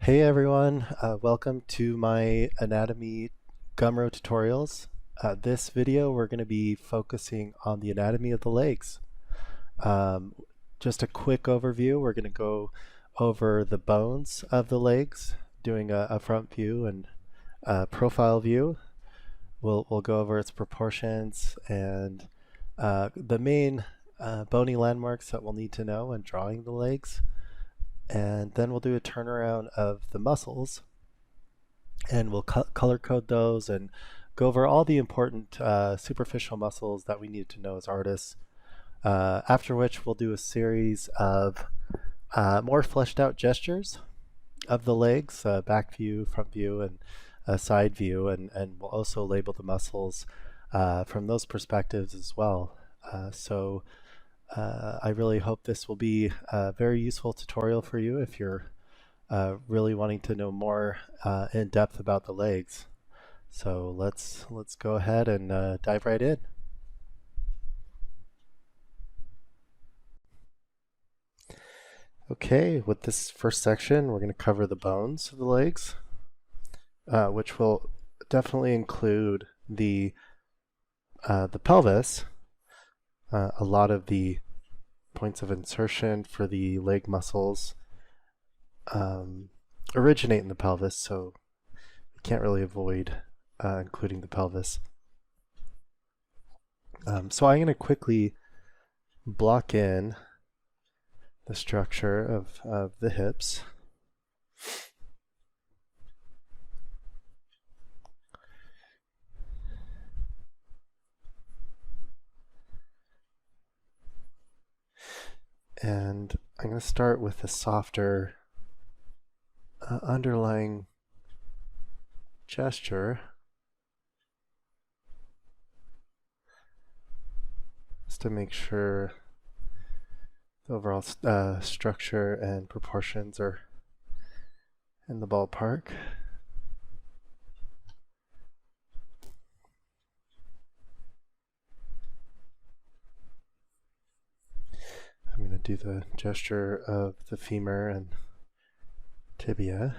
Hey everyone, welcome to my anatomy gumroad tutorials. This video we're going to be focusing on the anatomy of the legs. Um, just a quick overview, we're going to go over the bones of the legs, doing a front view and a profile view. We'll go over its proportions and the main bony landmarks that we'll need to know when drawing the legs. And then we'll do a turnaround of the muscles and we'll color code those and go over all the important superficial muscles that we need to know as artists. After which we'll do a series of more fleshed out gestures of the legs, back view, front view, and side view, and we'll also label the muscles from those perspectives as well. I really hope this will be a very useful tutorial for you if you're really wanting to know more in depth about the legs. So let's go ahead and dive right in. Okay, with this first section, we're going to cover the bones of the legs, which will definitely include the pelvis. A lot of the points of insertion for the leg muscles originate in the pelvis, so we can't really avoid including the pelvis. So I'm going to quickly block in the structure of the hips. And I'm going to start with a softer underlying gesture, just to make sure the overall structure and proportions are in the ballpark. I'm going to do the gesture of the femur and tibia.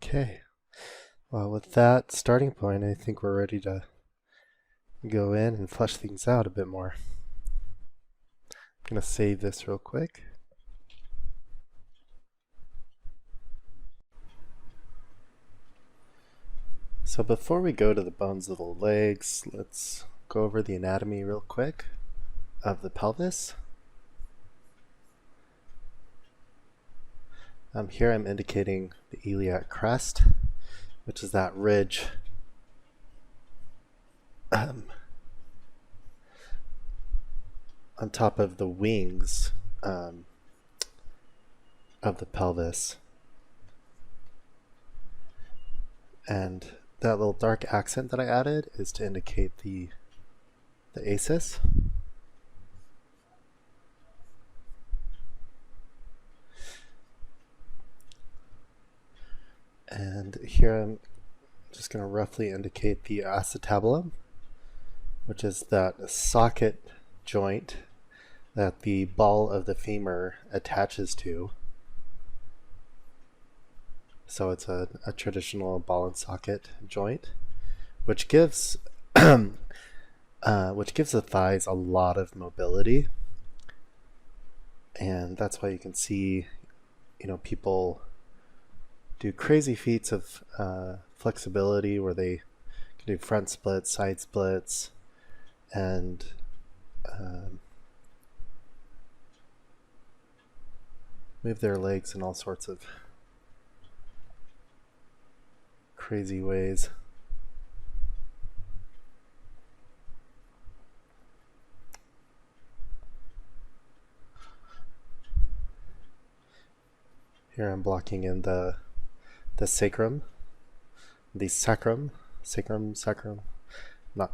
Okay, well, with that starting point, I think we're ready to go in and flesh things out a bit more. I'm going to save this real quick. So before we go to the bones of the legs, let's go over the anatomy real quick of the pelvis. Here I'm indicating the iliac crest, which is that ridge on top of the wings of the pelvis. And that little dark accent that I added is to indicate the ASIS. And here I'm just going to roughly indicate the acetabulum, which is that socket joint that the ball of the femur attaches to. So it's a traditional ball and socket joint, which gives the thighs a lot of mobility, and that's why you can see, people do crazy feats of flexibility where they can do front splits, side splits, and move their legs in all sorts of crazy ways. Here I'm blocking in the sacrum, the sacrum. Not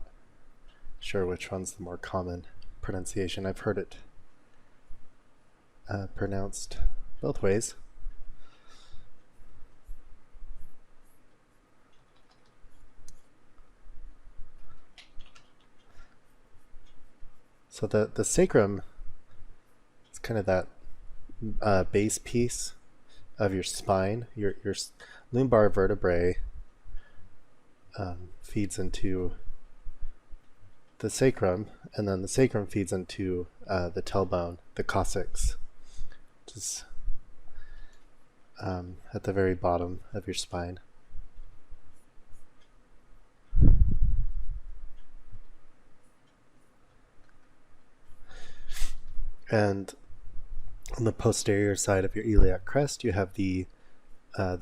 sure which one's the more common pronunciation. I've heard it pronounced both ways. So the sacrum is kind of that base piece of your spine. Your lumbar vertebrae feeds into the sacrum, and then the sacrum feeds into the tailbone, the coccyx, which is at the very bottom of your spine. And on the posterior side of your iliac crest, you have the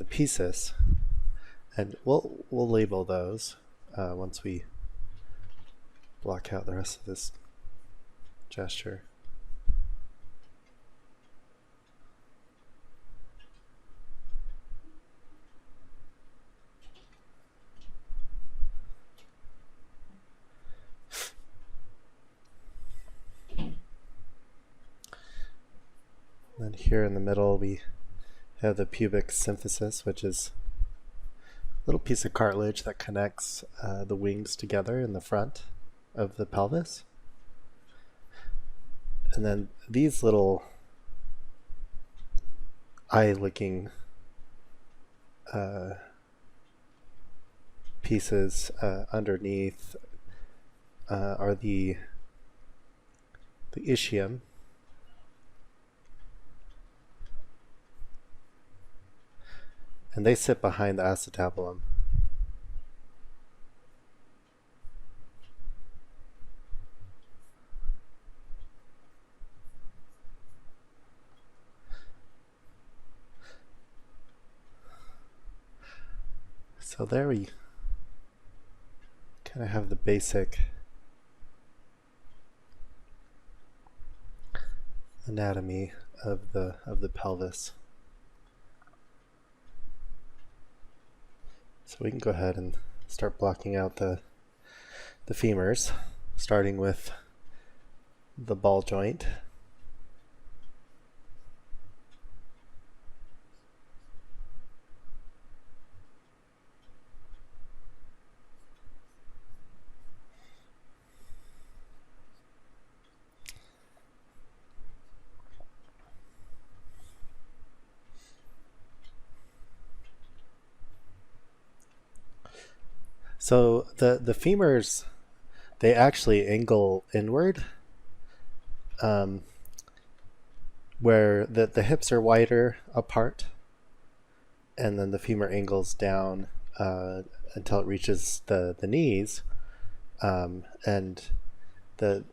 pieces, and we'll label those once we block out the rest of this gesture. And here in the middle we have the pubic symphysis, which is a little piece of cartilage that connects the wings together in the front of the pelvis. And then these little eye-licking pieces underneath are the ischium. And they sit behind the acetabulum. So there we kind of have the basic anatomy of the pelvis. So we can go ahead and start blocking out the femurs, starting with the ball joint. So the femurs, they actually angle inward, where the hips are wider apart, and then the femur angles down until it reaches the knees, and the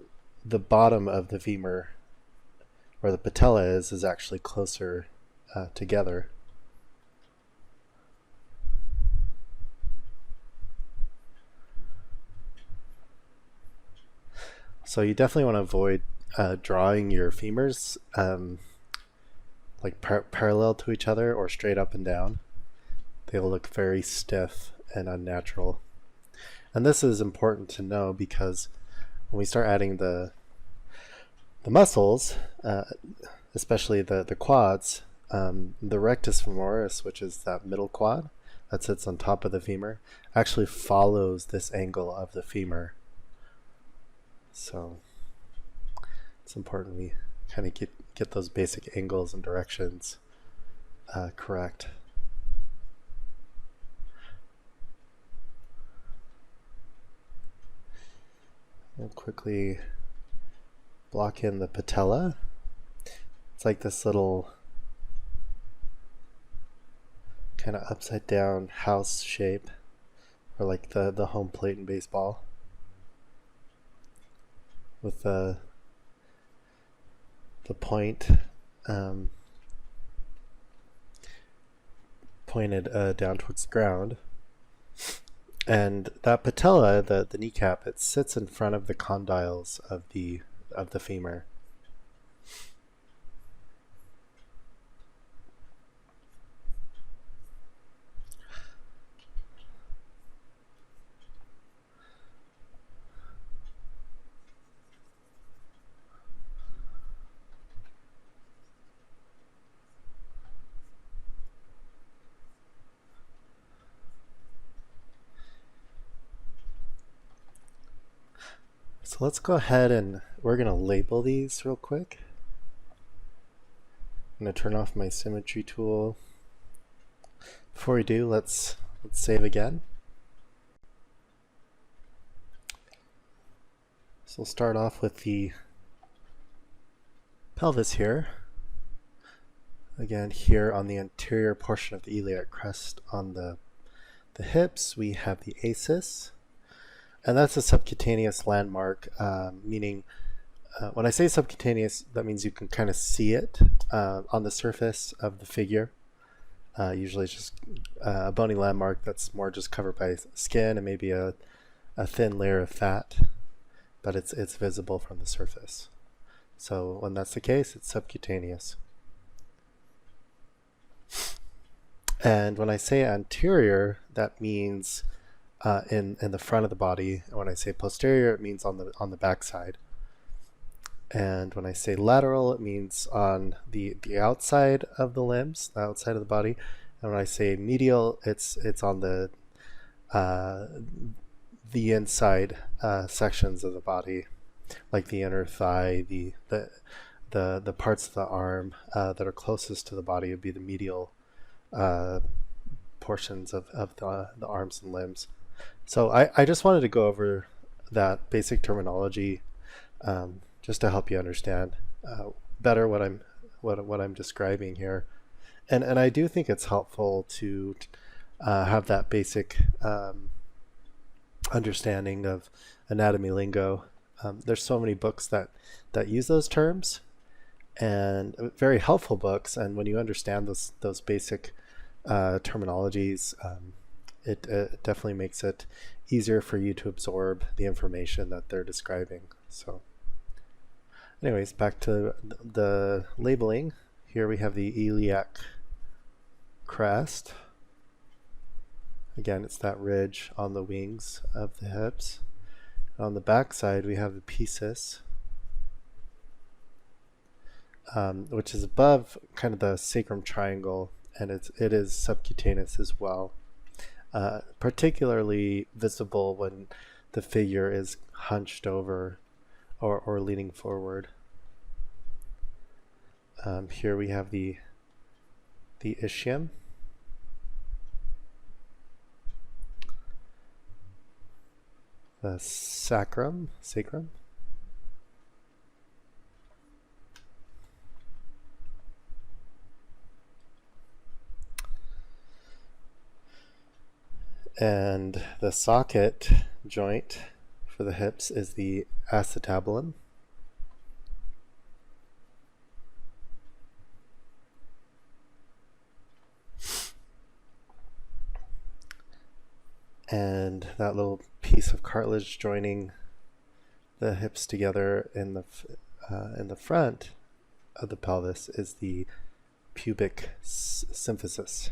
bottom of the femur, where the patella is actually closer together. So you definitely want to avoid drawing your femurs like parallel to each other or straight up and down. They will look very stiff and unnatural. And this is important to know because when we start adding the muscles, especially the quads, the rectus femoris, which is that middle quad that sits on top of the femur, actually follows this angle of the femur. So it's important we kind of get those basic angles and directions correct. We'll quickly block in the patella. It's like this little kind of upside down house shape, or like the home plate in baseball, with the point pointed down towards the ground. And that patella, the kneecap, it sits in front of the condyles of the femur. So let's go ahead and we're going to label these real quick. I'm going to turn off my symmetry tool. Before we do, let's save again. So we'll start off with the pelvis here. Again, here on the anterior portion of the iliac crest on the hips, we have the ASIS. And that's a subcutaneous landmark, meaning when I say subcutaneous, that means you can kind of see it on the surface of the figure. Usually it's just a bony landmark that's more just covered by skin and maybe a thin layer of fat, but it's visible from the surface. So when that's the case, it's subcutaneous. And when I say anterior, that means in the front of the body. And when I say posterior, it means on the back side. And when I say lateral, it means on the outside of the limbs, the outside of the body. And when I say medial, it's on the inside sections of the body, like the inner thigh, the parts of the arm that are closest to the body would be the medial portions of the arms and limbs. So I just wanted to go over that basic terminology just to help you understand better what I'm describing here, and I do think it's helpful to have that basic understanding of anatomy lingo. There's so many books that use those terms, and very helpful books. And when you understand those basic terminologies, it definitely makes it easier for you to absorb the information that they're describing. So anyways, back to the labeling. Here we have the iliac crest. Again, it's that ridge on the wings of the hips. On the back side, we have the piscis, which is above kind of the sacrum triangle, and it is subcutaneous as well. Particularly visible when the figure is hunched over or leaning forward. Here we have the ischium. The sacrum. And the socket joint for the hips is the acetabulum. And that little piece of cartilage joining the hips together in the front of the pelvis is the pubic symphysis.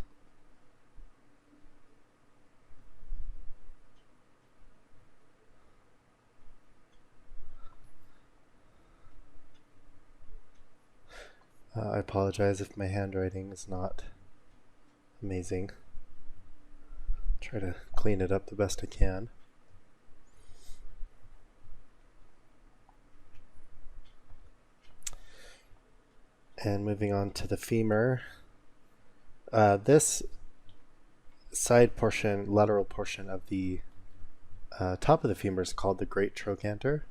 I apologize if my handwriting is not amazing. Try to clean it up the best I can. And moving on to the femur. This side portion, lateral portion of the top of the femur is called the great trochanter.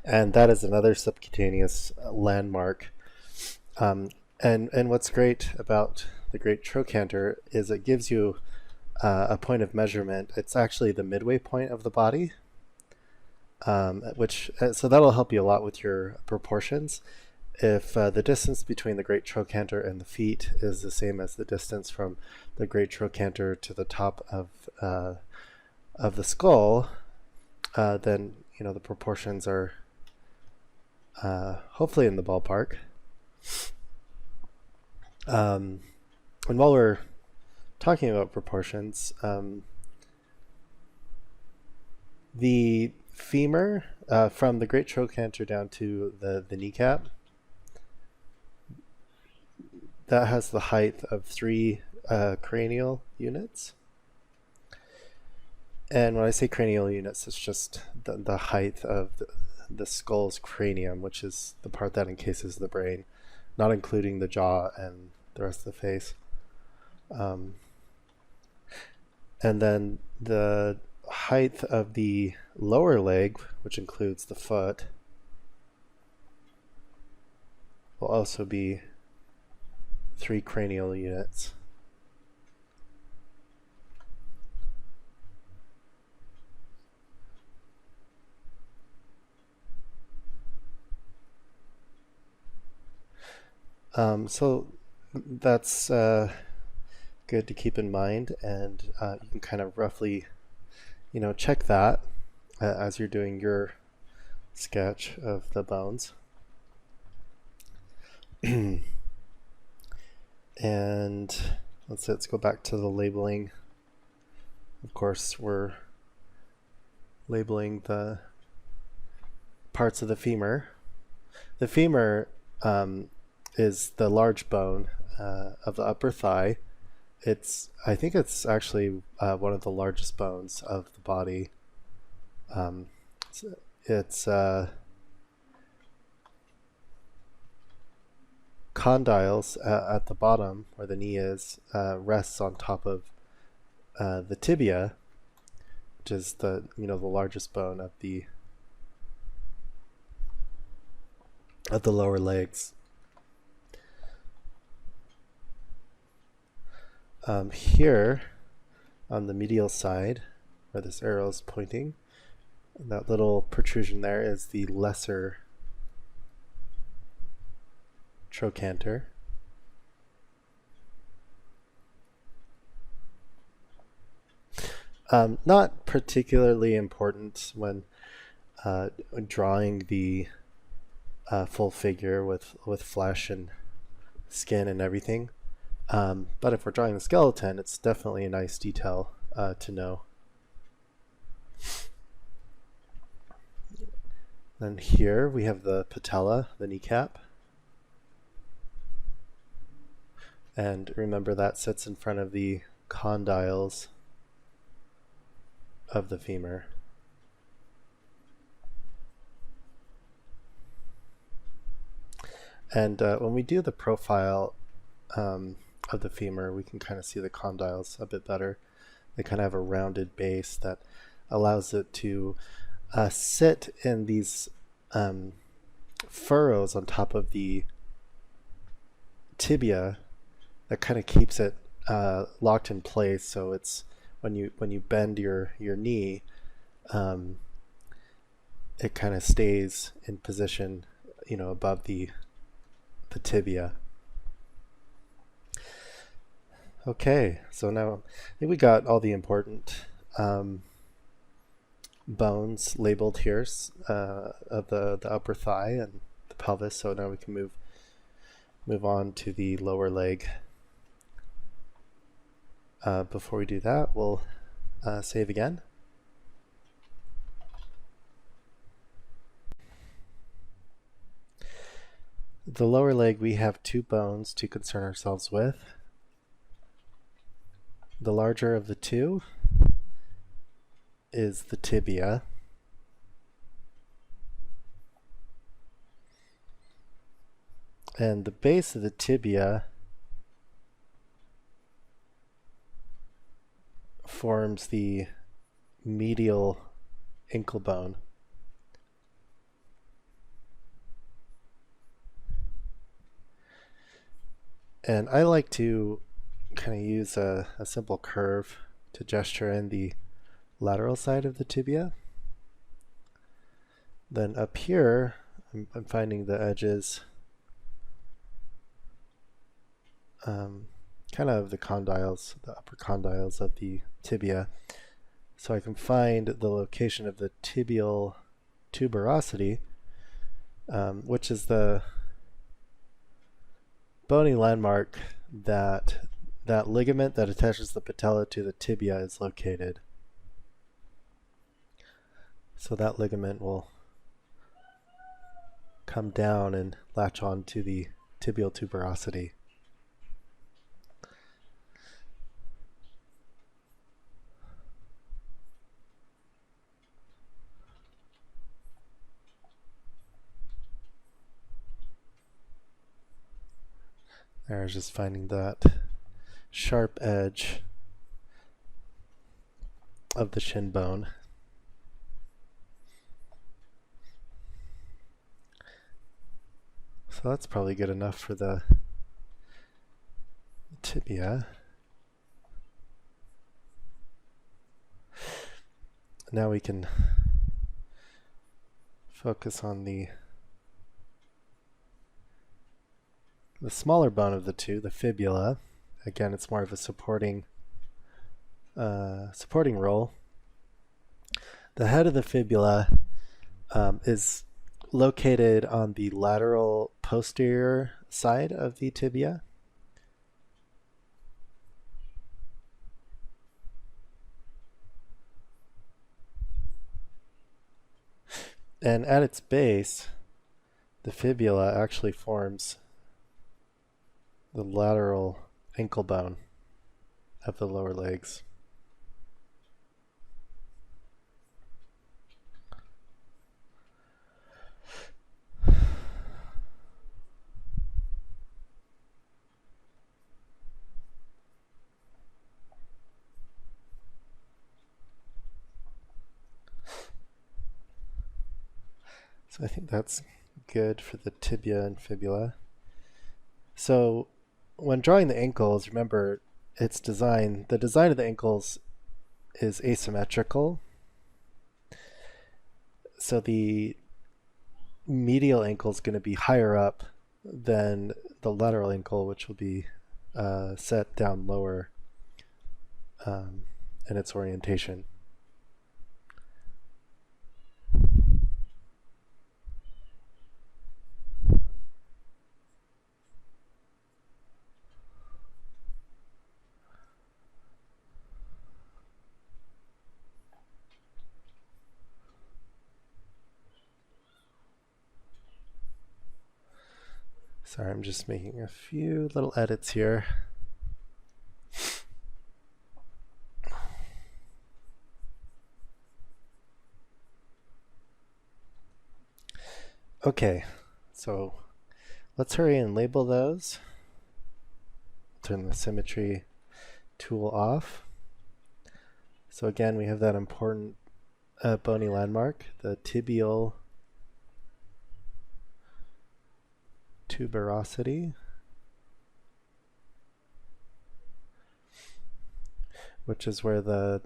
And that is another subcutaneous landmark. And what's great about the great trochanter is it gives you a point of measurement. It's actually the midway point of the body, so that'll help you a lot with your proportions. If the distance between the great trochanter and the feet is the same as the distance from the great trochanter to the top of the skull, then the proportions are hopefully in the ballpark. And while we're talking about proportions, the femur from the great trochanter down to the kneecap, that has the height of 3 cranial units. And when I say cranial units, it's just the height of the skull's cranium, which is the part that encases the brain, not including the jaw and the rest of the face. And then the height of the lower leg, which includes the foot, will also be 3 cranial units. So that's good to keep in mind, and you can kind of roughly, check that as you're doing your sketch of the bones. And let's go back to the labeling. Of course, we're labeling the parts of the femur. The femur is the large bone of the upper thigh. I think it's actually one of the largest bones of the body. It's condyles at the bottom, where the knee is, rests on top of the tibia, which is the largest bone of the lower legs. Here on the medial side, where this arrow is pointing, that little protrusion there is the lesser trochanter. Not particularly important when drawing the full figure with flesh and skin and everything. But if we're drawing the skeleton, it's definitely a nice detail to know. Then here we have the patella, the kneecap. And remember that sits in front of the condyles of the femur. And when we do the profile of the femur, we can kind of see the condyles a bit better. They kind of have a rounded base that allows it to sit in these furrows on top of the tibia that kind of keeps it locked in place. So it's when you bend your knee, it kind of stays in position, above the tibia. Okay, so now I think we got all the important bones labeled here of the upper thigh and the pelvis. So now we can move on to the lower leg. Before we do that, we'll save again. The lower leg, we have 2 bones to concern ourselves with. The larger of the 2 is the tibia. And the base of the tibia forms the medial ankle bone. And I like to kind of use a simple curve to gesture in the lateral side of the tibia. Then up here, I'm finding the edges kind of the condyles, the upper condyles of the tibia. So I can find the location of the tibial tuberosity, which is the bony landmark that ligament that attaches the patella to the tibia is located. So that ligament will come down and latch on to the tibial tuberosity. There, I was just finding that sharp edge of the shin bone. So that's probably good enough for the tibia. Now we can focus on the smaller bone of the two, the fibula. Again, it's more of a supporting role. The head of the fibula is located on the lateral posterior side of the tibia. And at its base, the fibula actually forms the lateral ankle bone of the lower legs. So I think that's good for the tibia and fibula. So when drawing the ankles, remember the design of the ankles is asymmetrical. So the medial ankle is going to be higher up than the lateral ankle, which will be set down lower in its orientation. Sorry, I'm just making a few little edits here. Okay, so let's hurry and label those. Turn the symmetry tool off. So again, we have that important bony landmark, the tibial tuberosity, which is where the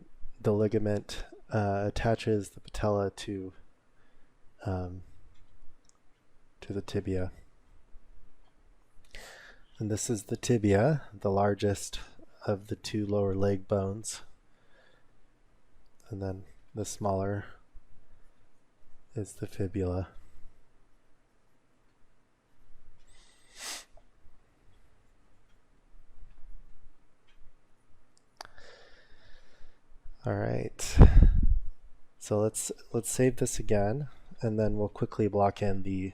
ligament attaches the patella to the tibia. And this is the tibia, the largest of the two lower leg bones. And then the smaller is the fibula. All right. So let's save this again, and then we'll quickly block in the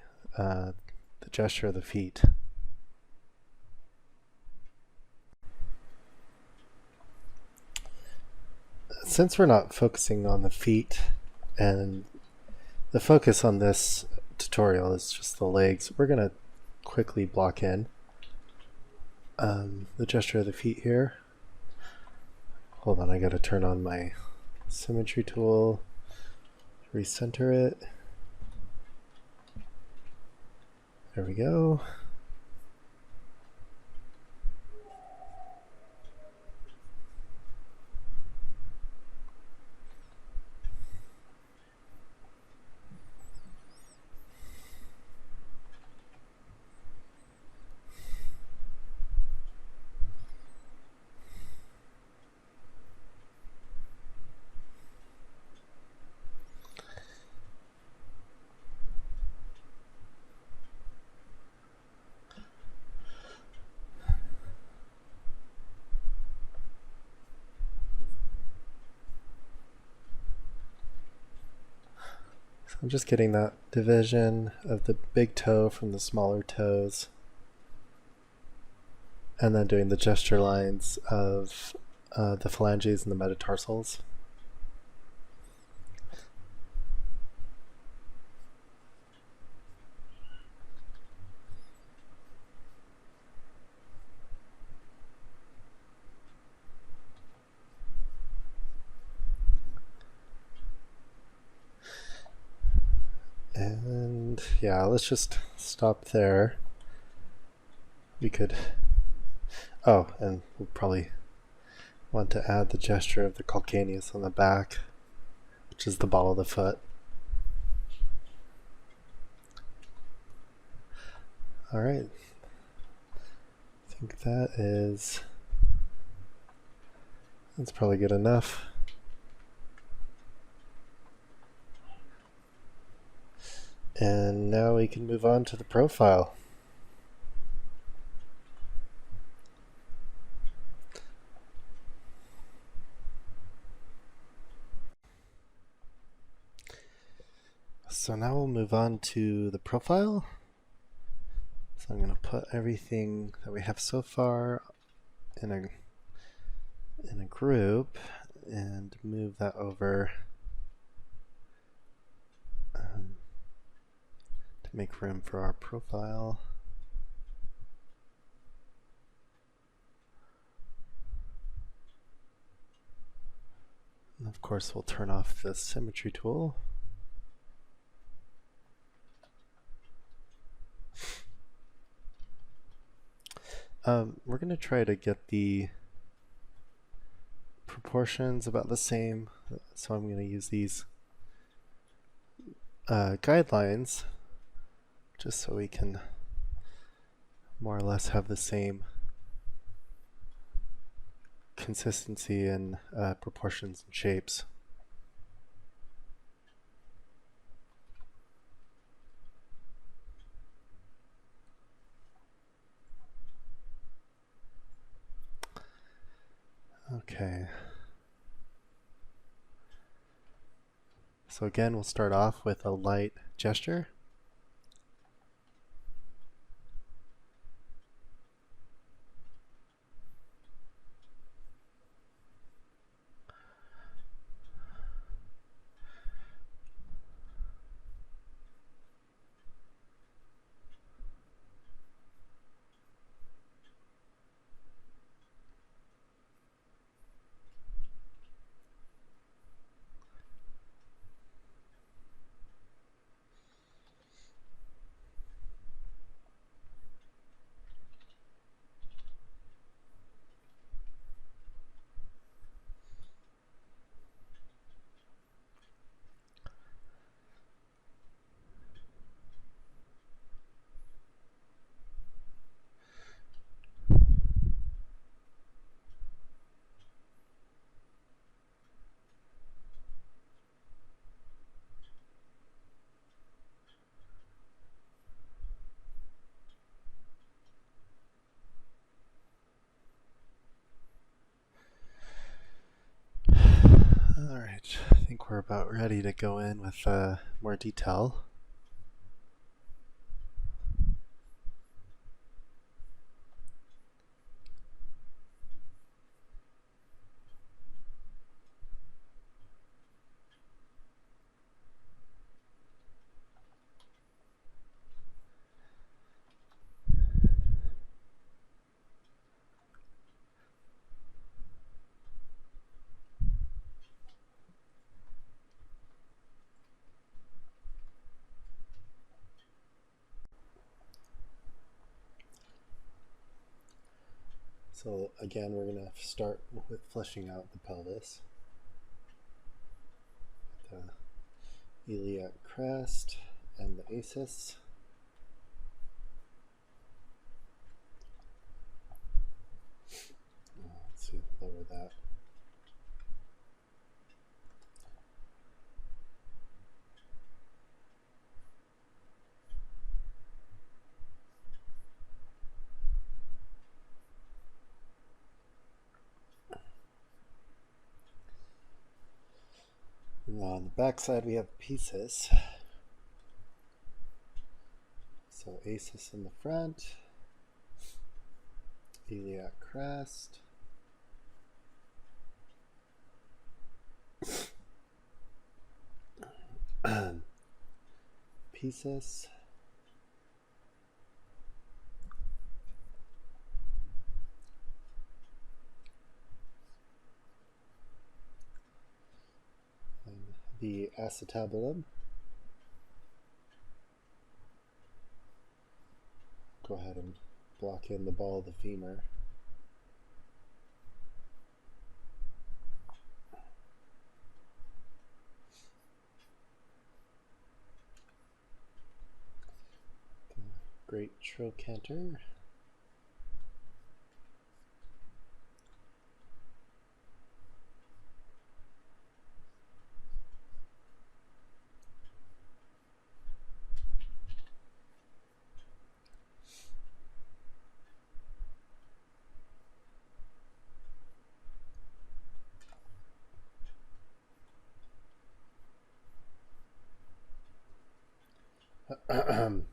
gesture of the feet. Since we're not focusing on the feet, and the focus on this tutorial is just the legs, we're going to quickly block in the gesture of the feet here. Hold on, I got to turn on my symmetry tool, recenter it. There we go. I'm just getting that division of the big toe from the smaller toes, and then doing the gesture lines of the phalanges and the metatarsals. yeah, let's just stop there. We could, oh, and we'll probably want to add the gesture of the calcaneus on the back, which is the ball of the foot. All right, I think that's probably good enough. And now we can move on to the profile. So now we'll move on to the profile. So I'm going to put everything that we have so far in a group and move that over to make room for our profile. And of course, we'll turn off the symmetry tool. We're going to try to get the proportions about the same, so I'm going to use these guidelines just so we can more or less have the same consistency in proportions and shapes. Okay. So again, we'll start off with a light gesture. Alright, I think we're about ready to go in with more detail. So again, we're going to start with fleshing out the pelvis. The iliac crest and the ASIS. Let's see, lower that. And on the back side, we have pieces. So ASIS in the front, iliac crest, pieces, and the acetabulum. go ahead and block in the ball of the femur. The great trochanter. Again,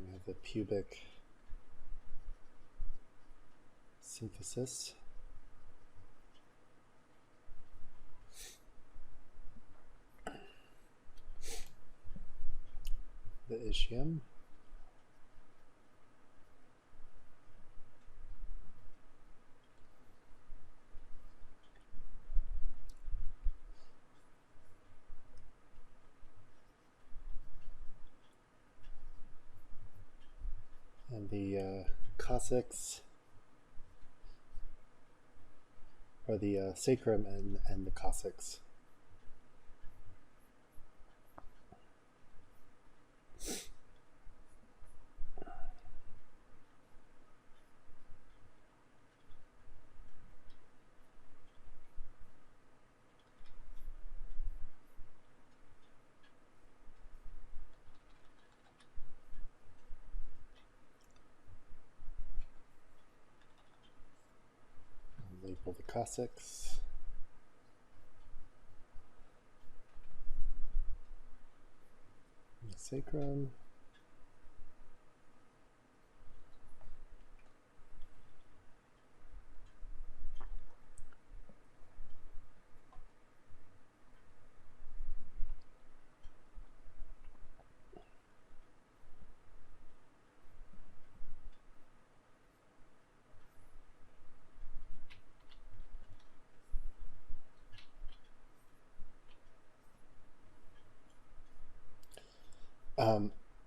we have the pubic symphysis. The ischium. And the coccyx, or the sacrum and the coccyx. Label the coccyx. The sacrum.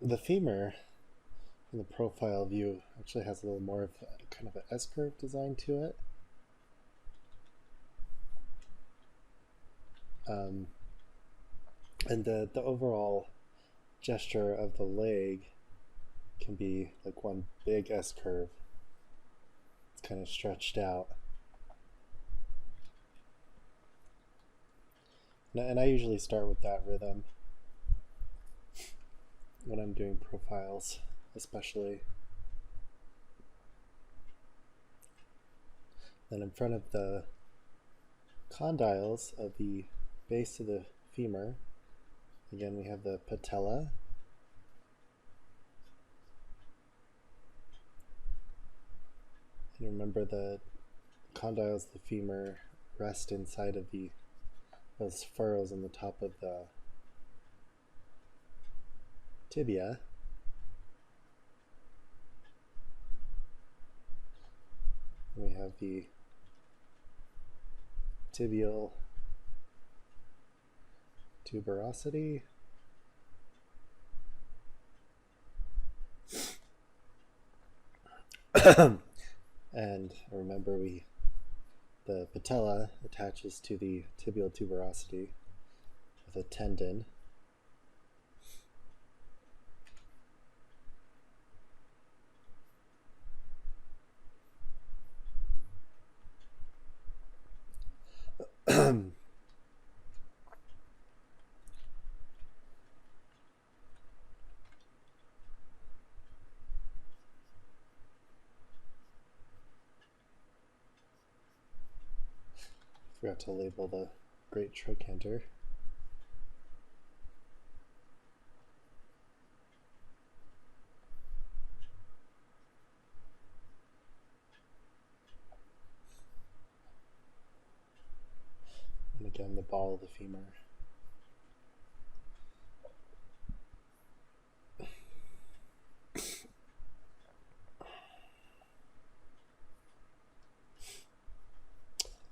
The femur in the profile view actually has a little more of a, kind of an S-curve design to it. And the overall gesture of the leg can be like one big S-curve. It's kind of stretched out. And I usually start with that rhythm when I'm doing profiles, especially. Then in front of the condyles of the base of the femur, again we have the patella. And remember, the condyles of the femur rest inside of those furrows on the top of the tibia. And we have the tibial tuberosity. And remember, the patella attaches to the tibial tuberosity with a tendon. Forgot to label the great trochanter. And again, the ball of the femur.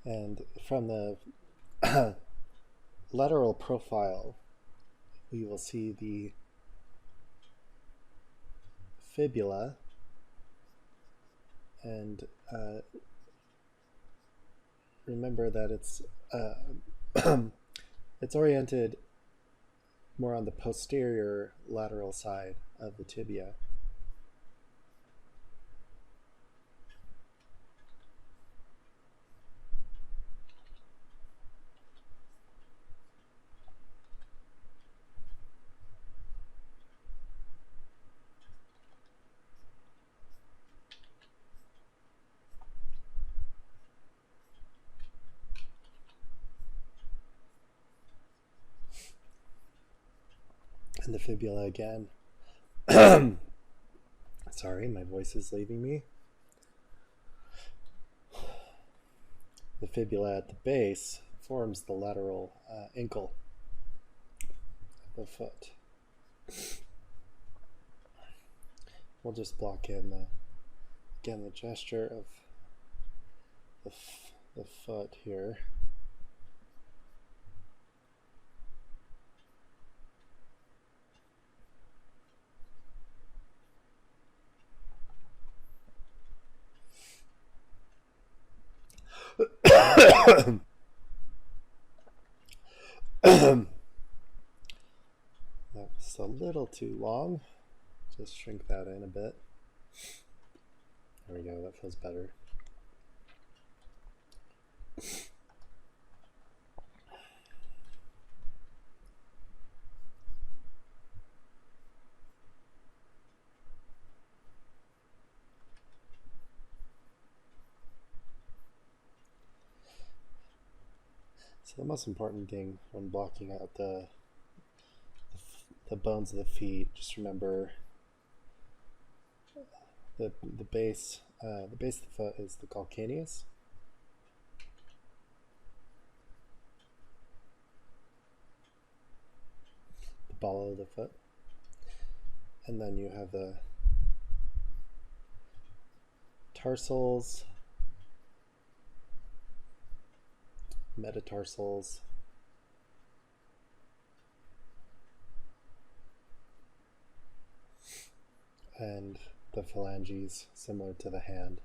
And from the lateral profile, we will see the fibula, and remember that it's oriented more on the posterior lateral side of the tibia. And the fibula again. Sorry, my voice is leaving me. The fibula at the base forms the lateral ankle of the foot. We'll just block in the gesture of the foot here. That was a little too long. Just shrink that in a bit. There we go, that feels better. So the most important thing when blocking out the bones of the feet, just remember the base of the foot is the calcaneus. The ball of the foot. And then you have the tarsals, metatarsals, and the phalanges, similar to the hand.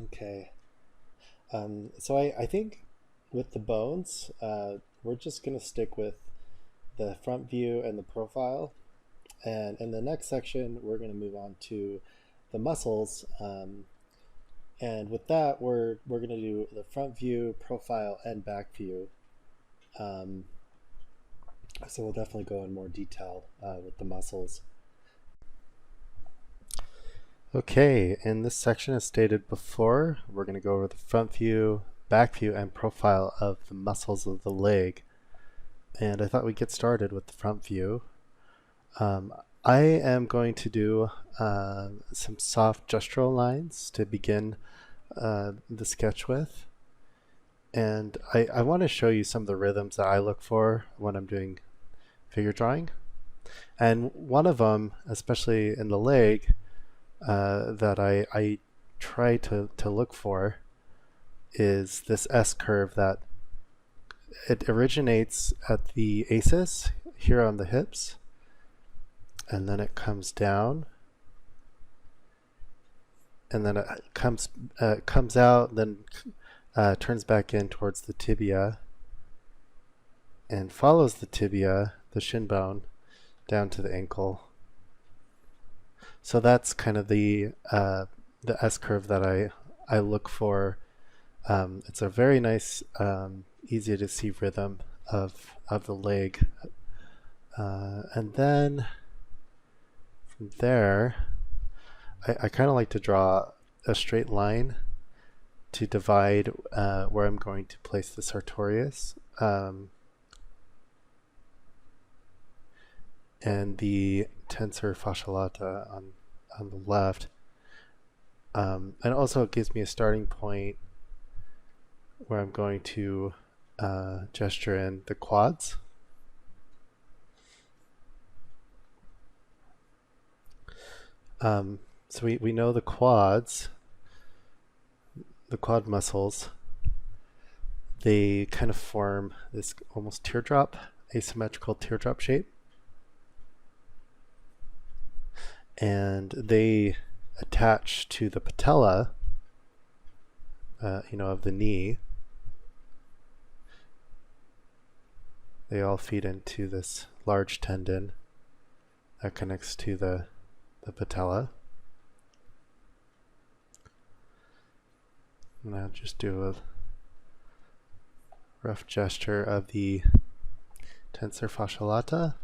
Okay, so I think with the bones, we're just going to stick with the front view and the profile. And in the next section, we're going to move on to the muscles. And with that, we're going to do the front view, profile, and back view. So we'll definitely go in more detail with the muscles. Okay, in this section, as stated before, we're going to go over the front view, back view, and profile of the muscles of the leg. And I thought we'd get started with the front view. I am going to do some soft gestural lines to begin the sketch with. And I want to show you some of the rhythms that I look for when I'm doing figure drawing. And one of them, especially in the leg, that I try to look for is this S curve that it originates at the ACES here on the hips, and then it comes down, and then it comes out, then turns back in towards the tibia, and follows the tibia, the shin bone, down to the ankle. So that's kind of the S curve that I look for. It's a very nice, easy to see rhythm of the leg, and then from there, I kind of like to draw a straight line to divide where I'm going to place the sartorius and the tensor fascia lata on the left. And also it gives me a starting point where I'm going to gesture in the quads. So we know the quads, the quad muscles, they kind of form this almost teardrop, asymmetrical teardrop shape. And they attach to the patella, of the knee. They all feed into this large tendon that connects to the patella. And I'll just do a rough gesture of the tensor fasciae lata.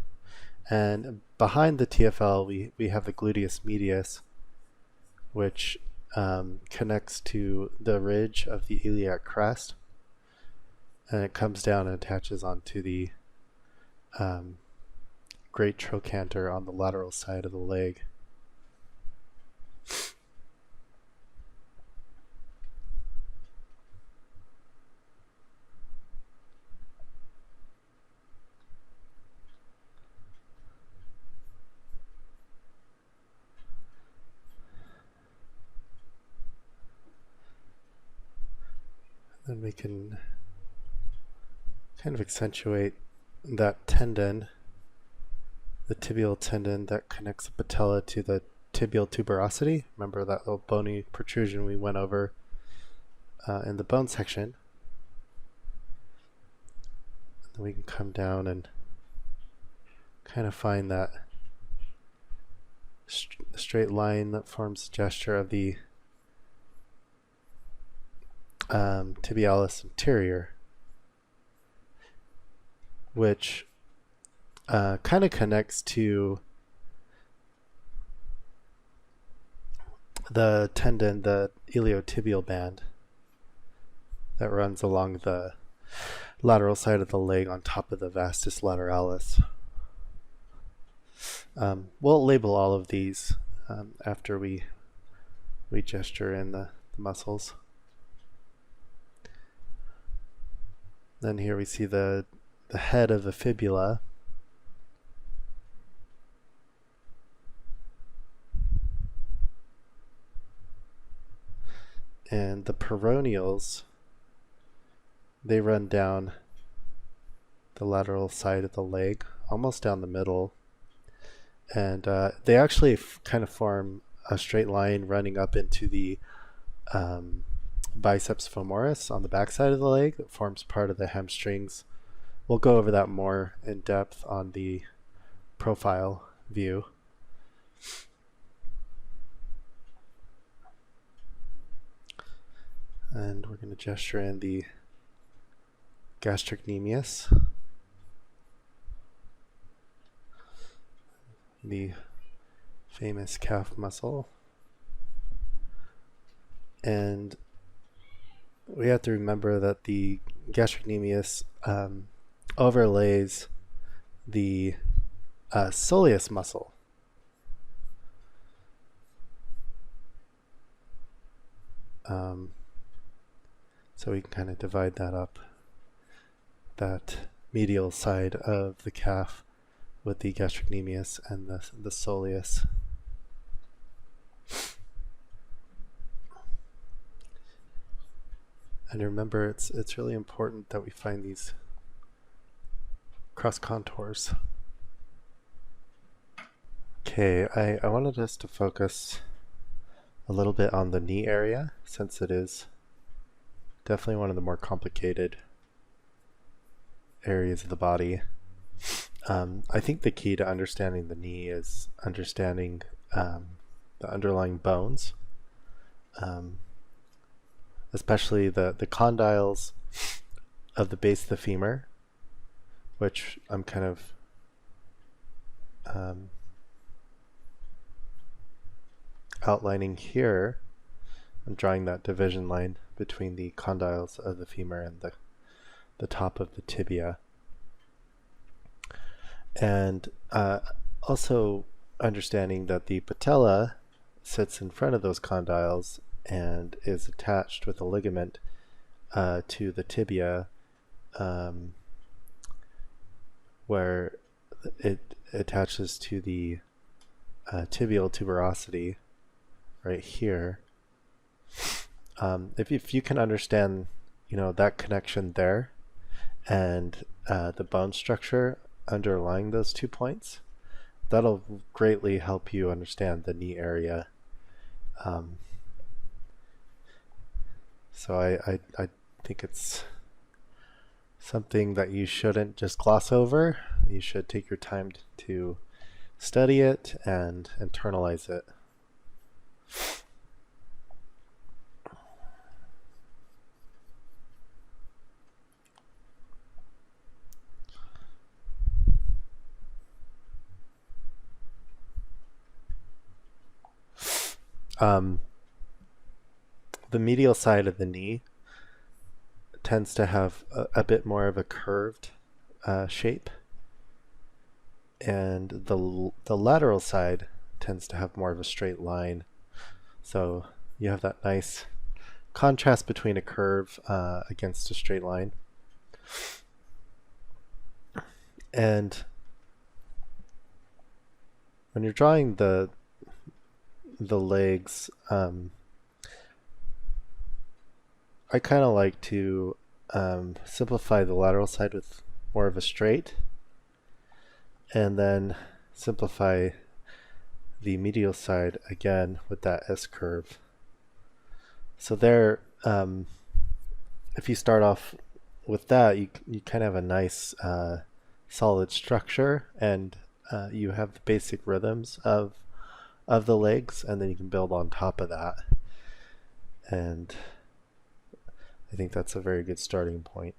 And behind the TFL, we have the gluteus medius, which connects to the ridge of the iliac crest. And it comes down and attaches onto the great trochanter on the lateral side of the leg. Then we can kind of accentuate that tendon, the tibial tendon that connects the patella to the tibial tuberosity. Remember that little bony protrusion we went over in the bone section. And then we can come down and kind of find that straight line that forms the gesture of the tibialis anterior, which kind of connects to the tendon, the iliotibial band that runs along the lateral side of the leg on top of the vastus lateralis. We'll label all of these after we gesture in the muscles. Then here we see the head of the fibula. And the peroneals, they run down the lateral side of the leg, almost down the middle. And they actually kind of form a straight line running up into the biceps femoris on the back side of the leg that forms part of the hamstrings. We'll go over that more in depth on the profile view. And we're going to gesture in the gastrocnemius, the famous calf muscle. And we have to remember that the gastrocnemius overlays the soleus muscle. So we can kind of divide that up, that medial side of the calf with the gastrocnemius and the soleus. And remember, it's really important that we find these cross contours. Okay, I wanted us to focus a little bit on the knee area, since it is definitely one of the more complicated areas of the body. I think the key to understanding the knee is understanding the underlying bones, especially the condyles of the base of the femur, which I'm kind of outlining here. I'm drawing that division line between the condyles of the femur and the top of the tibia. And also understanding that the patella sits in front of those condyles and is attached with a ligament to the tibia, where it attaches to the tibial tuberosity right here. If you can understand that connection there and the bone structure underlying those 2 points, that'll greatly help you understand the knee area. So I think it's something that you shouldn't just gloss over. You should take your time to study it and internalize it. The medial side of the knee tends to have a bit more of a curved shape, and the lateral side tends to have more of a straight line. So you have that nice contrast between a curve against a straight line. And when you're drawing the legs, I kind of like to simplify the lateral side with more of a straight, and then simplify the medial side again with that S curve. So there, if you start off with that, you kind of have a nice solid structure, and you have the basic rhythms of the legs, and then you can build on top of that. And I think that's a very good starting point.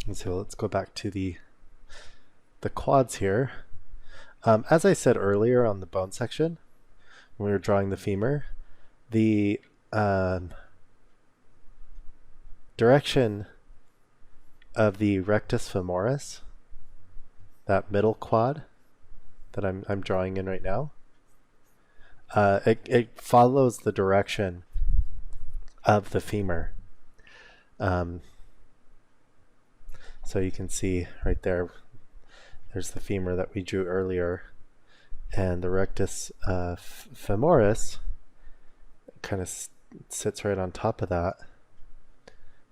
And so let's go back to the quads here. As I said earlier on the bone section, when we were drawing the femur, the direction of the rectus femoris, that middle quad that I'm drawing in right now, it follows the direction of the femur. So you can see right there, there's the femur that we drew earlier, and the rectus femoris kind of sits right on top of that,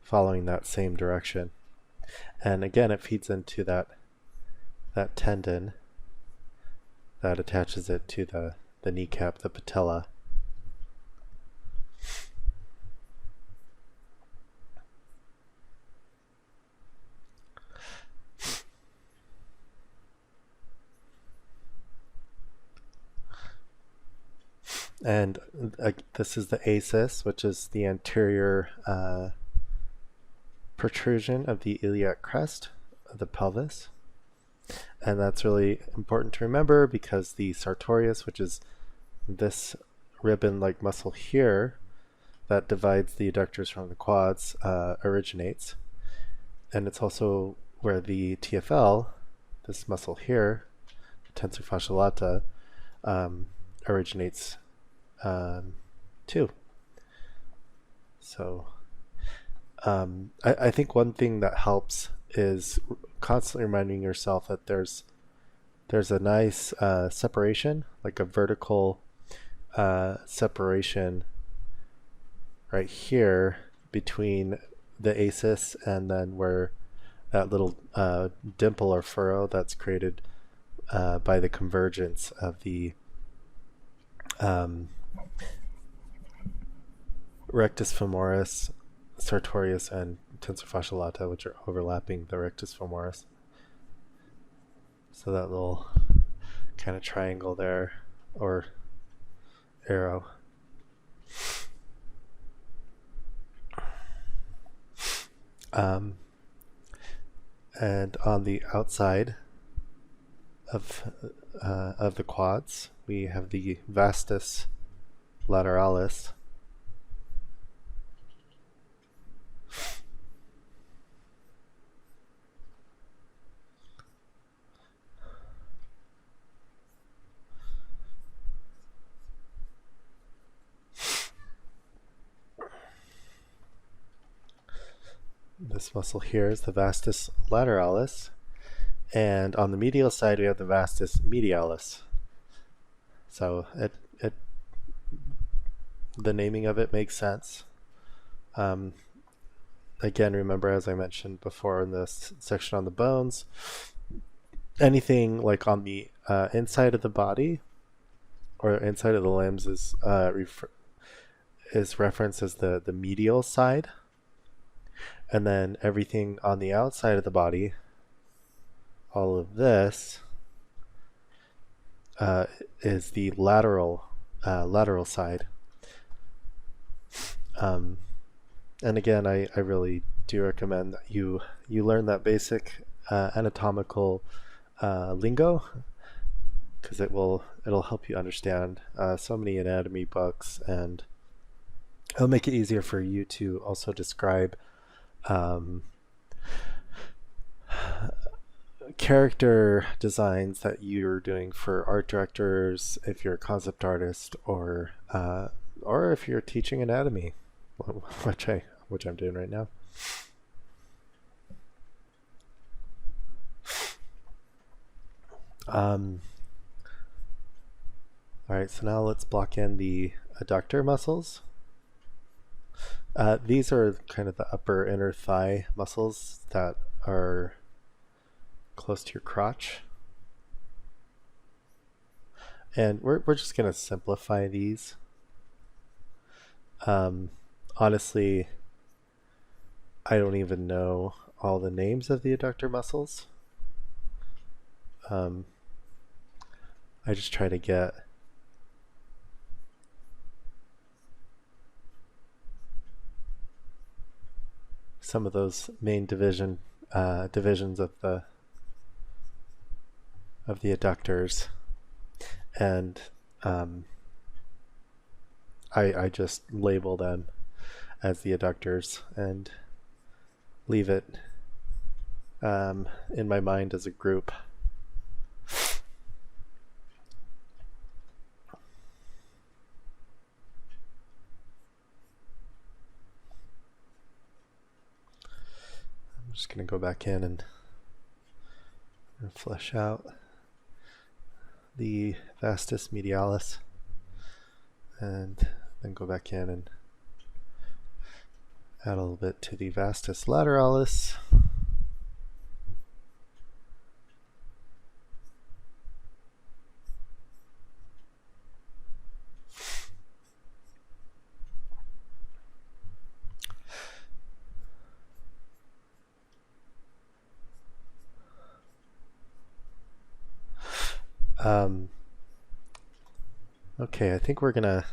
following that same direction. And again, it feeds into that tendon that attaches it to the kneecap, the patella. And this is the ASIS, which is the anterior protrusion of the iliac crest of the pelvis. And that's really important to remember because the sartorius, which is this ribbon-like muscle here that divides the adductors from the quads, originates. And it's also where the TFL, this muscle here, the tensor fascia lata, originates too. So I think one thing that helps is constantly reminding yourself that there's a nice separation, like a vertical separation right here between the ASIS and then where that little dimple or furrow that's created by the convergence of the rectus femoris, sartorius, and tensor fascia lata, which are overlapping the rectus femoris. So that little kind of triangle there, or arrow. And on the outside of the quads, we have the vastus lateralis. This muscle here is the vastus lateralis, and on the medial side we have the vastus medialis. So the naming of it makes sense. Again, remember, as I mentioned before in this section on the bones, anything like on the inside of the body or inside of the limbs is referenced as the medial side, and then everything on the outside of the body, all of this, is the lateral side. And again, I really do recommend that you learn that basic anatomical lingo, because it'll help you understand so many anatomy books, and it'll make it easier for you to also describe character designs that you're doing for art directors, if you're a concept artist, or if you're teaching anatomy, which I'm doing right now. All right, so now let's block in the adductor muscles. These are kind of the upper inner thigh muscles that are close to your crotch. And we're just going to simplify these. Honestly, I don't even know all the names of the adductor muscles. I just try to get some of those main divisions of the adductors, and I just label them as the adductors and leave it in my mind as a group. I'm just going to go back in and flesh out the vastus medialis, and then go back in and add a little bit to the vastus lateralis. Okay, I think we're gonna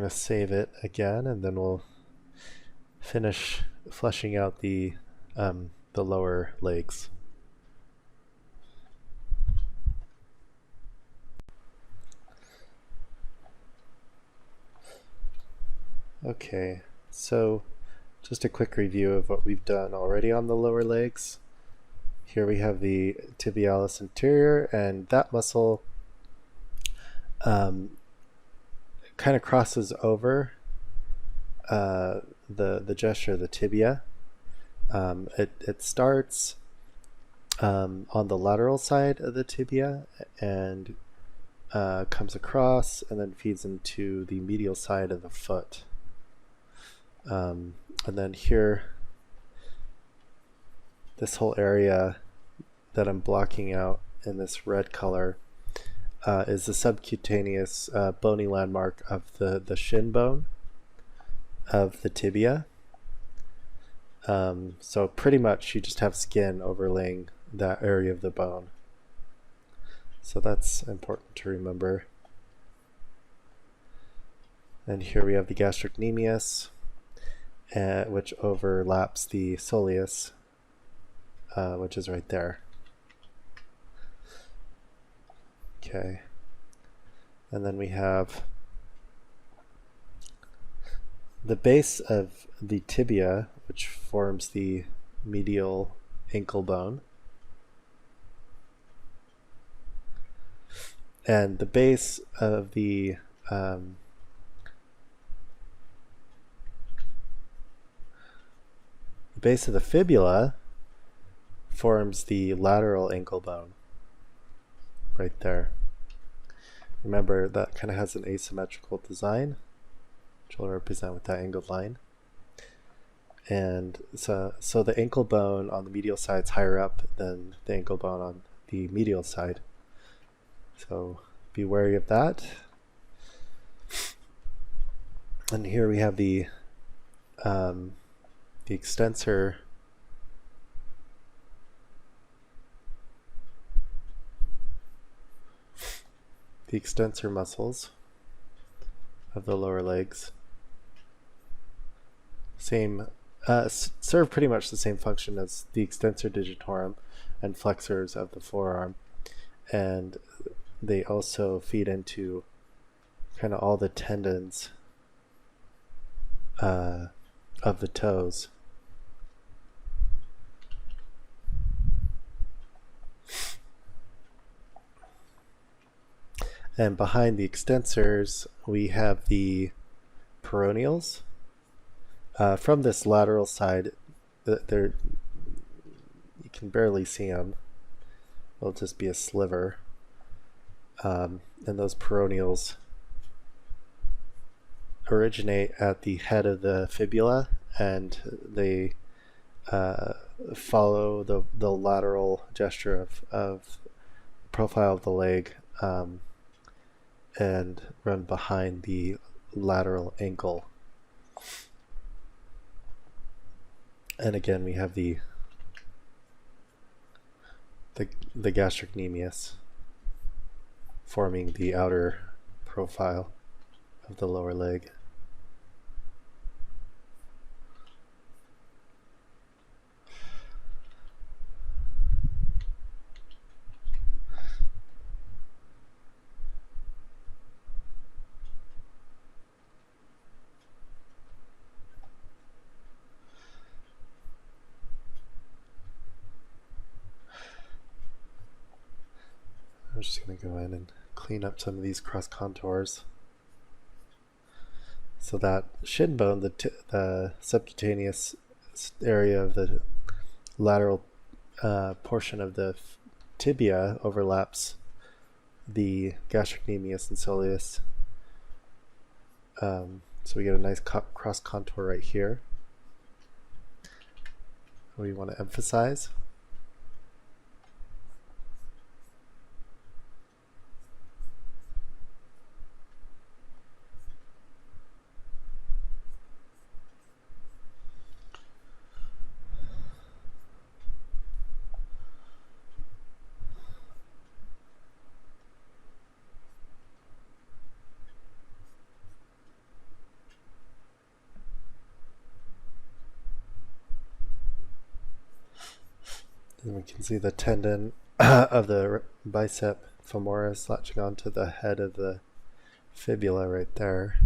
save it again, and then we'll finish fleshing out the lower legs. Okay, so just a quick review of what we've done already on the lower legs. Here we have the tibialis anterior, and that muscle kind of crosses over the gesture of the tibia. It starts on the lateral side of the tibia and comes across and then feeds into the medial side of the foot. And then here, this whole area that I'm blocking out in this red color is the subcutaneous bony landmark of the shin bone of the tibia. So pretty much you just have skin overlaying that area of the bone. So that's important to remember. And here we have the gastrocnemius, which overlaps the soleus, which is right there. Okay, and then we have the base of the tibia, which forms the medial ankle bone, and the base of the fibula forms the lateral ankle bone right there. Remember, that kind of has an asymmetrical design, which we'll represent with that angled line. And so the ankle bone on the medial side is higher up than the ankle bone on the medial side. So be wary of that. And here we have the extensor muscles of the lower legs. Serve pretty much the same function as the extensor digitorum and flexors of the forearm, and they also feed into kind of all the tendons of the toes. And behind the extensors, we have the peroneals. From this lateral side, you can barely see them. It'll just be a sliver. And those peroneals originate at the head of the fibula, and they follow the lateral gesture of profile of the leg, and run behind the lateral ankle. And again, we have the gastrocnemius forming the outer profile of the lower leg. I'm just going to go in and clean up some of these cross contours. So that shin bone, the subcutaneous area of the lateral portion of the tibia, overlaps the gastrocnemius and soleus. So we get a nice cross contour right here. We want to emphasize. And we can see the tendon of the bicep femoris latching onto the head of the fibula right there.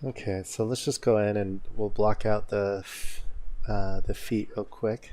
Okay, so let's just go in and we'll block out the feet real quick.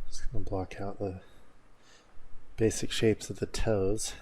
Just going to block out the basic shapes of the toes.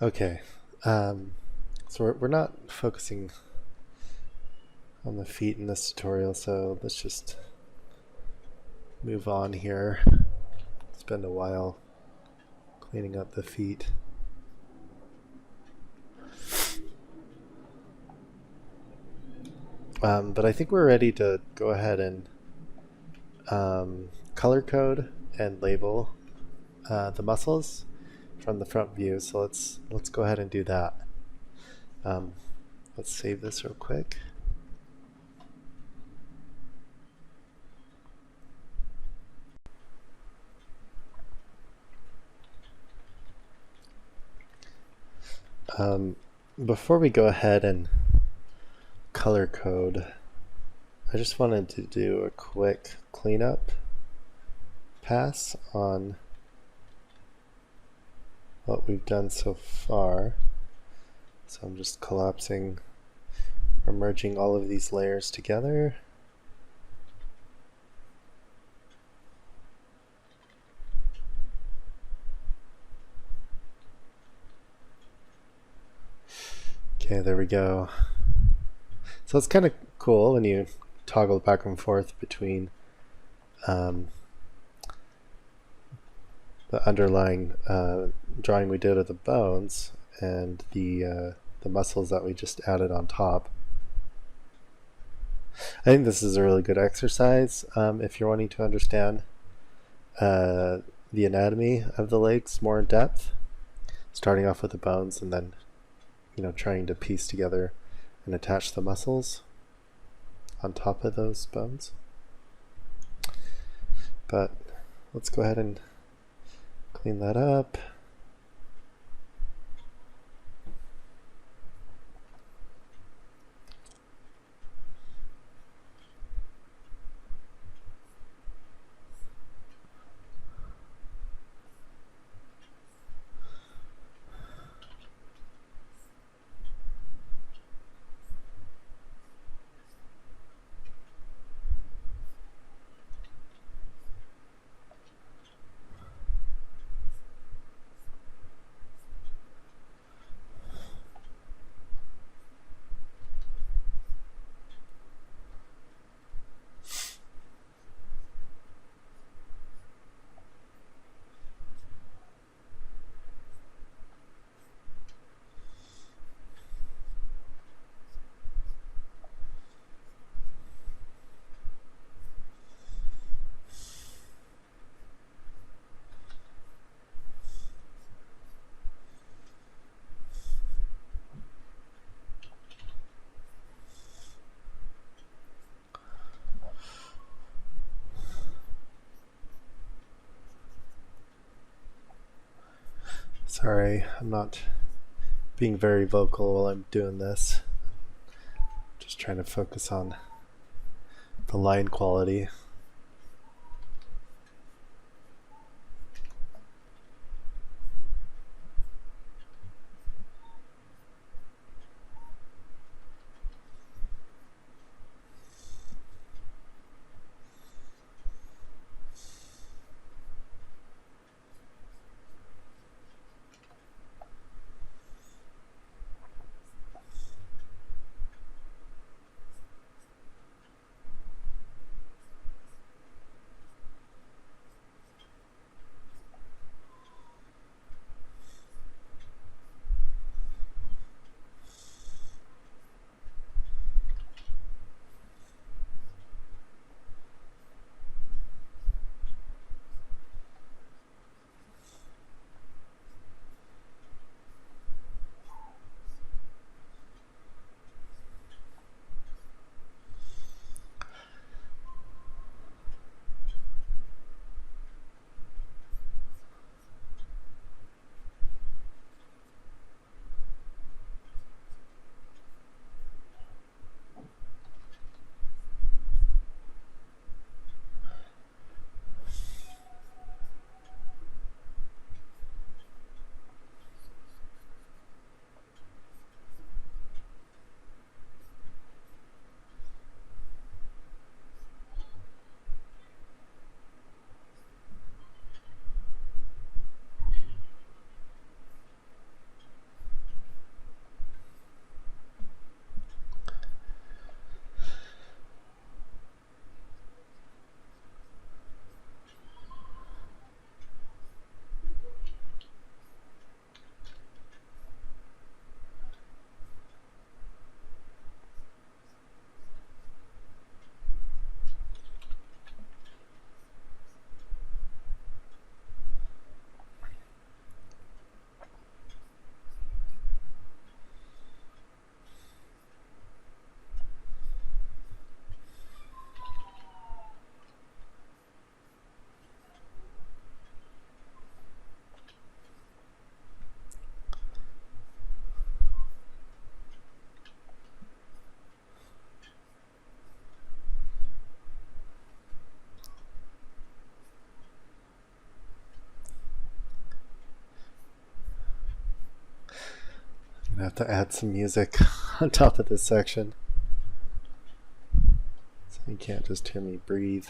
Okay, so we're not focusing on the feet in this tutorial, so let's just move on here. Spend a while cleaning up the feet. But I think we're ready to go ahead and color code and label the muscles from the front view. So let's go ahead and do that. Let's save this real quick. Before we go ahead and color code, I just wanted to do a quick cleanup pass on what we've done so far. So I'm just collapsing or merging all of these layers together. Okay, there we go. So it's kind of cool when you toggle back and forth between the underlying drawing we did of the bones and the muscles that we just added on top. I think this is a really good exercise if you're wanting to understand the anatomy of the legs more in depth, starting off with the bones and then trying to piece together and attach the muscles on top of those bones. But let's go ahead and clean that up. Sorry, I'm not being very vocal while I'm doing this. Just trying to focus on the line quality. gonna have to add some music on top of this section, so you can't just hear me breathe.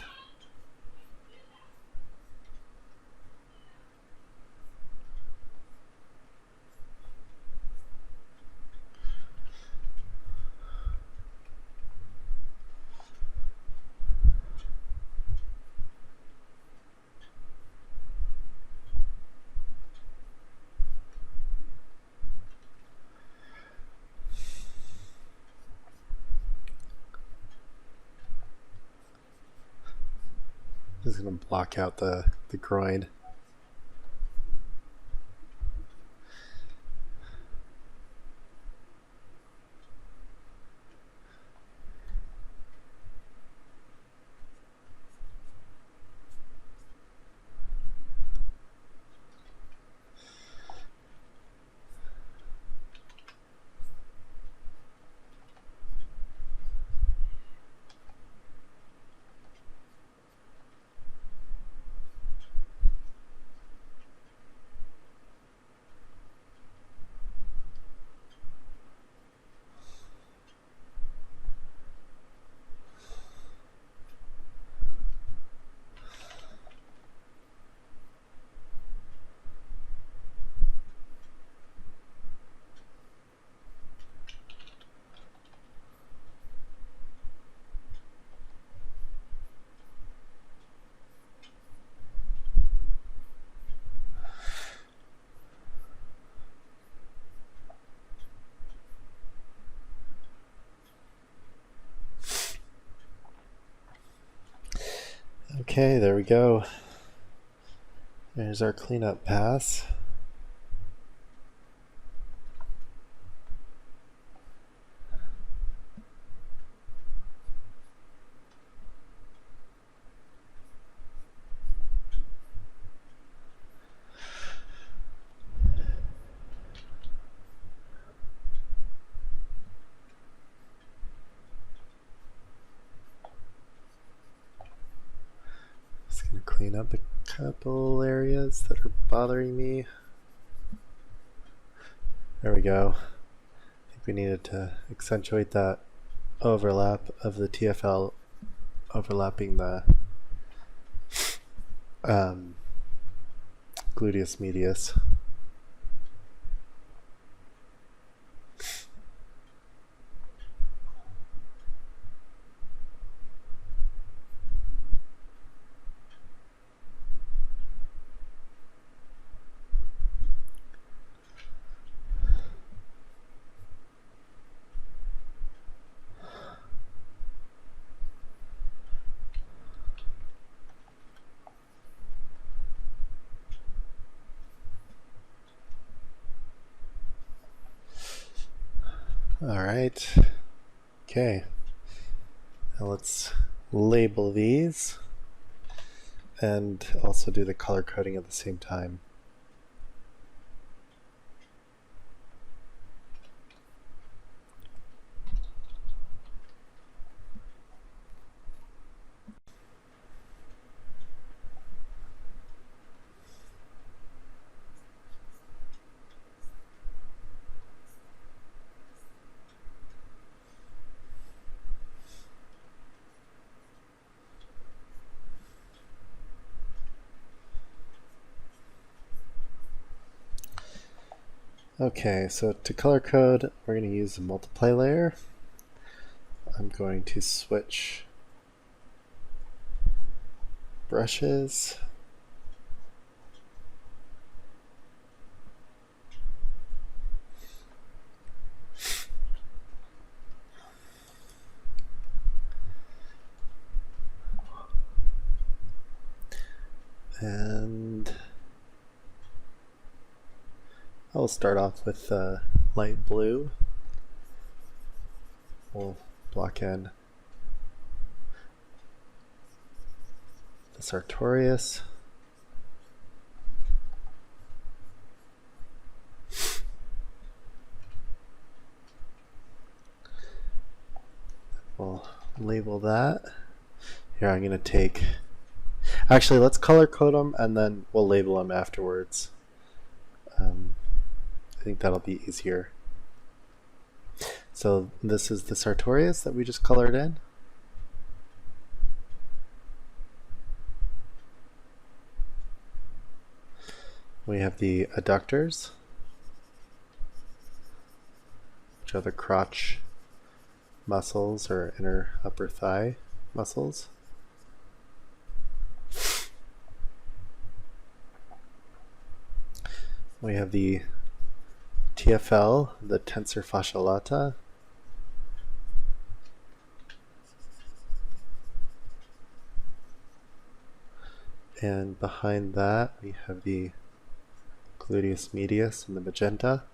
Just gonna block out the groin. Okay, there we go. There's our cleanup pass. Just gonna clean up a couple areas that are bothering me. There we go. I think we needed to accentuate that overlap of the TFL overlapping the gluteus medius. All right. Okay. Now let's label these and also do the color coding at the same time. Okay, so to color code, we're going to use the multiply layer. I'm going to switch brushes. And I'll start off with light blue. We'll block in the Sartorius. We'll label that. Here I'm going to take, actually let's color code them and then we'll label them afterwards. I think that'll be easier. So this is the sartorius that we just colored in. We have the adductors, which are the crotch muscles or inner upper thigh muscles. We have the TFL, the tensor fascia lata. And behind that we have the gluteus medius and the magenta.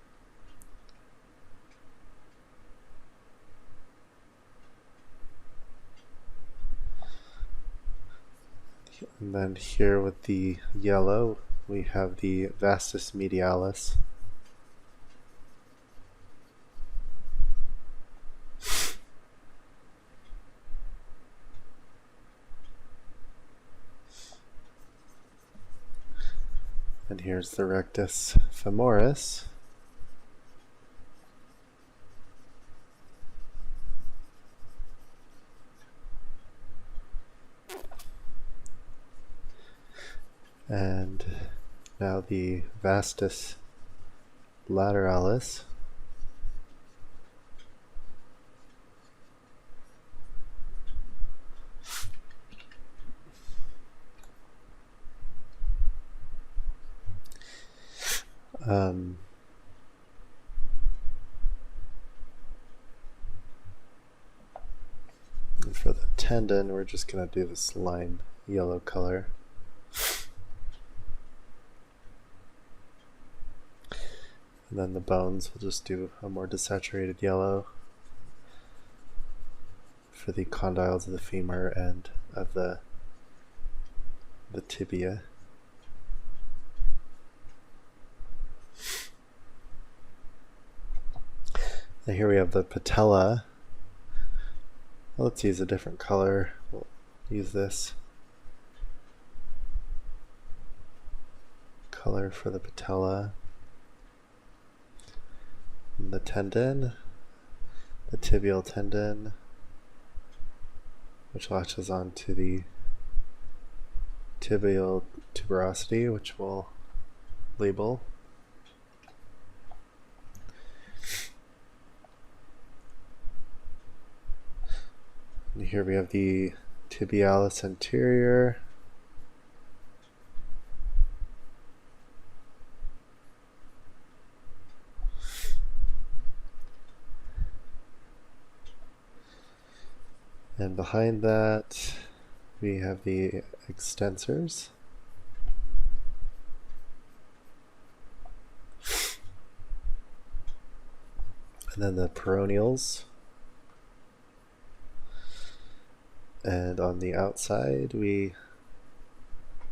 And then here with the yellow, we have the vastus medialis. And here's the rectus femoris. And now the vastus lateralis. And for the tendon, we're just going to do this lime yellow color. And then the bones, we'll just do a more desaturated yellow for the condyles of the femur and of the tibia. And here we have the patella. Well, let's use a different color. We'll use this color for the patella. And the tendon, the tibial tendon, which latches onto the tibial tuberosity, which we'll label. And here we have the tibialis anterior. And behind that, we have the extensors. And then the peroneals. And on the outside, we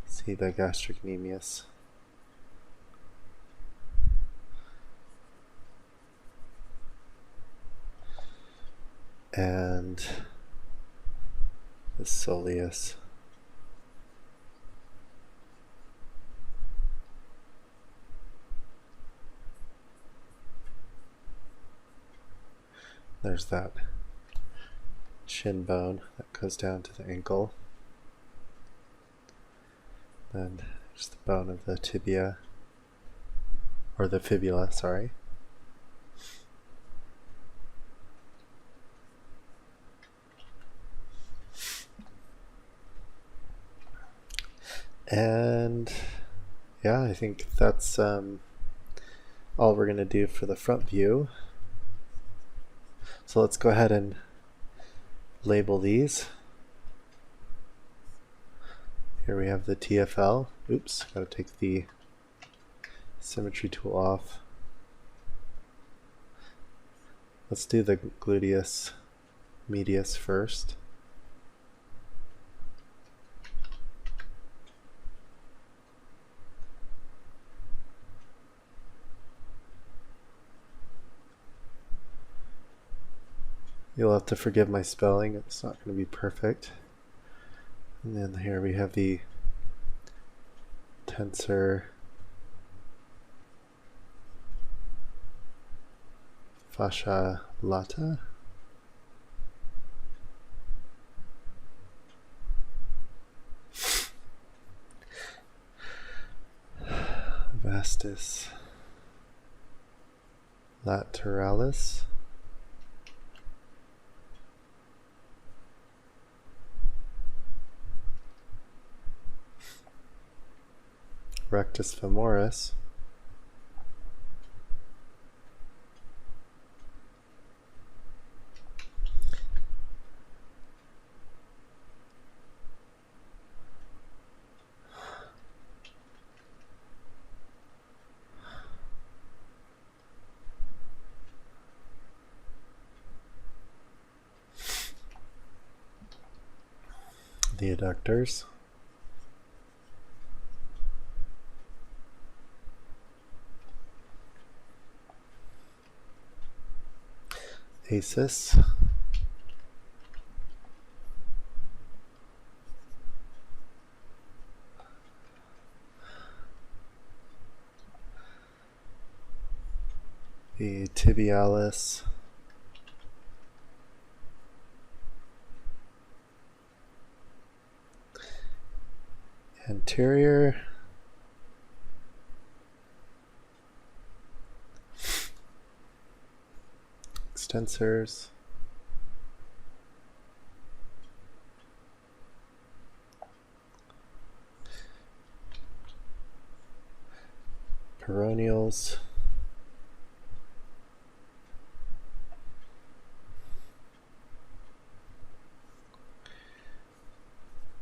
see the gastrocnemius. And the soleus. There's that shin bone that goes down to the ankle. Then there's the bone of the tibia, or the fibula, sorry. And yeah, I think that's all we're going to do for the front view. So let's go ahead and label these. Here we have the TFL. Oops, got to take the symmetry tool off. Let's do the gluteus medius first. You'll have to forgive my spelling, it's not going to be perfect. And then here we have the tensor Fascia lata. Vastus lateralis. Rectus femoris. The adductors. Acis. The tibialis. Anterior. Extensors. Peroneals.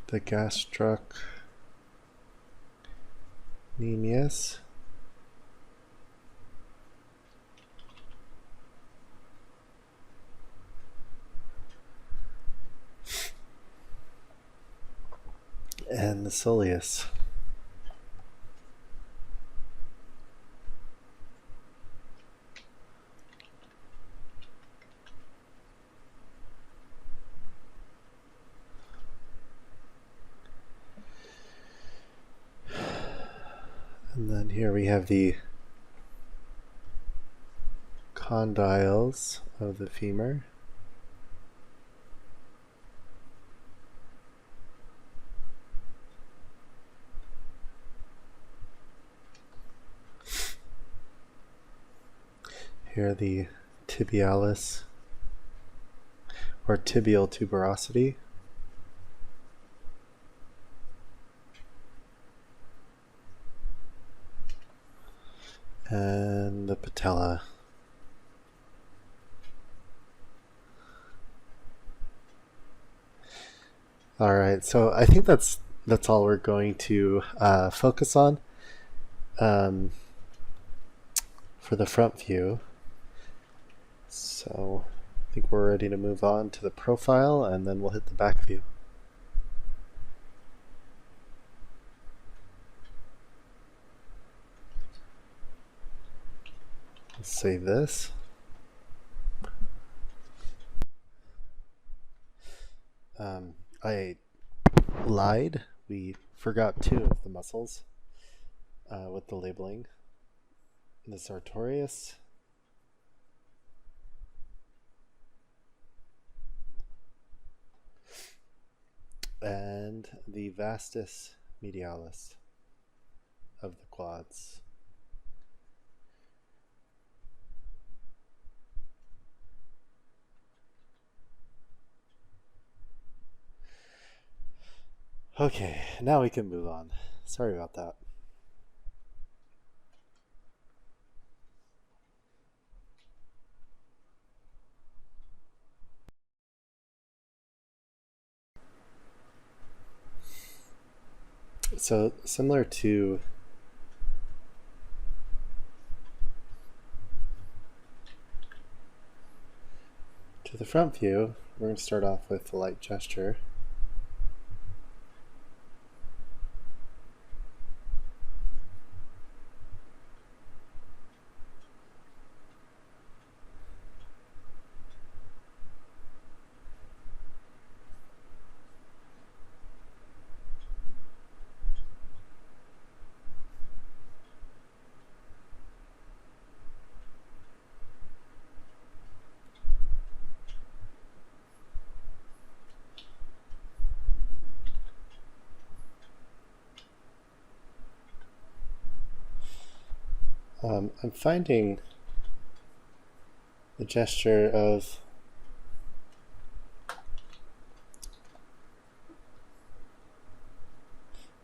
The gastrocnemius. And the soleus. And then here we have the condyles of the femur. Here are the tibialis or tibial tuberosity. And the patella. All right, so I think that's all we're going to focus on for the front view. So I think we're ready to move on to the profile, and then we'll hit the back view. Let's save this. I lied. We forgot two of the muscles with the labeling. The sartorius and the vastus medialis of the quads. Okay, now we can move on. Sorry about that. So similar to the front view, we're going to start off with the light gesture. I'm finding the gesture of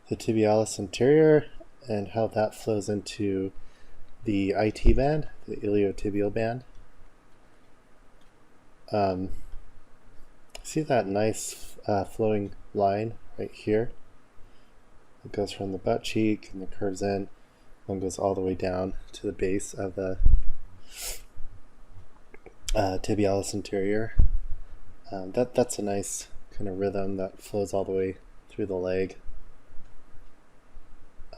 the tibialis anterior and how that flows into the IT band, the iliotibial band. See that nice flowing line right here? It goes from the butt cheek and then curves in and goes all the way down to the base of the tibialis anterior. That's a nice kind of rhythm that flows all the way through the leg.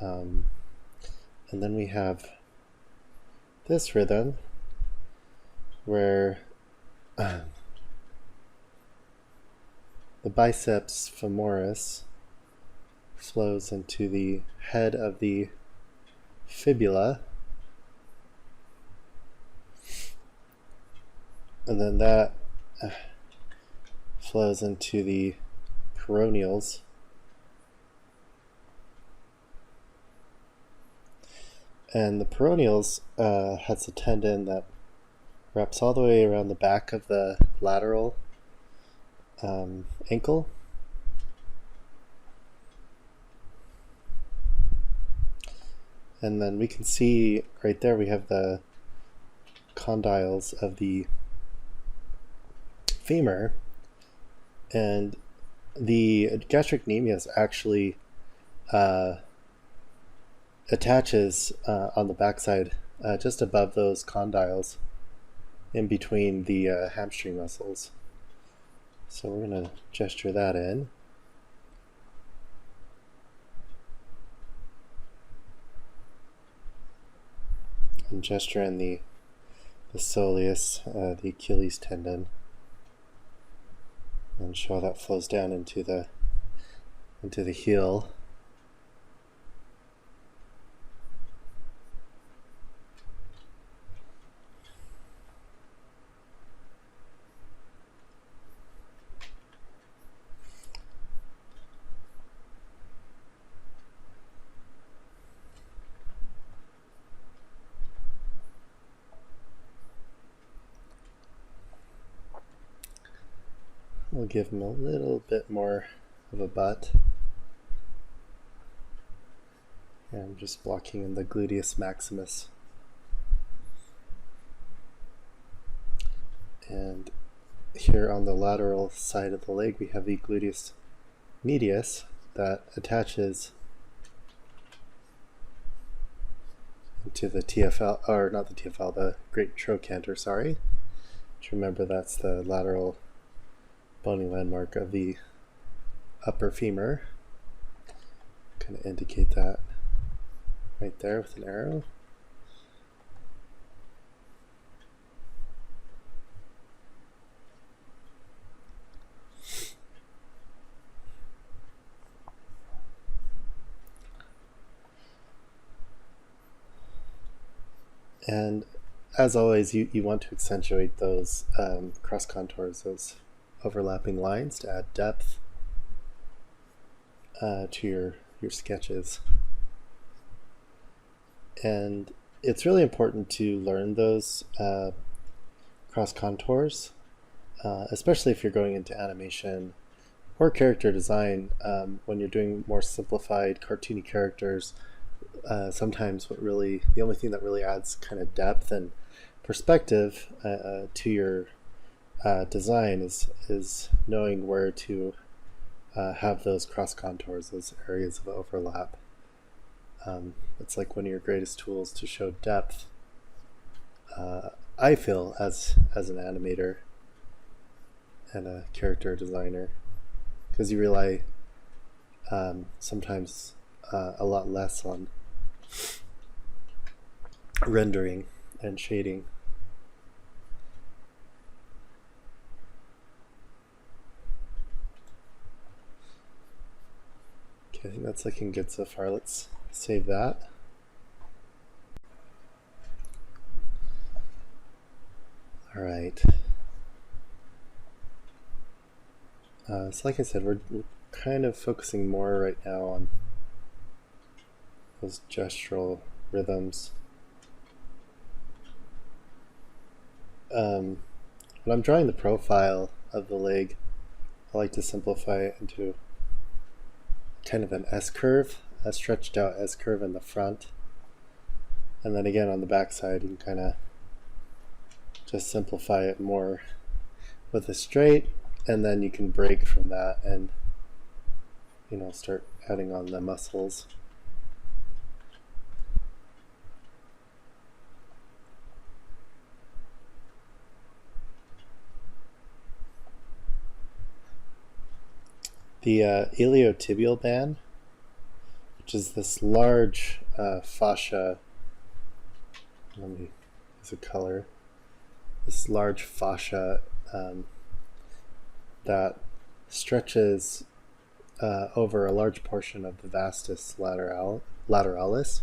And then we have this rhythm where the biceps femoris flows into the head of the fibula, and then that flows into the peroneals, and the peroneals has a tendon that wraps all the way around the back of the lateral ankle. And then we can see right there we have the condyles of the femur, and the gastrocnemius actually attaches on the backside just above those condyles in between the hamstring muscles. So we're going to gesture that in. And gesture in the soleus, the Achilles tendon, and show how that flows down into the heel. We'll give him a little bit more of a butt. And I'm just blocking in the gluteus maximus. And here on the lateral side of the leg we have the gluteus medius that attaches to the TFL, or not the TFL, the great trochanter, sorry. Just remember that's the lateral bony landmark of the upper femur. Kind of indicate that right there with an arrow. And as always, you want to accentuate those cross contours, those overlapping lines, to add depth to your sketches. And it's really important to learn those cross contours, especially if you're going into animation or character design. When you're doing more simplified cartoony characters, sometimes the only thing that really adds kind of depth and perspective to your design is knowing where to have those cross contours, those areas of overlap. It's like one of your greatest tools to show depth, I feel, as an animator and a character designer, because you rely sometimes a lot less on rendering and shading. Okay, I think that's looking good so far. Let's save that. All right. So like I said, we're kind of focusing more right now on those gestural rhythms. when I'm drawing the profile of the leg, I like to simplify it into kind of an S-curve, a stretched out S-curve in the front. And then again on the back side, you can kind of just simplify it more with a straight, and then you can break from that and start adding on the muscles. The iliotibial band, which is this large fascia, let me use a color, this large fascia that stretches over a large portion of the vastus lateralis,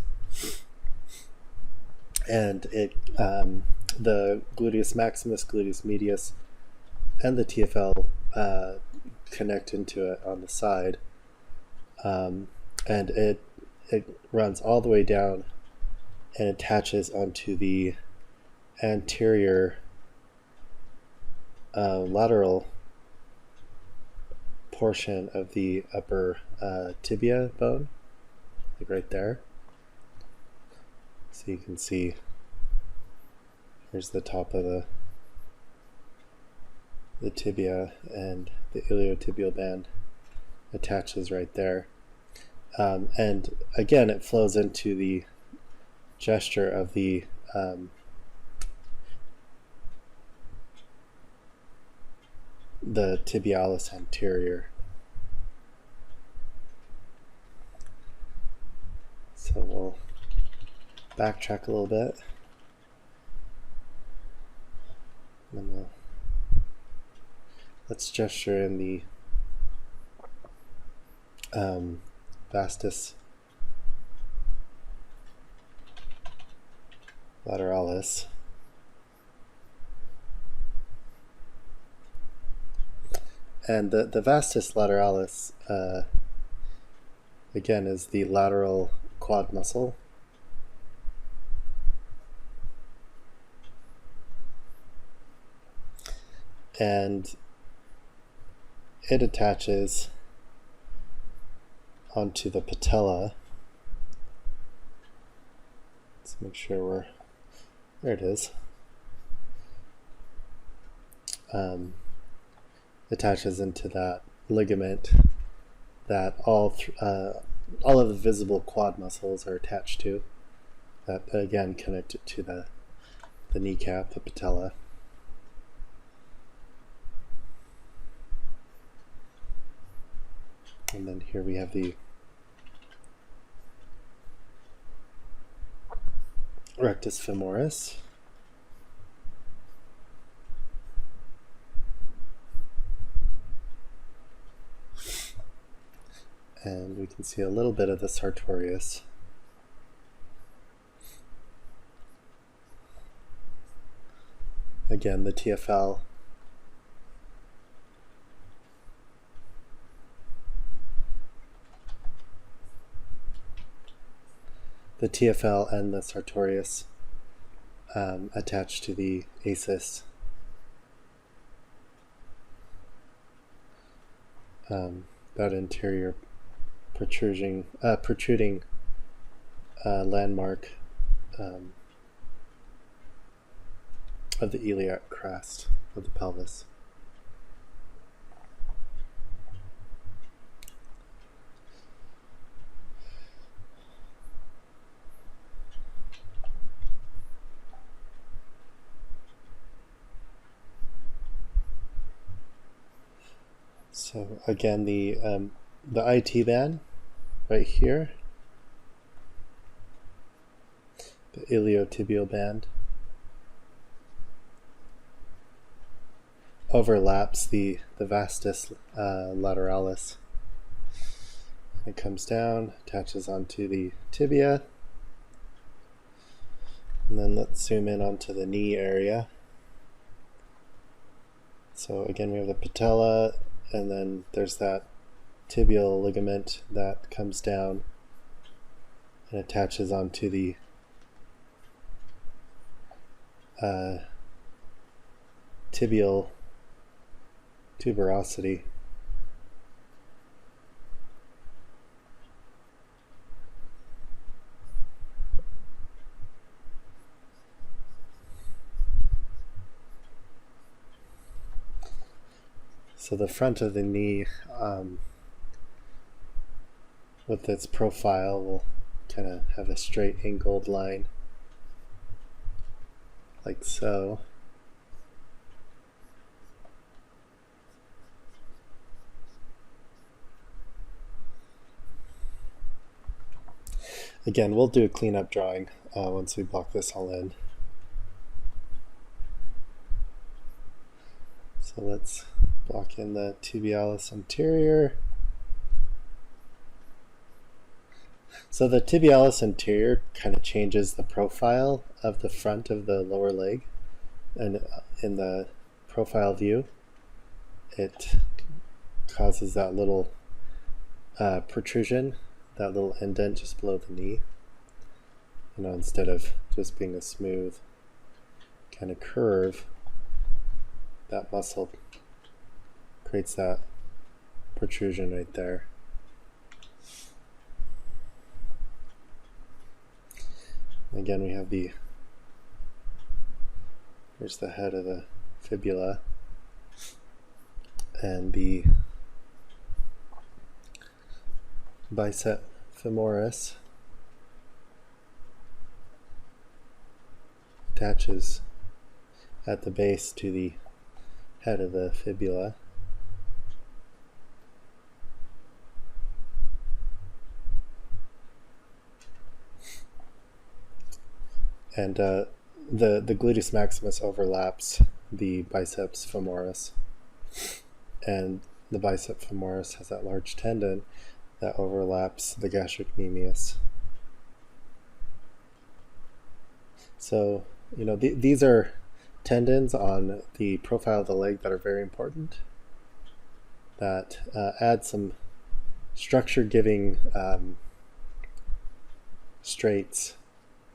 and it the gluteus maximus, gluteus medius, and the TFL connect into it on the side, and it runs all the way down and attaches onto the anterior lateral portion of the upper tibia bone, like right there. So you can see here's the top of the tibia, and the iliotibial band attaches right there. And again, it flows into the gesture of the tibialis anterior. So we'll backtrack a little bit, and then let's gesture in the vastus lateralis. And the vastus lateralis, again, is the lateral quad muscle. And it attaches onto the patella. Let's make sure there it is. Attaches into that ligament that all of the visible quad muscles are attached to, that again connect it to the kneecap, the patella. And then here we have the rectus femoris. And we can see a little bit of the sartorius. Again, the TFL. The TFL and the sartorius attached to the ACIS. That interior protruding landmark of the iliac crest of the pelvis. So again, the IT band right here, the iliotibial band, overlaps the vastus lateralis. It comes down, attaches onto the tibia, and then let's zoom in onto the knee area. So again, we have the patella, and then there's that tibial ligament that comes down and attaches onto the tibial tuberosity. So the front of the knee with its profile will kind of have a straight angled line like so. Again, we'll do a cleanup drawing once we block this all in. So let's block in the tibialis anterior. So the tibialis anterior kind of changes the profile of the front of the lower leg. And in the profile view, it causes that little protrusion, that little indent just below the knee. You know, instead of just being a smooth kind of curve, that muscle creates that protrusion right there. Again, we have here's the head of the fibula, and the bicep femoris attaches at the base to the head of the fibula. And the gluteus maximus overlaps the biceps femoris, and the bicep femoris has that large tendon that overlaps the gastrocnemius. So, you know, these are tendons on the profile of the leg that are very important, that add some structure-giving straights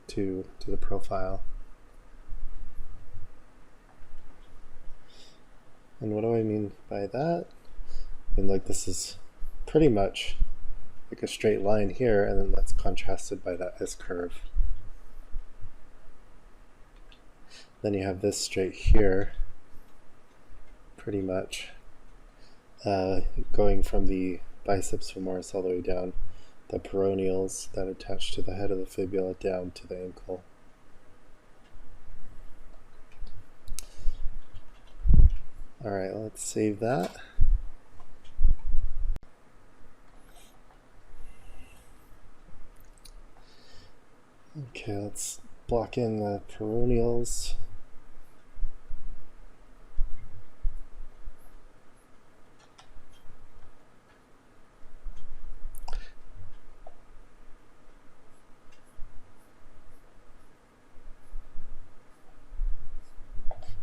to the profile. And what do I mean by that? I mean, like, this is pretty much like a straight line here, and then that's contrasted by that S curve. Then you have this straight here, pretty much going from the biceps femoris all the way down the peroneals that attach to the head of the fibula down to the ankle. All right, let's save that. Okay, let's block in the peroneals.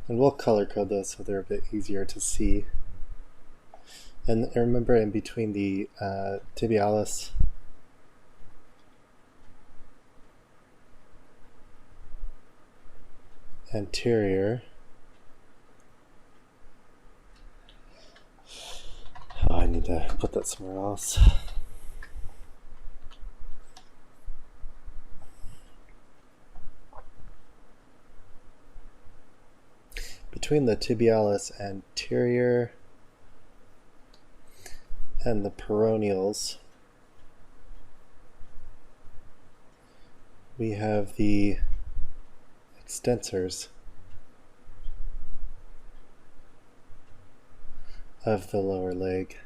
And we'll color code those so they're a bit easier to see. And remember, in between the tibialis anterior, oh, I need to put that somewhere else. Between the tibialis anterior and the peroneals, we have the extensors of the lower leg.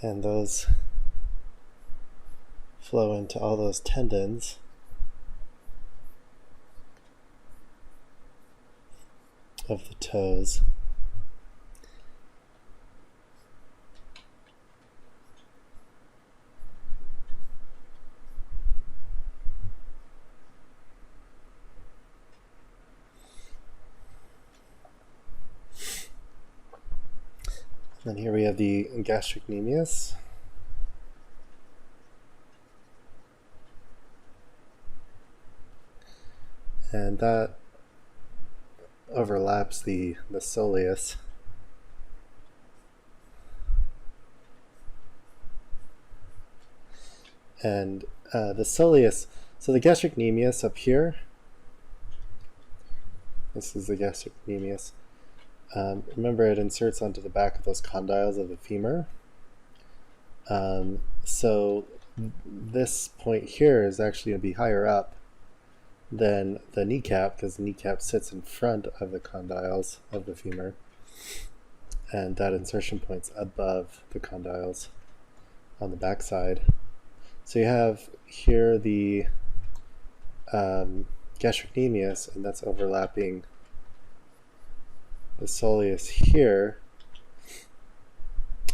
And those flow into all those tendons of the toes. And here we have the gastrocnemius. And that overlaps the soleus. And the soleus, so the gastrocnemius up here, this is the gastrocnemius. Remember, it inserts onto the back of those condyles of the femur. So this point here is actually going to be higher up than the kneecap, because the kneecap sits in front of the condyles of the femur, and that insertion point's above the condyles on the back side. So you have here the gastrocnemius, and that's overlapping the soleus here,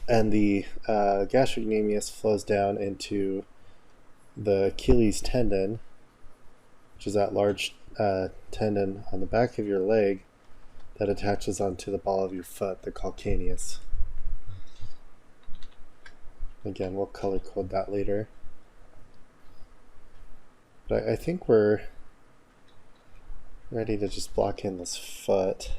and the gastrocnemius flows down into the Achilles tendon, which is that large tendon on the back of your leg that attaches onto the ball of your foot, the calcaneus. Again, we'll color code that later. But I think we're ready to just block in this foot.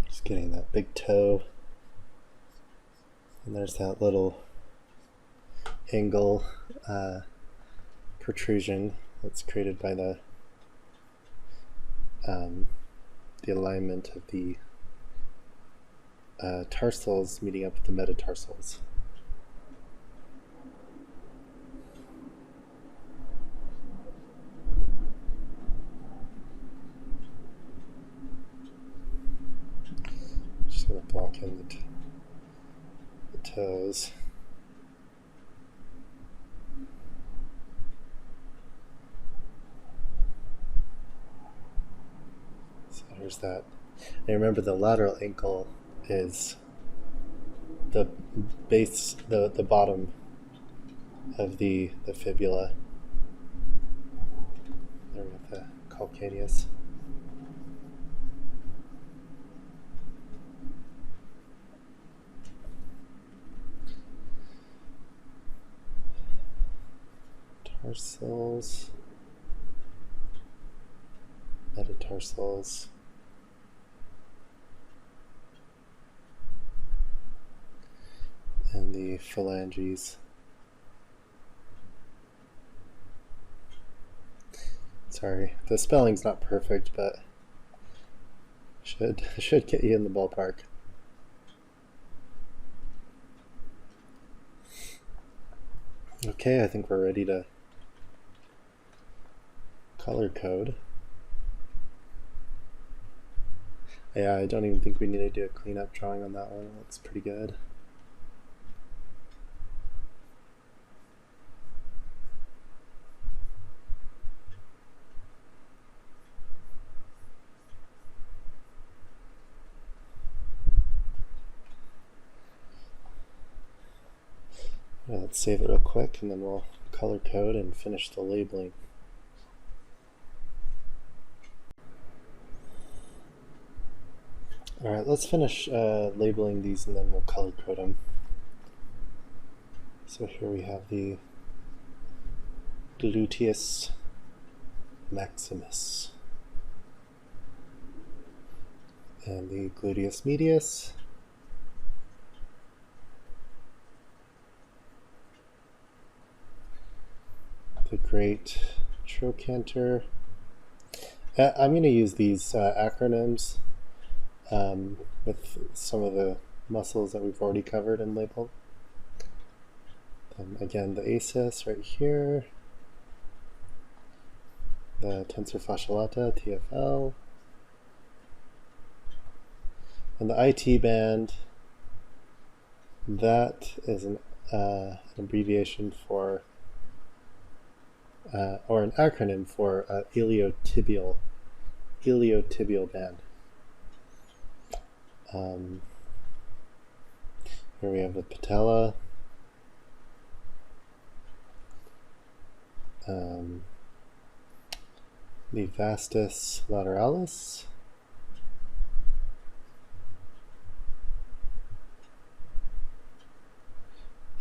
Just getting that big toe. And there's that little angle protrusion that's created by the alignment of the tarsals meeting up with the metatarsals. Just going to block in the toes. So here's that. And remember, the lateral ankle is the base, the bottom of the fibula. There with the calcaneus. Tarsals, metatarsals, and the phalanges. Sorry, the spelling's not perfect, but should get you in the ballpark. Okay, I think we're ready to color code. Yeah, I don't even think we need to do a cleanup drawing on that one. It looks pretty good. Let's save it real quick, and then we'll color code and finish the labeling. Alright, let's finish labeling these, and then we'll color code them. So here we have the gluteus maximus and the gluteus medius, the great trochanter. I'm going to use these acronyms with some of the muscles that we've already covered and labeled. Again, the ASIS right here, the tensor fascia lata, TFL, and the IT band. That is an abbreviation for or an acronym for iliotibial band. Here we have the patella, the vastus lateralis,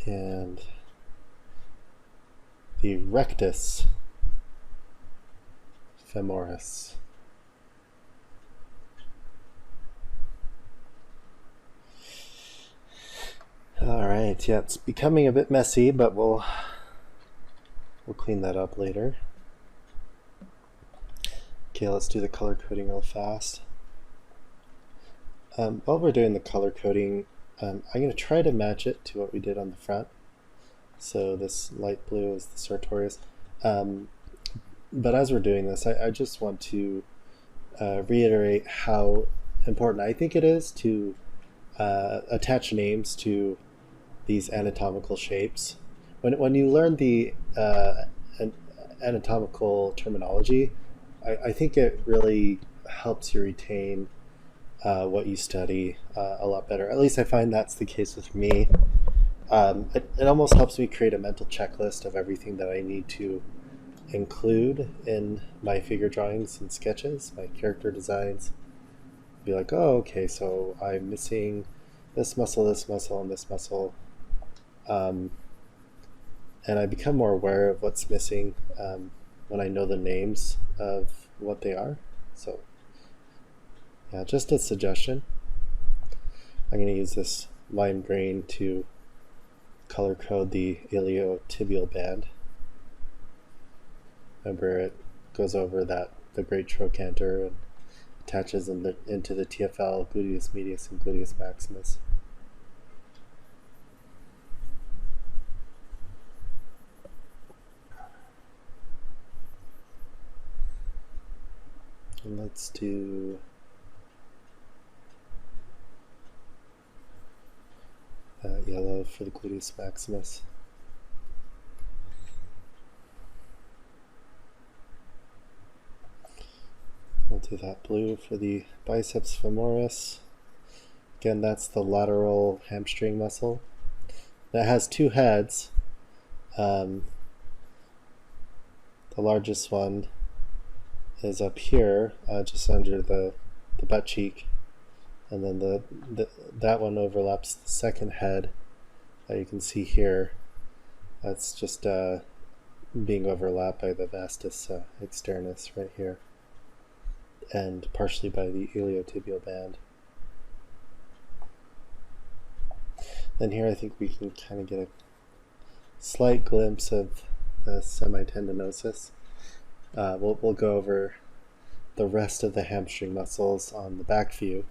and the rectus femoris. All right, yeah, it's becoming a bit messy, but we'll clean that up later. Okay, let's do the color coding real fast. While we're doing the color coding, I'm going to try to match it to what we did on the front. So this light blue is the sartorius. But as we're doing this, I just want to reiterate how important I think it is to attach names to these anatomical shapes. When you learn the anatomical terminology, I think it really helps you retain what you study a lot better. At least I find that's the case with me. It almost helps me create a mental checklist of everything that I need to include in my figure drawings and sketches, my character designs. Be like, oh, okay, so I'm missing this muscle, and this muscle. And I become more aware of what's missing when I know the names of what they are. So yeah, just a suggestion. I'm going to use this lime green to color code the iliotibial band. Remember, it goes over the great trochanter and attaches into the TFL, gluteus medius, and gluteus maximus. And let's do yellow for the gluteus maximus. We'll do that blue for the biceps femoris. Again, that's the lateral hamstring muscle. That has two heads. The largest one is up here, just under the butt cheek, and then that one overlaps the second head that you can see here. That's just being overlapped by the vastus externus right here, and partially by the iliotibial band. Then here I think we can kind of get a slight glimpse of the semitendinosus. We'll go over the rest of the hamstring muscles on the back view.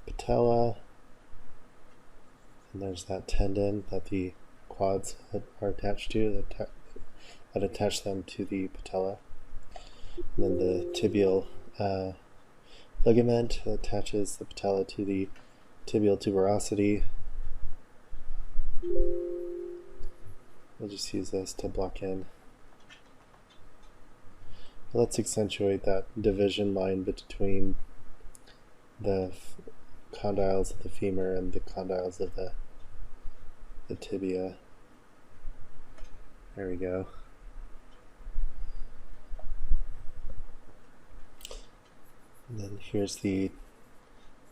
Patella, and there's that tendon that the quads are attached to, that attach them to the patella. And then the tibial ligament that attaches the patella to the tibial tuberosity. We'll just use this to block in. Let's accentuate that division line between the condyles of the femur and the condyles of the tibia. There we go. And then here's the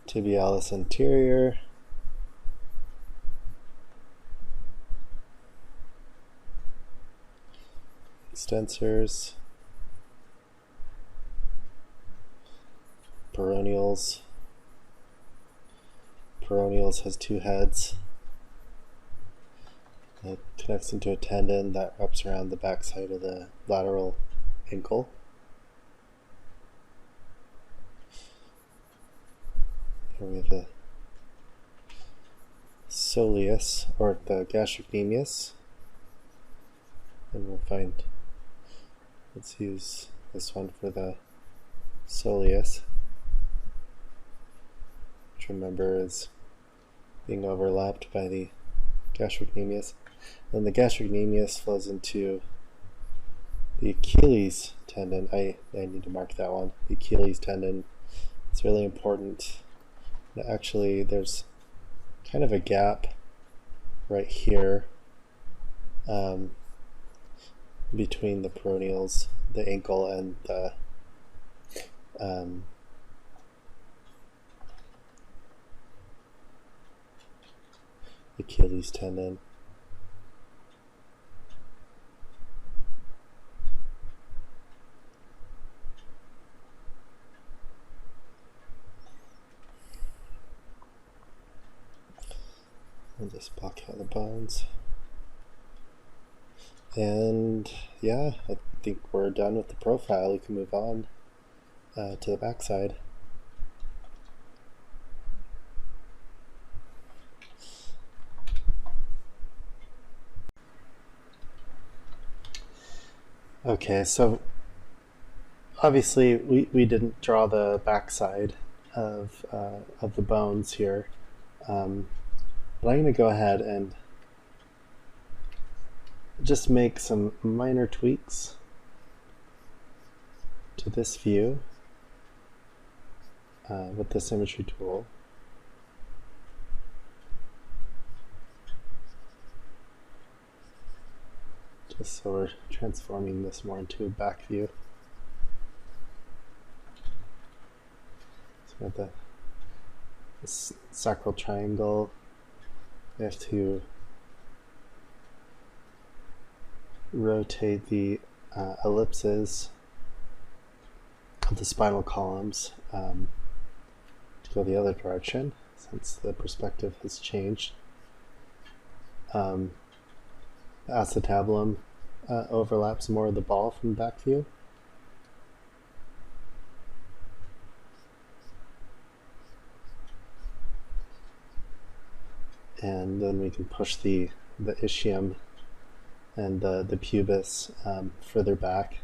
tibialis anterior. Extensors. Peroneals. Peroneals has two heads. It connects into a tendon that wraps around the backside of the lateral ankle. Here we have the soleus, or the gastrocnemius. And we'll find, let's use this one for the soleus, which remember is being overlapped by the gastrocnemius. Then the gastrocnemius flows into the Achilles tendon. I need to mark that one. The Achilles tendon. It's really important. Actually, there's kind of a gap right here, between the peroneals, the ankle, and the Achilles tendon. And just block out the bones. And yeah, I think we're done with the profile. We can move on to the backside. Okay, so obviously we didn't draw the backside of the bones here, but I'm going to go ahead and just make some minor tweaks to this view with the symmetry tool. Just so we're transforming this more into a back view. So we have the sacral triangle. We have to rotate the ellipses of the spinal columns to go the other direction, since the perspective has changed. The acetabulum overlaps more of the ball from back view. And then we can push the ischium and the pubis further back,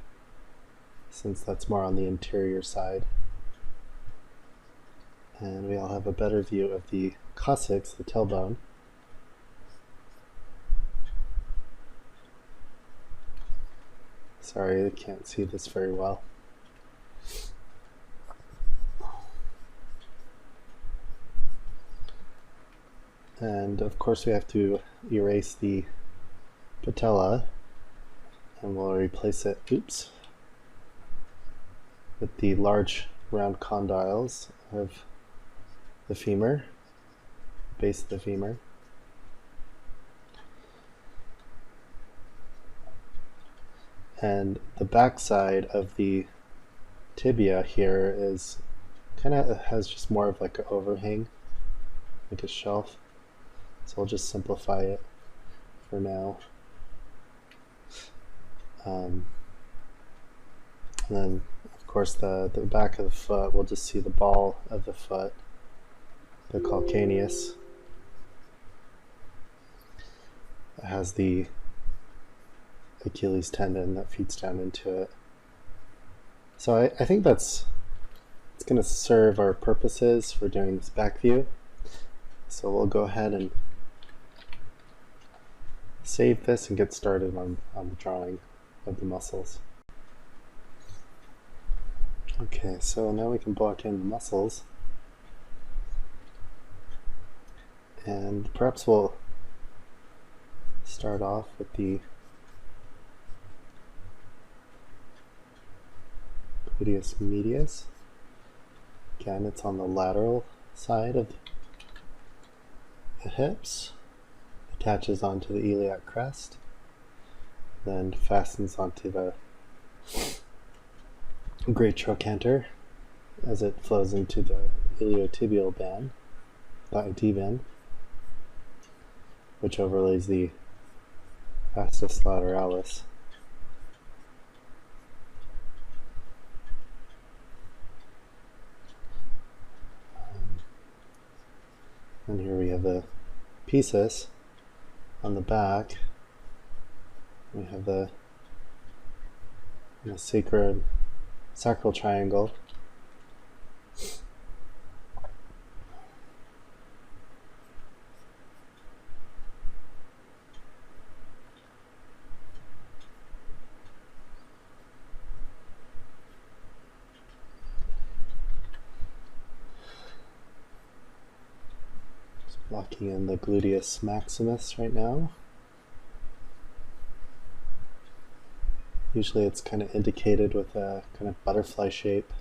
since that's more on the interior side. And we all have a better view of the coccyx, the tailbone. Sorry, I can't see this very well. And of course we have to erase the patella, and we'll replace it, oops, with the large round condyles of the femur, base of the femur. And the backside of the tibia here is kind of has just more of like an overhang, like a shelf. So I'll just simplify it for now. And then, of course, the back of the foot, we'll just see the ball of the foot, the calcaneus. It has the Achilles tendon that feeds down into it. So I think it's going to serve our purposes for doing this back view. So we'll go ahead and save this and get started on the drawing of the muscles. Okay, so now we can block in the muscles. And perhaps we'll start off with the gluteus medius. Again, it's on the lateral side of the hips, attaches onto the iliac crest, then fastens onto the great trochanter as it flows into the iliotibial band, D-band, which overlays the vastus lateralis. And here we have the pieces on the back. We have the sacral triangle. locking in the gluteus maximus right now. Usually it's kind of indicated with a kind of butterfly shape.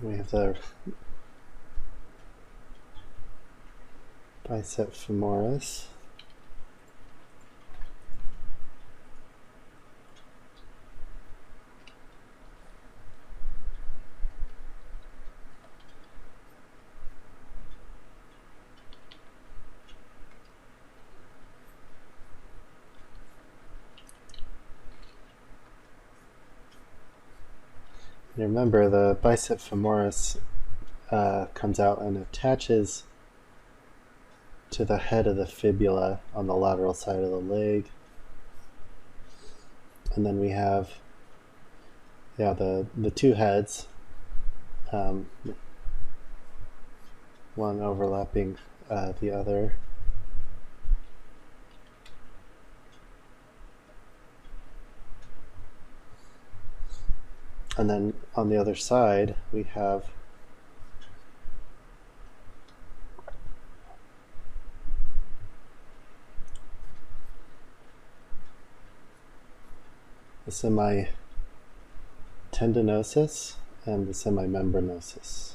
We have the bicep femoris. And remember, the bicep femoris comes out and attaches to the head of the fibula on the lateral side of the leg. And then we have, the two heads, one overlapping the other. And then on the other side, we have the semitendinosus and the semimembranosus.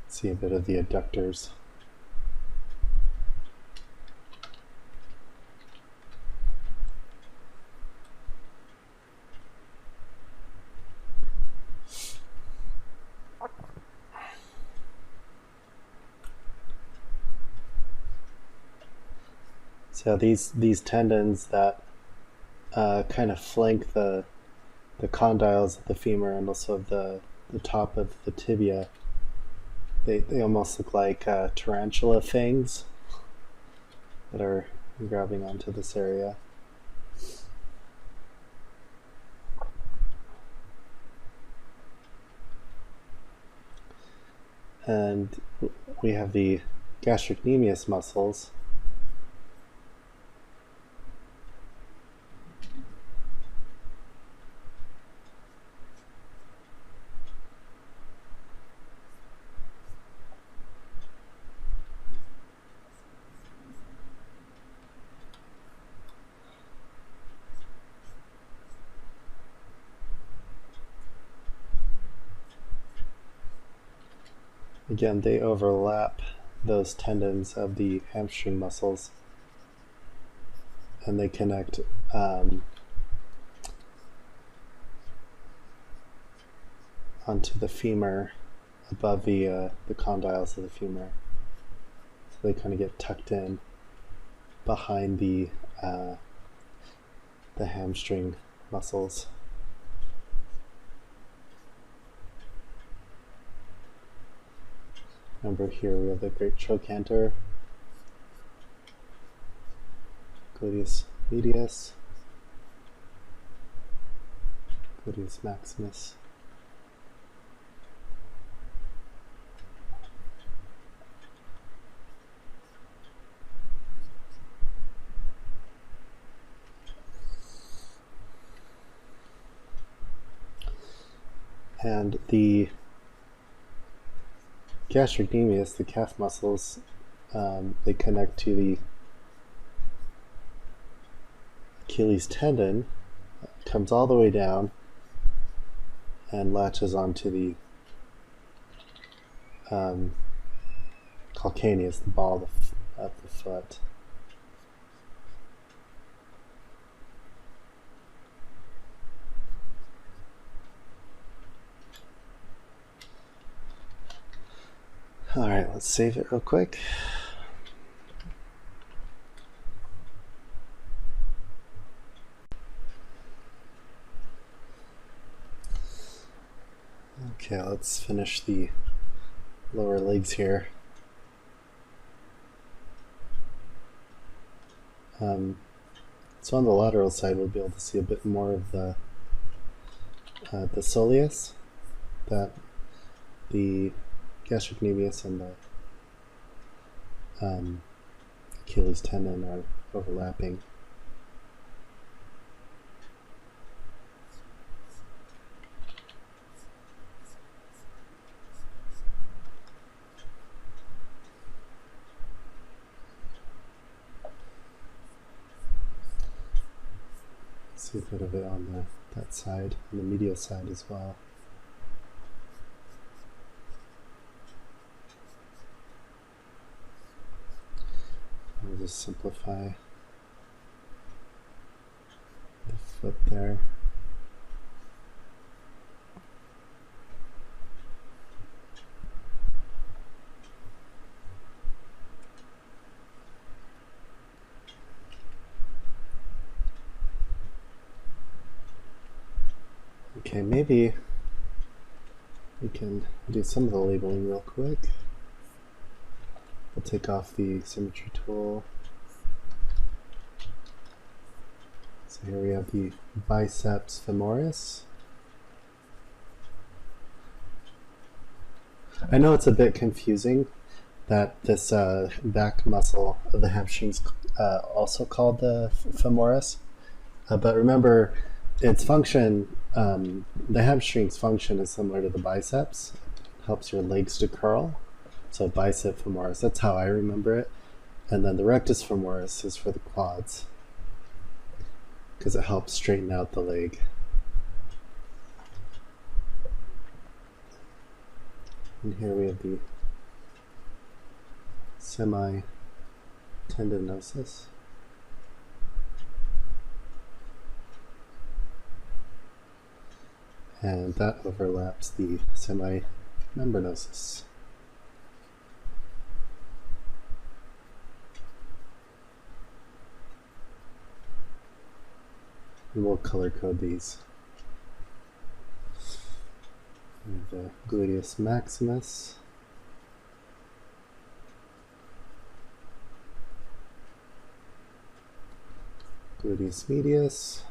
See a bit of the adductors. So these tendons that kind of flank the condyles of the femur and also of the top of the tibia, they almost look like tarantula fangs that are grabbing onto this area. And we have the gastrocnemius muscles. Again, they overlap those tendons of the hamstring muscles, and they connect onto the femur above the condyles of the femur. So they kind of get tucked in behind the hamstring muscles. Remember, here we have the great trochanter, gluteus medius, gluteus maximus. And the gastrocnemius, the calf muscles, they connect to the Achilles tendon, comes all the way down and latches onto the calcaneus, the ball of the foot. All right, let's save it real quick. Okay, let's finish the lower legs here. So on the lateral side, we'll be able to see a bit more of the soleus, that the gastrocnemius and the Achilles tendon are overlapping. See a bit of it on that side, on the medial side as well. I'll just simplify the foot there. Okay, maybe we can do some of the labeling real quick. We'll take off the symmetry tool. So here we have the biceps femoris. I know it's a bit confusing that this back muscle of the hamstrings also called the femoris, but remember its function, the hamstring's function is similar to the biceps. It helps your legs to curl. So bicep femoris, that's how I remember it. And then the rectus femoris is for the quads, because it helps straighten out the leg. And here we have the semitendinosus. And that overlaps the semimembranosus. And we'll color code these. And the gluteus maximus. Gluteus medius.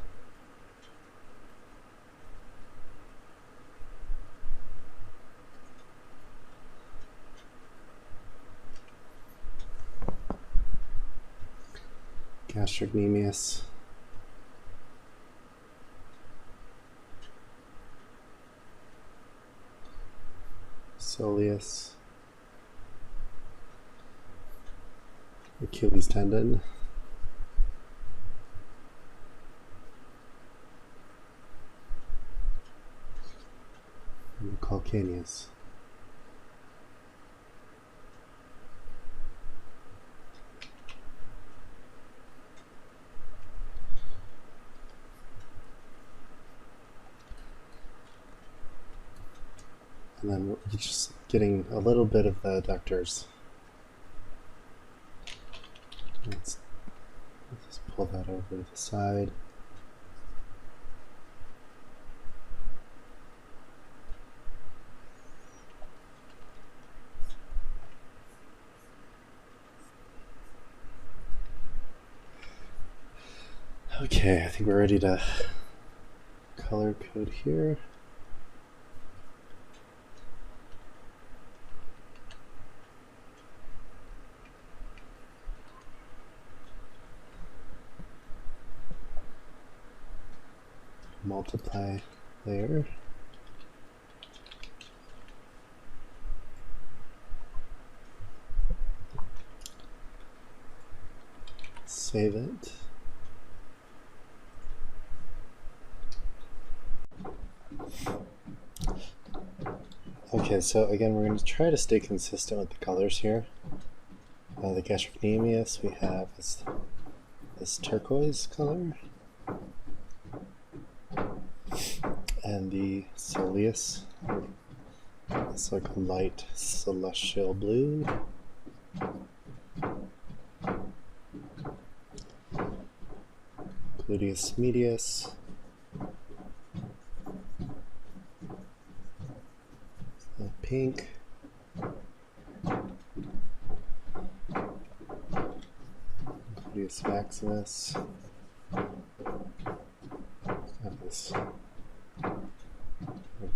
Gastrocnemius. Soleus. Achilles tendon. And calcaneus. And then we're just getting a little bit of the adductors. Let's just pull that over to the side. Okay, I think we're ready to color code here. Multiply layer. Save it. Okay, so again, we're going to try to stay consistent with the colors here. The gastrocnemius we have is this turquoise color. And the soleus, It's like a light celestial blue. Gluteus medius. Pink. Gluteus maximus. Have this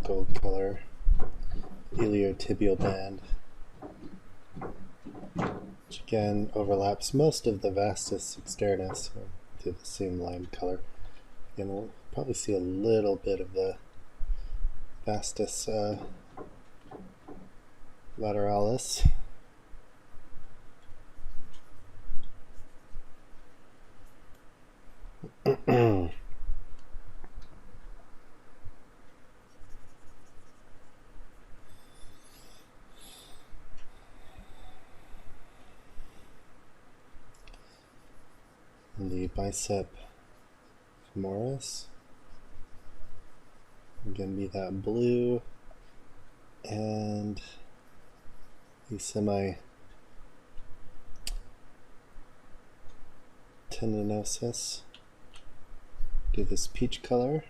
gold color. Iliotibial band, which again overlaps most of the vastus externus to the same line color. Again, we'll probably see a little bit of the vastus lateralis. And the bicep femoris, again be that blue, and the semi-tendinosus, do this peach color,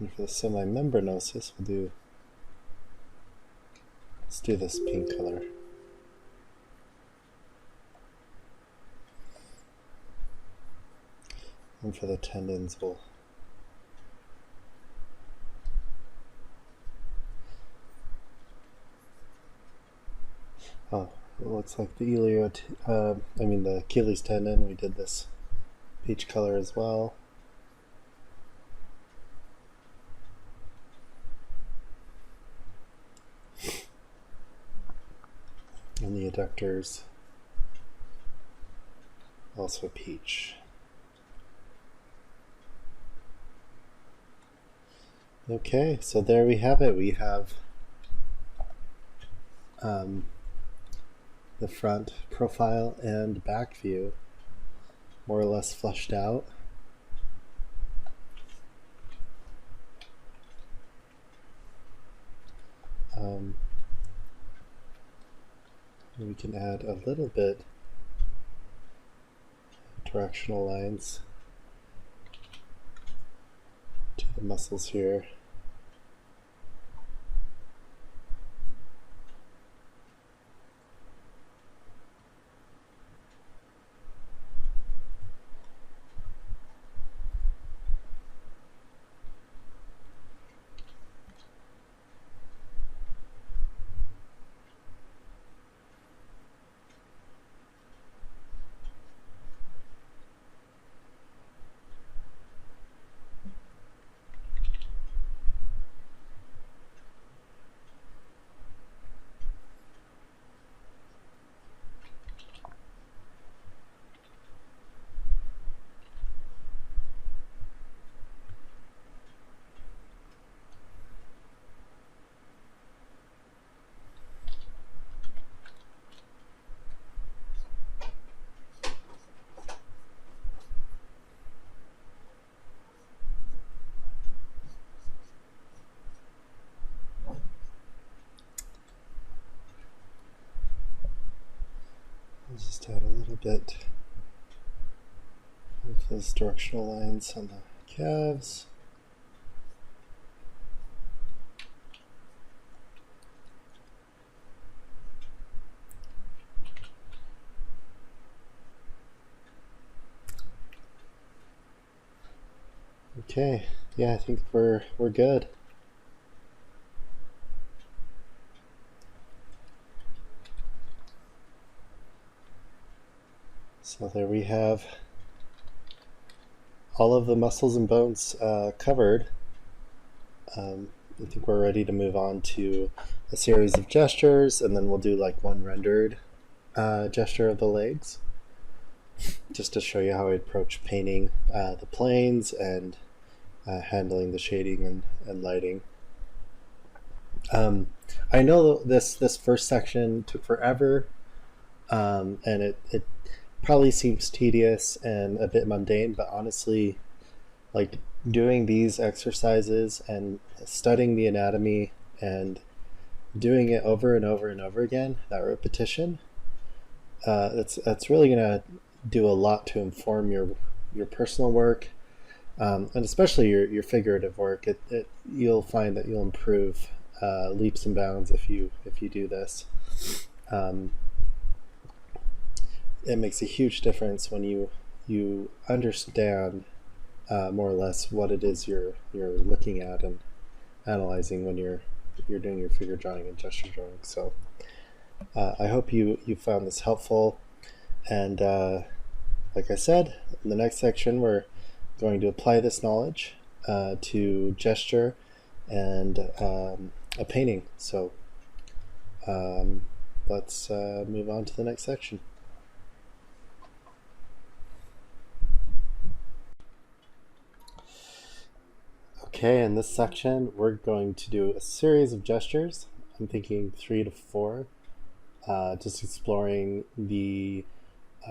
and for the semi-membranosus let's do this pink color. And for the tendons, it looks like the the Achilles tendon, we did this peach color as well. And the adductors, also peach. Okay, so there we have it. We have the front profile and back view more or less fleshed out. We can add a little bit directional lines to the muscles here. Just add a little bit of those directional lines on the calves. Okay, yeah, I think we're good. So there we have all of the muscles and bones covered. I think we're ready to move on to a series of gestures, and then we'll do like one rendered gesture of the legs, just to show you how I approach painting the planes and handling the shading and lighting. I know this first section took forever, and it probably seems tedious and a bit mundane, but honestly, like doing these exercises and studying the anatomy and doing it over and over and over again, that repetition, that's really going to do a lot to inform your personal work, and especially your figurative work. You'll find that you'll improve leaps and bounds if you do this. Um, it makes a huge difference when you understand more or less what it is you're looking at and analyzing when you're doing your figure drawing and gesture drawing. So I hope you found this helpful, and like I said, in the next section we're going to apply this knowledge to gesture and a painting. So let's move on to the next section. Okay, in this section we're going to do a series of gestures. I'm thinking 3 to 4, just exploring the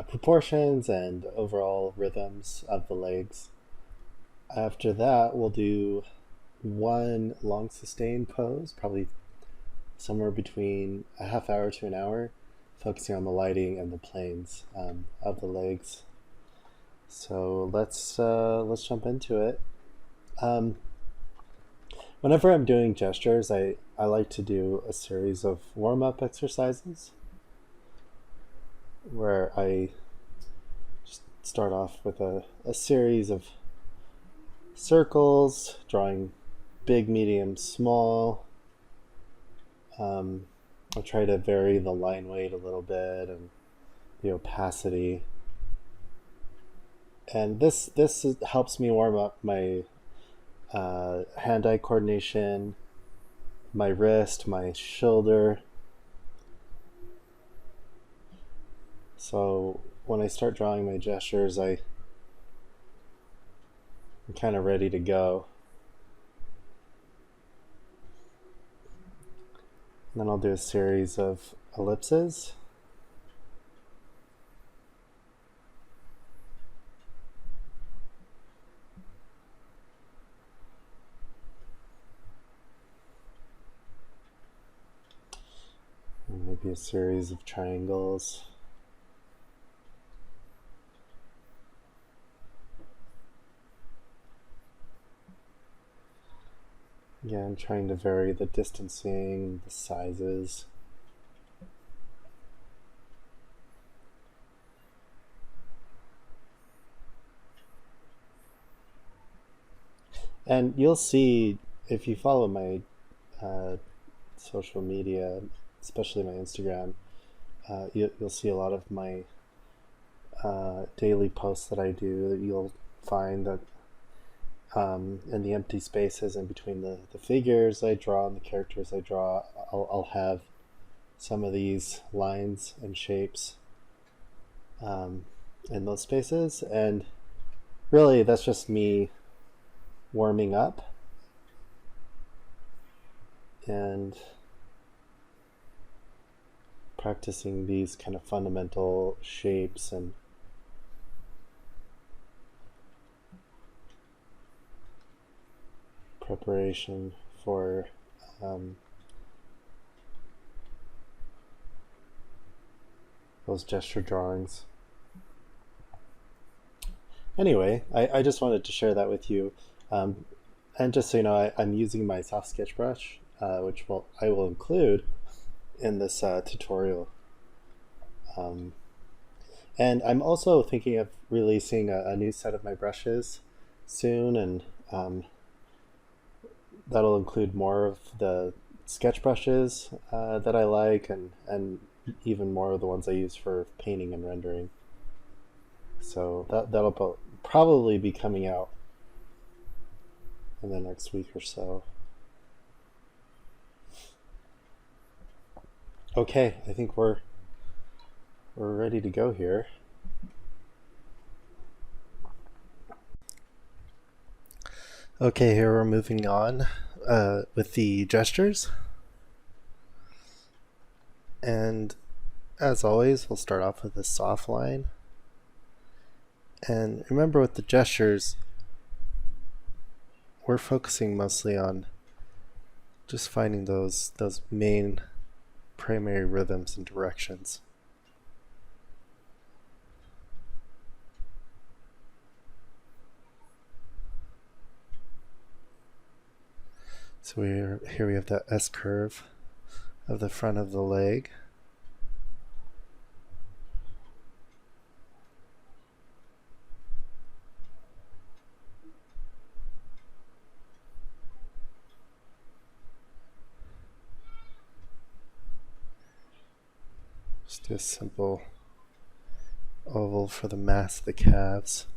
proportions and overall rhythms of the legs. After that, we'll do one long sustained pose, probably somewhere between a half hour to an hour, focusing on the lighting and the planes of the legs. So let's jump into it. Whenever I'm doing gestures, I like to do a series of warm-up exercises where I just start off with a series of circles, drawing big, medium, small. I'll try to vary the line weight a little bit and the opacity. And this helps me warm up my hand-eye coordination, my wrist, my shoulder. So when I start drawing my gestures, I'm kind of ready to go. And then I'll do a series of ellipses. And maybe a series of triangles. Again, trying to vary the distancing, the sizes. And you'll see, if you follow my social media, especially my Instagram, you'll see a lot of my daily posts that I do. That you'll find that in the empty spaces in between the figures I draw and the characters I draw, I'll have some of these lines and shapes in those spaces. And really, that's just me warming up and practicing these kind of fundamental shapes and preparation for those gesture drawings. Anyway, I just wanted to share that with you. And just so you know, I'm using my soft sketch brush, which I will include in this tutorial. And I'm also thinking of releasing a new set of my brushes soon, and that'll include more of the sketch brushes that I like, and even more of the ones I use for painting and rendering. So that'll probably be coming out in the next week or so. Okay, I think we're ready to go here. Okay, here we're moving on with the gestures. And as always, we'll start off with a soft line. And remember, with the gestures, we're focusing mostly on just finding those main primary rhythms and directions. So here we have that S curve of the front of the leg. Just a simple oval for the mass of the calves.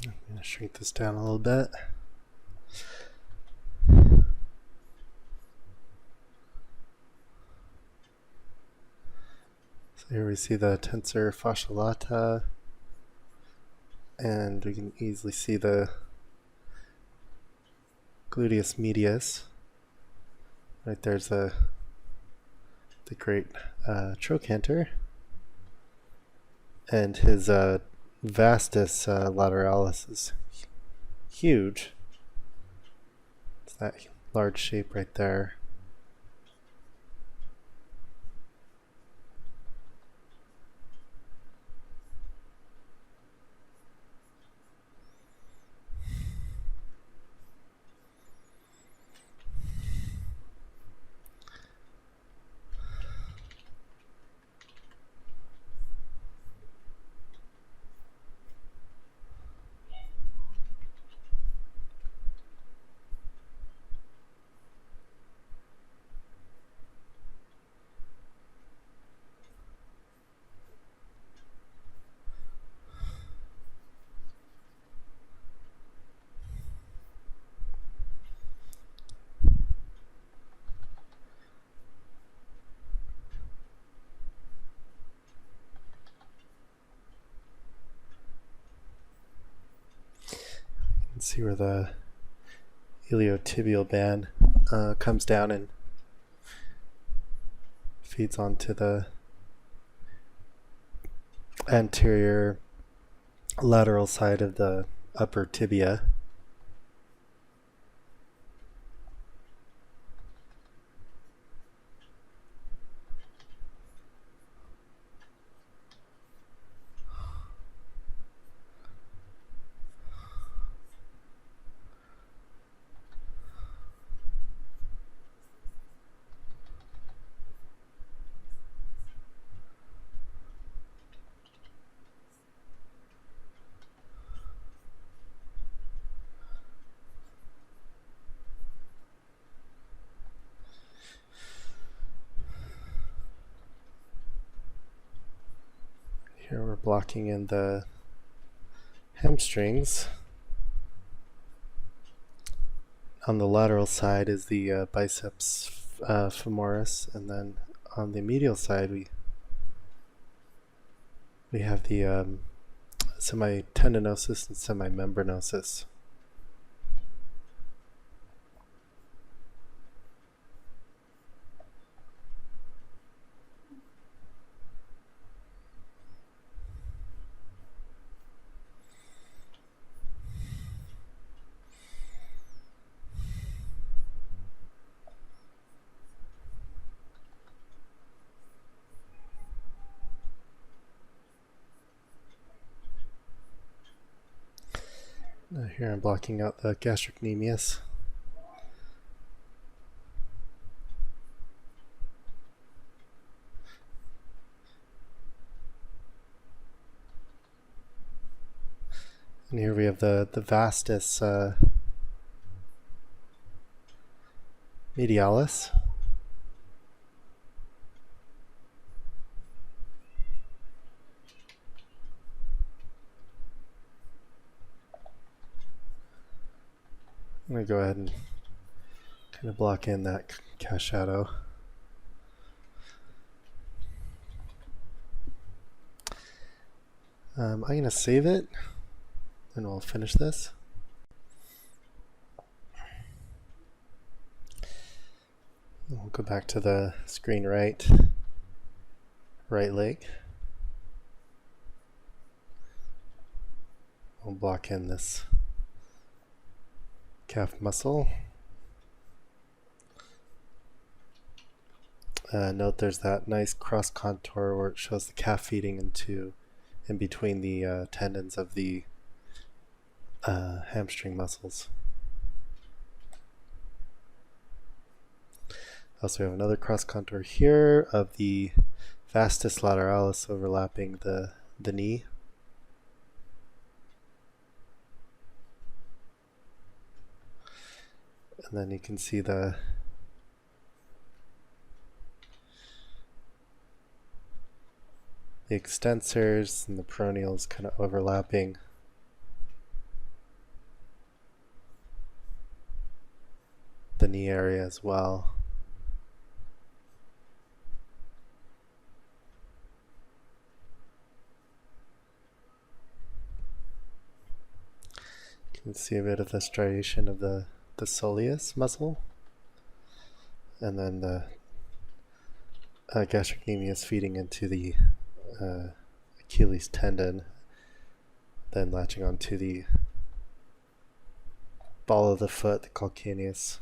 I'm going to shrink this down a little bit. So here we see the tensor fascia lata, and we can easily see the gluteus medius. Right there's the great trochanter, and his vastus lateralis is huge. It's that large shape right there. See where the iliotibial band comes down and feeds onto the anterior lateral side of the upper tibia. Here we're blocking in the hamstrings. On the lateral side is the biceps femoris, and then on the medial side we have the semitendinosus and semimembranosus. Here I'm blocking out the gastrocnemius. And here we have the vastus medialis. I'm going to go ahead and kind of block in that cast shadow. I'm going to save it, and we'll finish this. We'll go back to the screen right leg. We'll block in this calf muscle. Note there's that nice cross contour where it shows the calf feeding in between the tendons of the hamstring muscles. Also, we have another cross contour here of the vastus lateralis overlapping the knee. And then you can see the extensors and the peroneals kind of overlapping the knee area as well. You can see a bit of the striation of the soleus muscle, and then the gastrocnemius feeding into the Achilles tendon, then latching onto the ball of the foot, the calcaneus.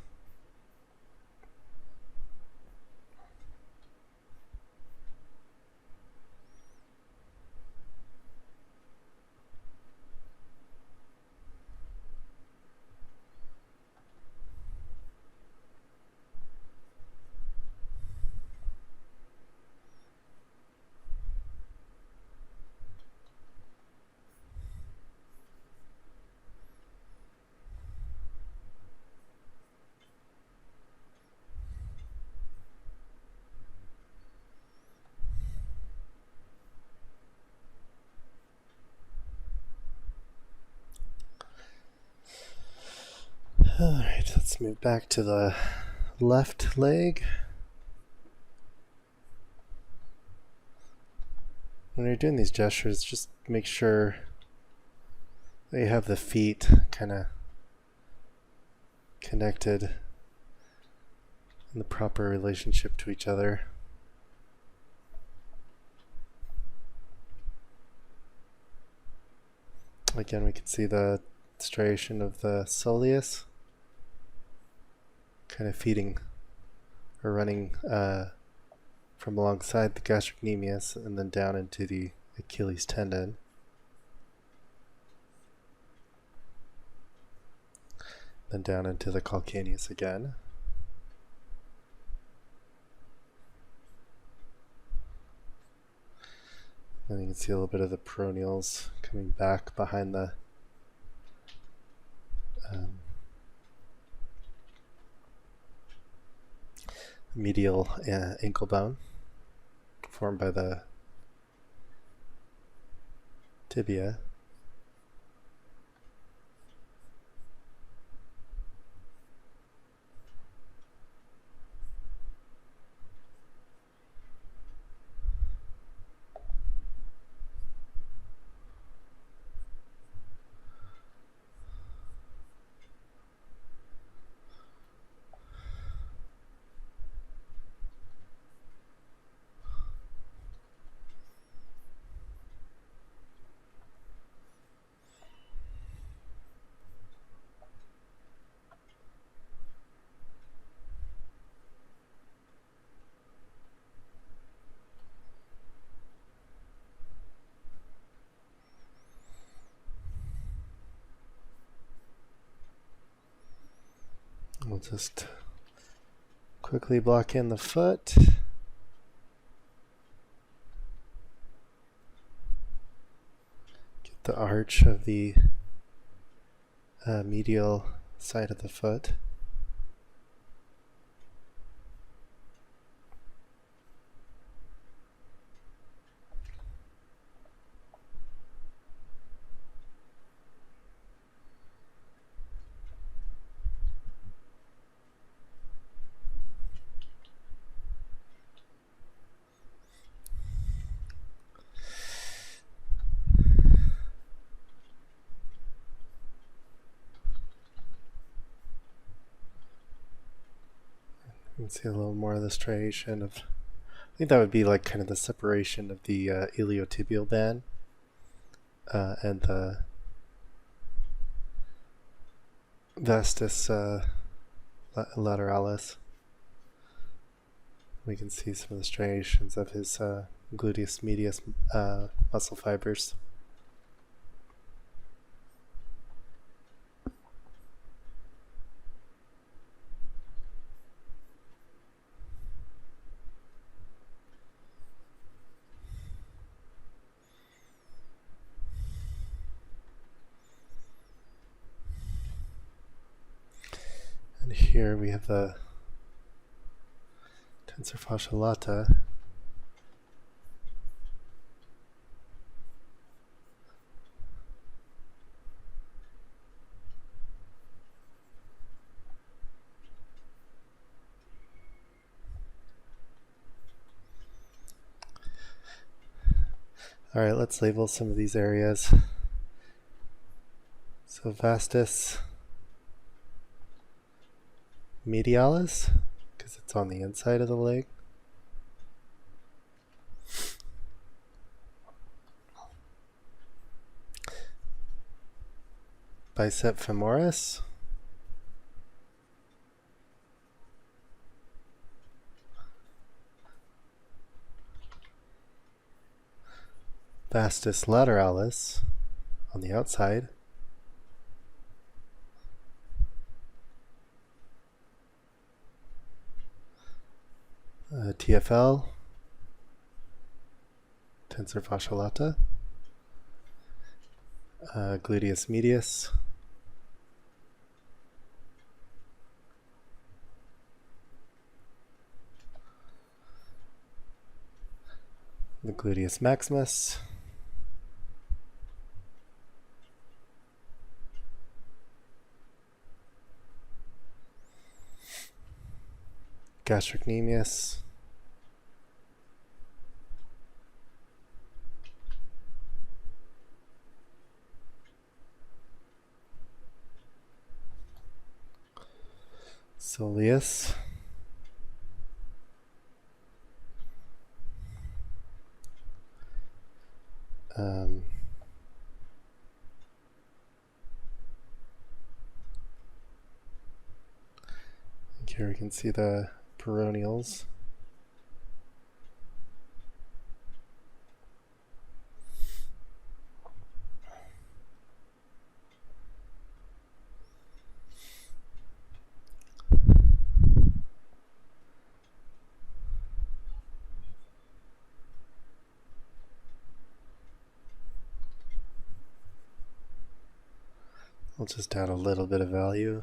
Alright, let's move back to the left leg. When you're doing these gestures, just make sure that you have the feet kind of connected in the proper relationship to each other. Again, we can see the striation of the soleus kind of feeding or running from alongside the gastrocnemius and then down into the Achilles tendon. Then down into the calcaneus again. And you can see a little bit of the peroneals coming back behind the medial ankle bone formed by the tibia. we'll just quickly block in the foot. Get the arch of the medial side of the foot. You can see a little more of the striation of, I think that would be like kind of the separation of the iliotibial band and the vastus lateralis. We can see some of the striations of his gluteus medius muscle fibers. And here we have the tensor fascia lata. All right, let's label some of these areas. So vastus medialis, because it's on the inside of the leg. Bicep femoris. Vastus lateralis on the outside. TFL, tensor fascia lata. Gluteus medius. The gluteus maximus. Gastrocnemius. Soleus. Here we can see the peroneals. I'll just add a little bit of value.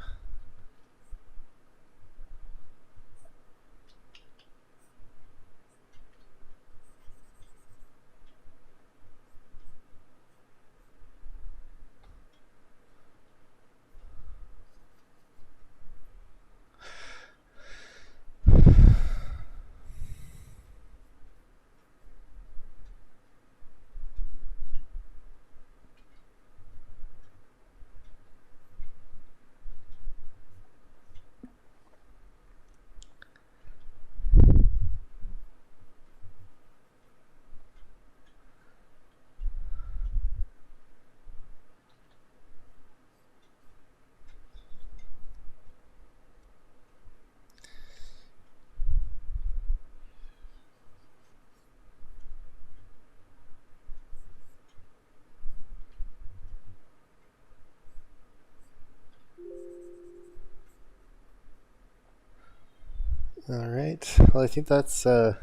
All right. Well, I think that's a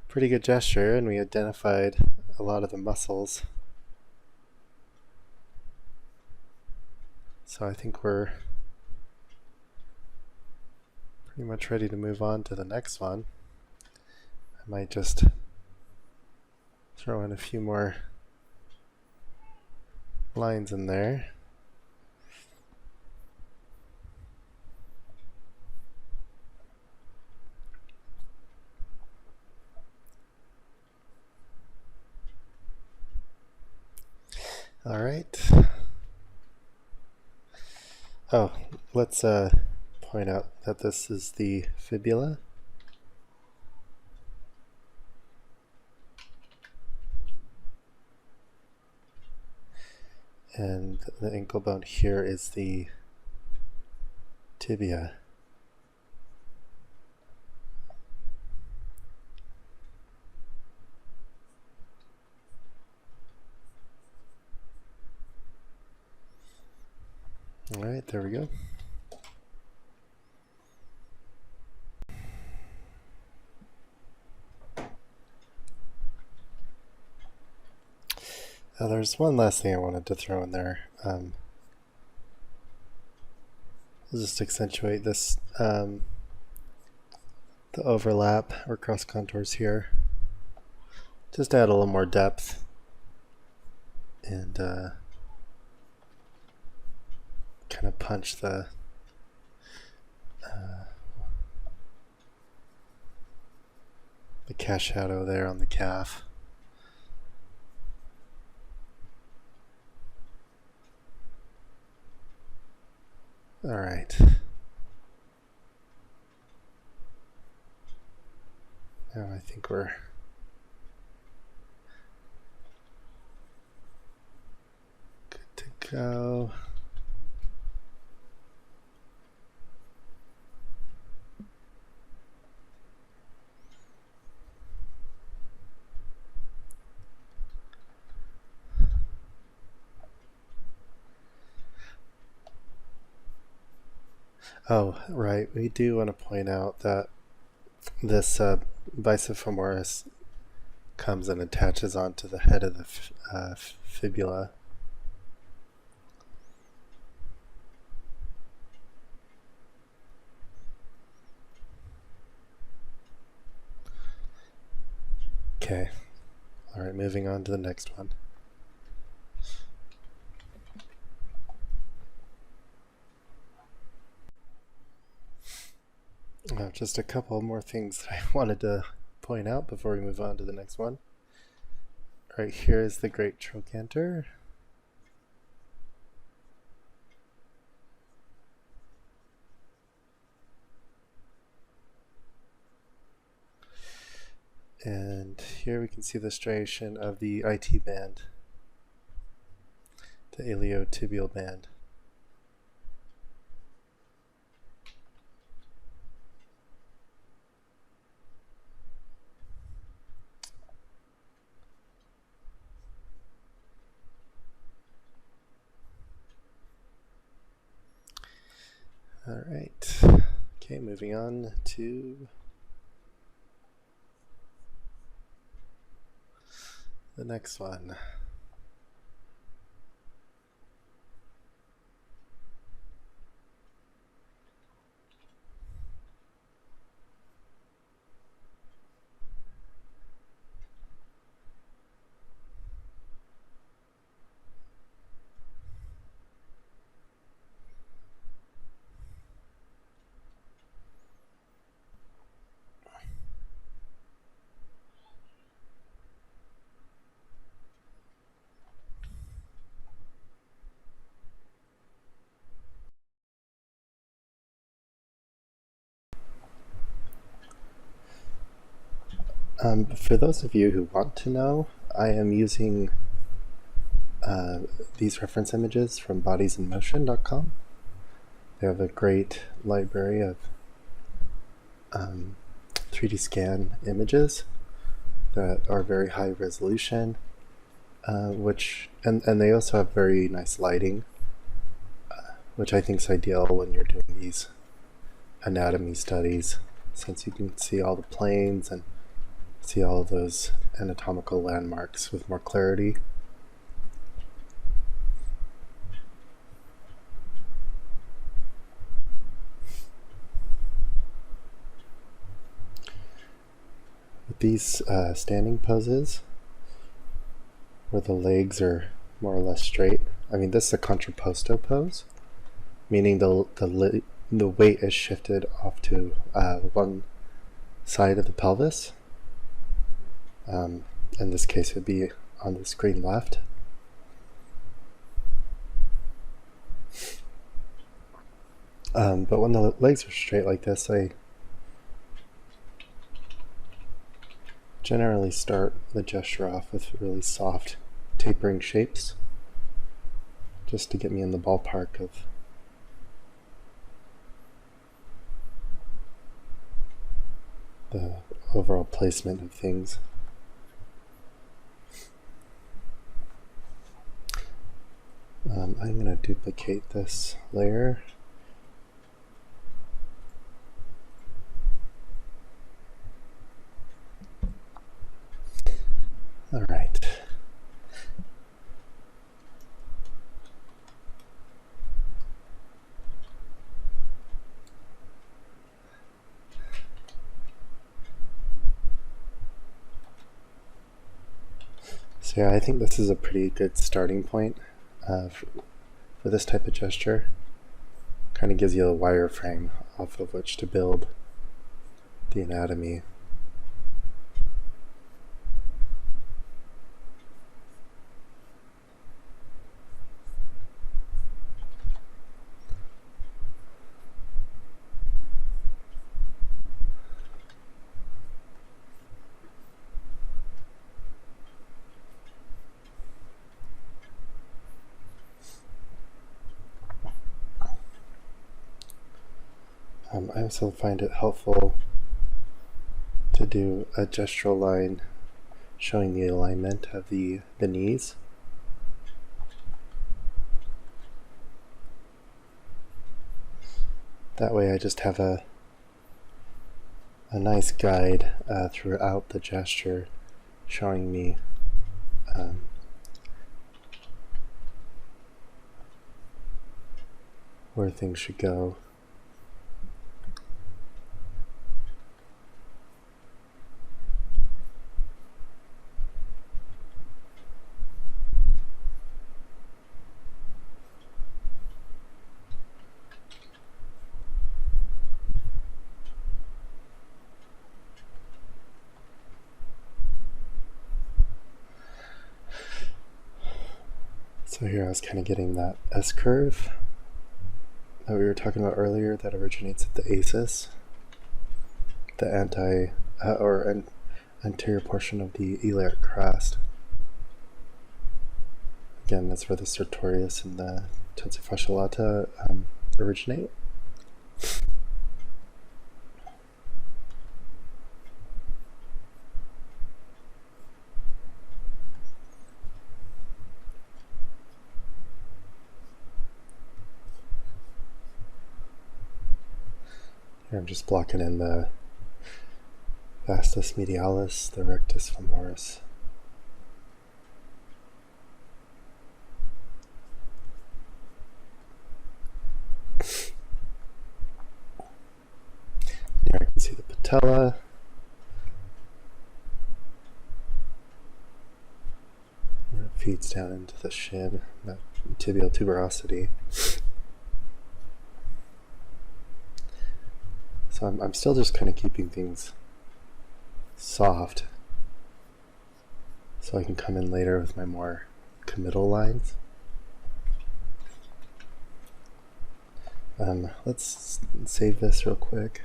pretty good gesture, and we identified a lot of the muscles. So I think we're pretty much ready to move on to the next one. I might just throw in a few more lines in there. All right. Oh, let's point out that this is the fibula. And the ankle bone here is the tibia. All right, there we go. Now there's one last thing I wanted to throw in there. I'll just accentuate this, the overlap or cross contours here. Just add a little more depth and kind of punch the cast shadow there on the calf. All right. Now I think we're good to go. Oh, right. We do want to point out that this bicep femoris comes and attaches onto the head of the fibula. Okay. All right, moving on to the next one. Just a couple more things that I wanted to point out before we move on to the next one. Right here is the great trochanter. And here we can see the striation of the IT band, the iliotibial band. All right. Okay, moving on to the next one. For those of you who want to know, I am using these reference images from bodiesinmotion.com. They have a great library of 3D scan images that are very high resolution, and they also have very nice lighting, which I think is ideal when you're doing these anatomy studies. since you can see all the planes and see all of those anatomical landmarks with more clarity. With these standing poses, where the legs are more or less straight, I mean, this is a contrapposto pose, meaning the weight is shifted off to one side of the pelvis. In this case, it would be on the screen left. But when the legs are straight like this, I generally start the gesture off with really soft tapering shapes, just to get me in the ballpark of the overall placement of things. I'm going to duplicate this layer. All right. So yeah, I think this is a pretty good starting point for this type of gesture. Kind of gives you a wireframe off of which to build the anatomy. I also find it helpful to do a gestural line showing the alignment of the knees. That way I just have a nice guide throughout the gesture showing me where things should go. So here I was kind of getting that S-curve that we were talking about earlier that originates at the ASIS, the anterior portion of the iliac crest. Again, that's where the sartorius and the tensor fasciae lata originate. Here I'm just blocking in the vastus medialis, the rectus femoris. Here I can see the patella. Where it feeds down into the shin, that tibial tuberosity. So I'm still just kind of keeping things soft so I can come in later with my more committal lines. Let's save this real quick.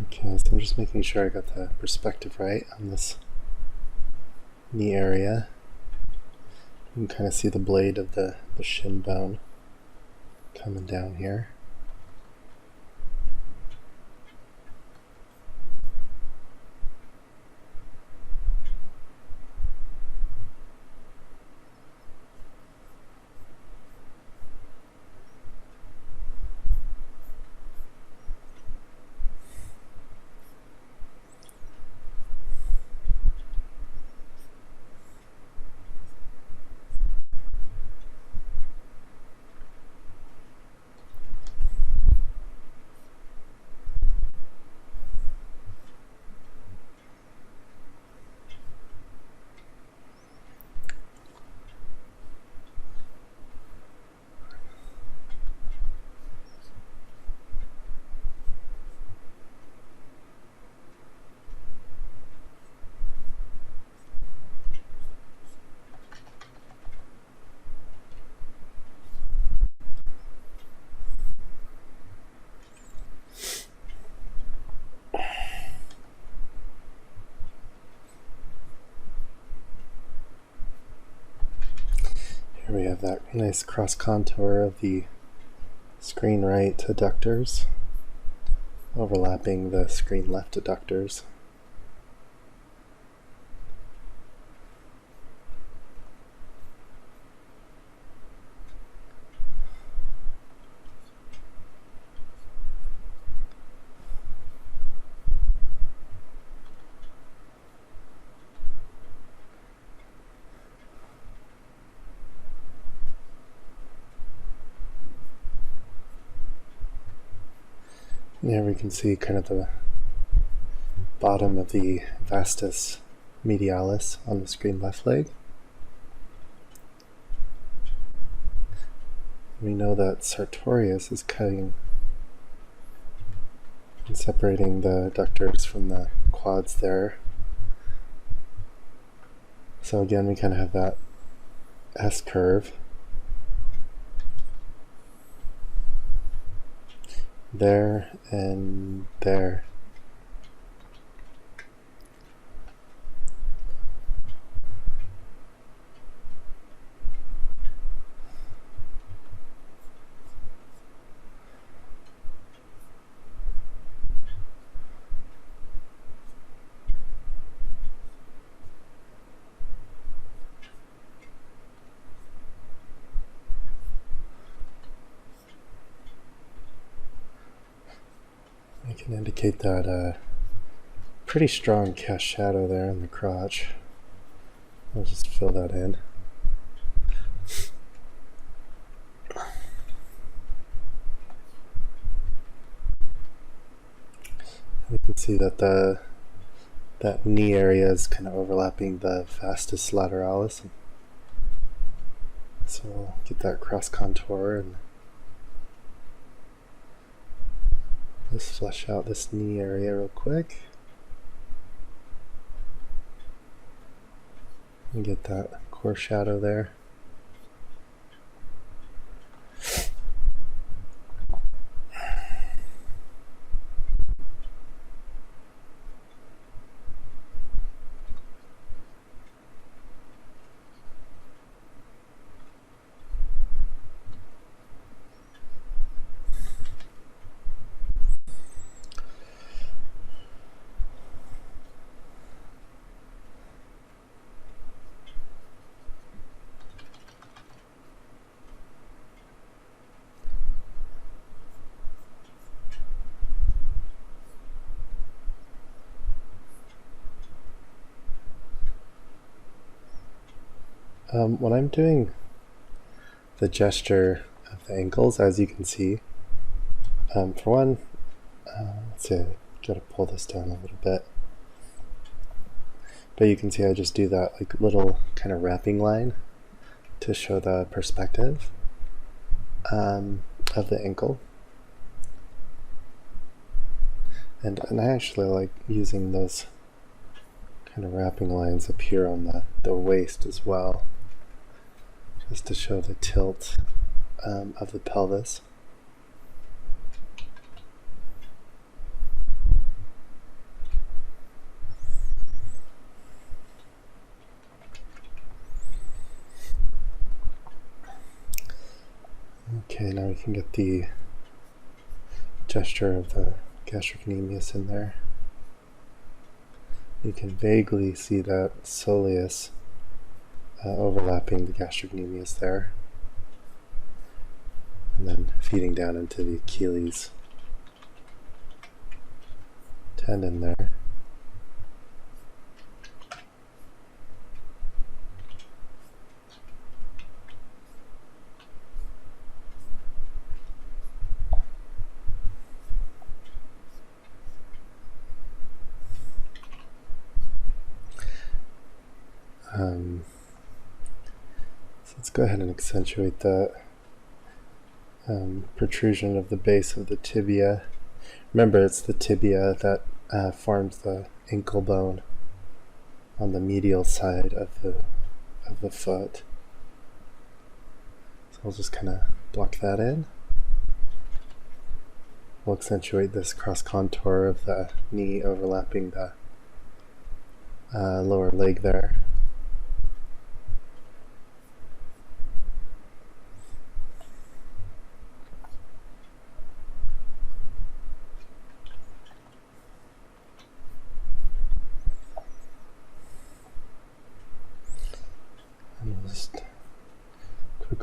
Okay, so I'm just making sure I got the perspective right on this knee area. You can kind of see the blade of the shin bone coming down here. Here we have that nice cross contour of the screen right adductors overlapping the screen left adductors. Here we can see kind of the bottom of the vastus medialis on the screen left leg. We know that sartorius is cutting and separating the adductors from the quads there. So again, we kind of have that S curve there and there. I can indicate that pretty strong cast shadow there in the crotch. I'll just fill that in. We can see that that knee area is kind of overlapping the vastus lateralis. So we'll get that cross contour and let's flesh out this knee area real quick. And get that core shadow there. When I'm doing the gesture of the ankles, as you can see, for one, let's see, I gotta pull this down a little bit. But you can see I just do that like little kind of wrapping line to show the perspective of the ankle. And I actually like using those kind of wrapping lines up here on the waist as well, just to show the tilt of the pelvis. Okay, now we can get the gesture of the gastrocnemius in there. You can vaguely see that soleus overlapping the gastrocnemius there, and then feeding down into the Achilles tendon there. So let's go ahead and accentuate that protrusion of the base of the tibia. Remember, it's the tibia that forms the ankle bone on the medial side of the foot. So I'll just kind of block that in. We'll accentuate this cross contour of the knee overlapping the lower leg there.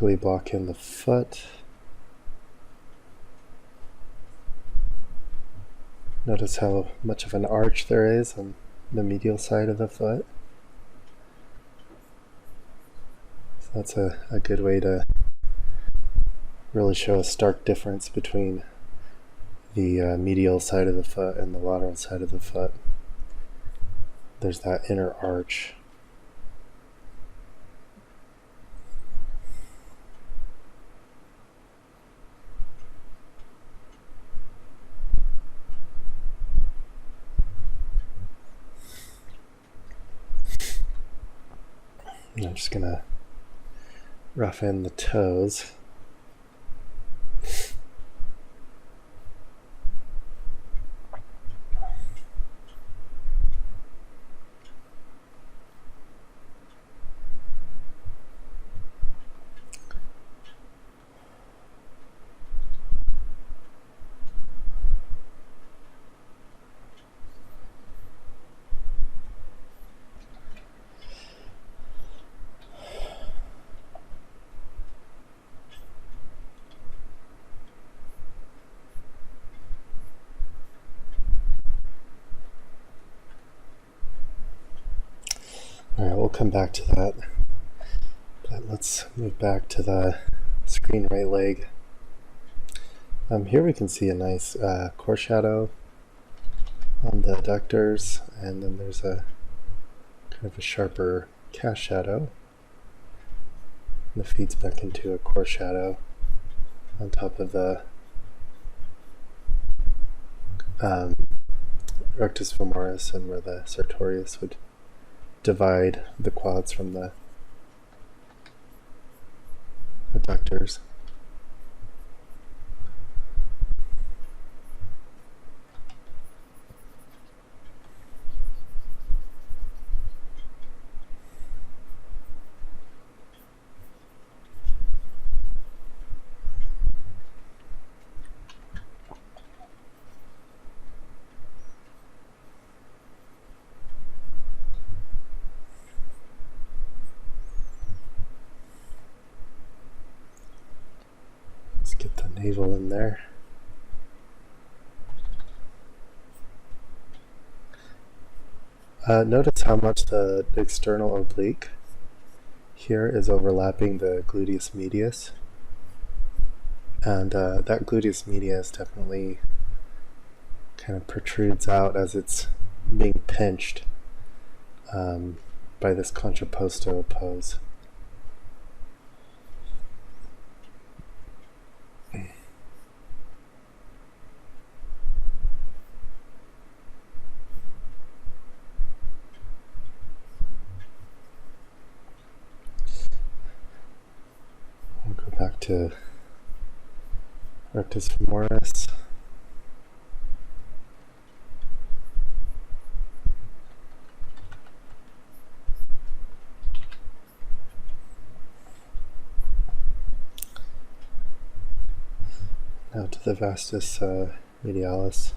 quickly block in the foot. Notice how much of an arch there is on the medial side of the foot. So that's a good way to really show a stark difference between the medial side of the foot and the lateral side of the foot. There's that inner arch. I'm just going to rough in the toes. Alright, we'll come back to that. But let's move back to the screen right leg. Here we can see a nice core shadow on the adductors, and then there's a kind of a sharper calf shadow. And it feeds back into a core shadow on top of the rectus femoris, and where the sartorius would divide the quads from the adductors. Let's get the navel in there. Notice how much the external oblique here is overlapping the gluteus medius. And that gluteus medius definitely kind of protrudes out as it's being pinched by this contrapposto pose. We'll go back to rectus femoris. Now to the vastus medialis.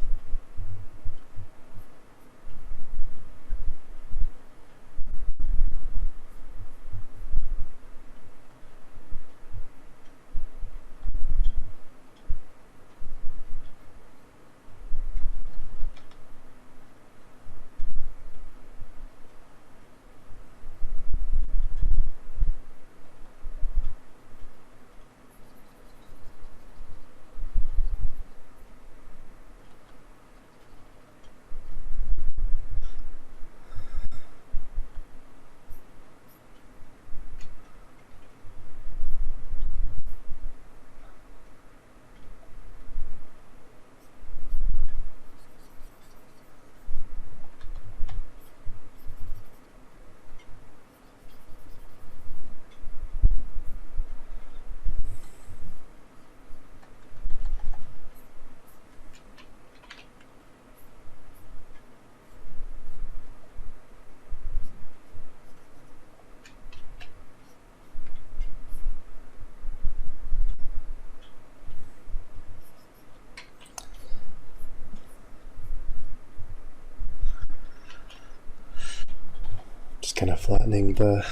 Just kind of flattening the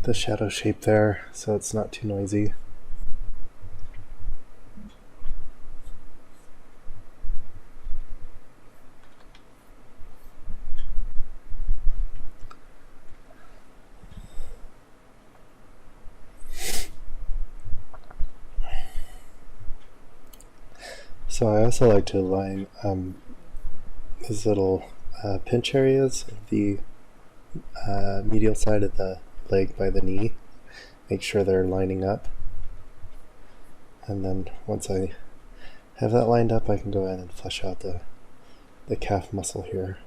the shadow shape there so it's not too noisy. So I also like to line these little pinch areas of the medial side of the leg by the knee. Make sure they're lining up. And then once I have that lined up, I can go in and flesh out the calf muscle here.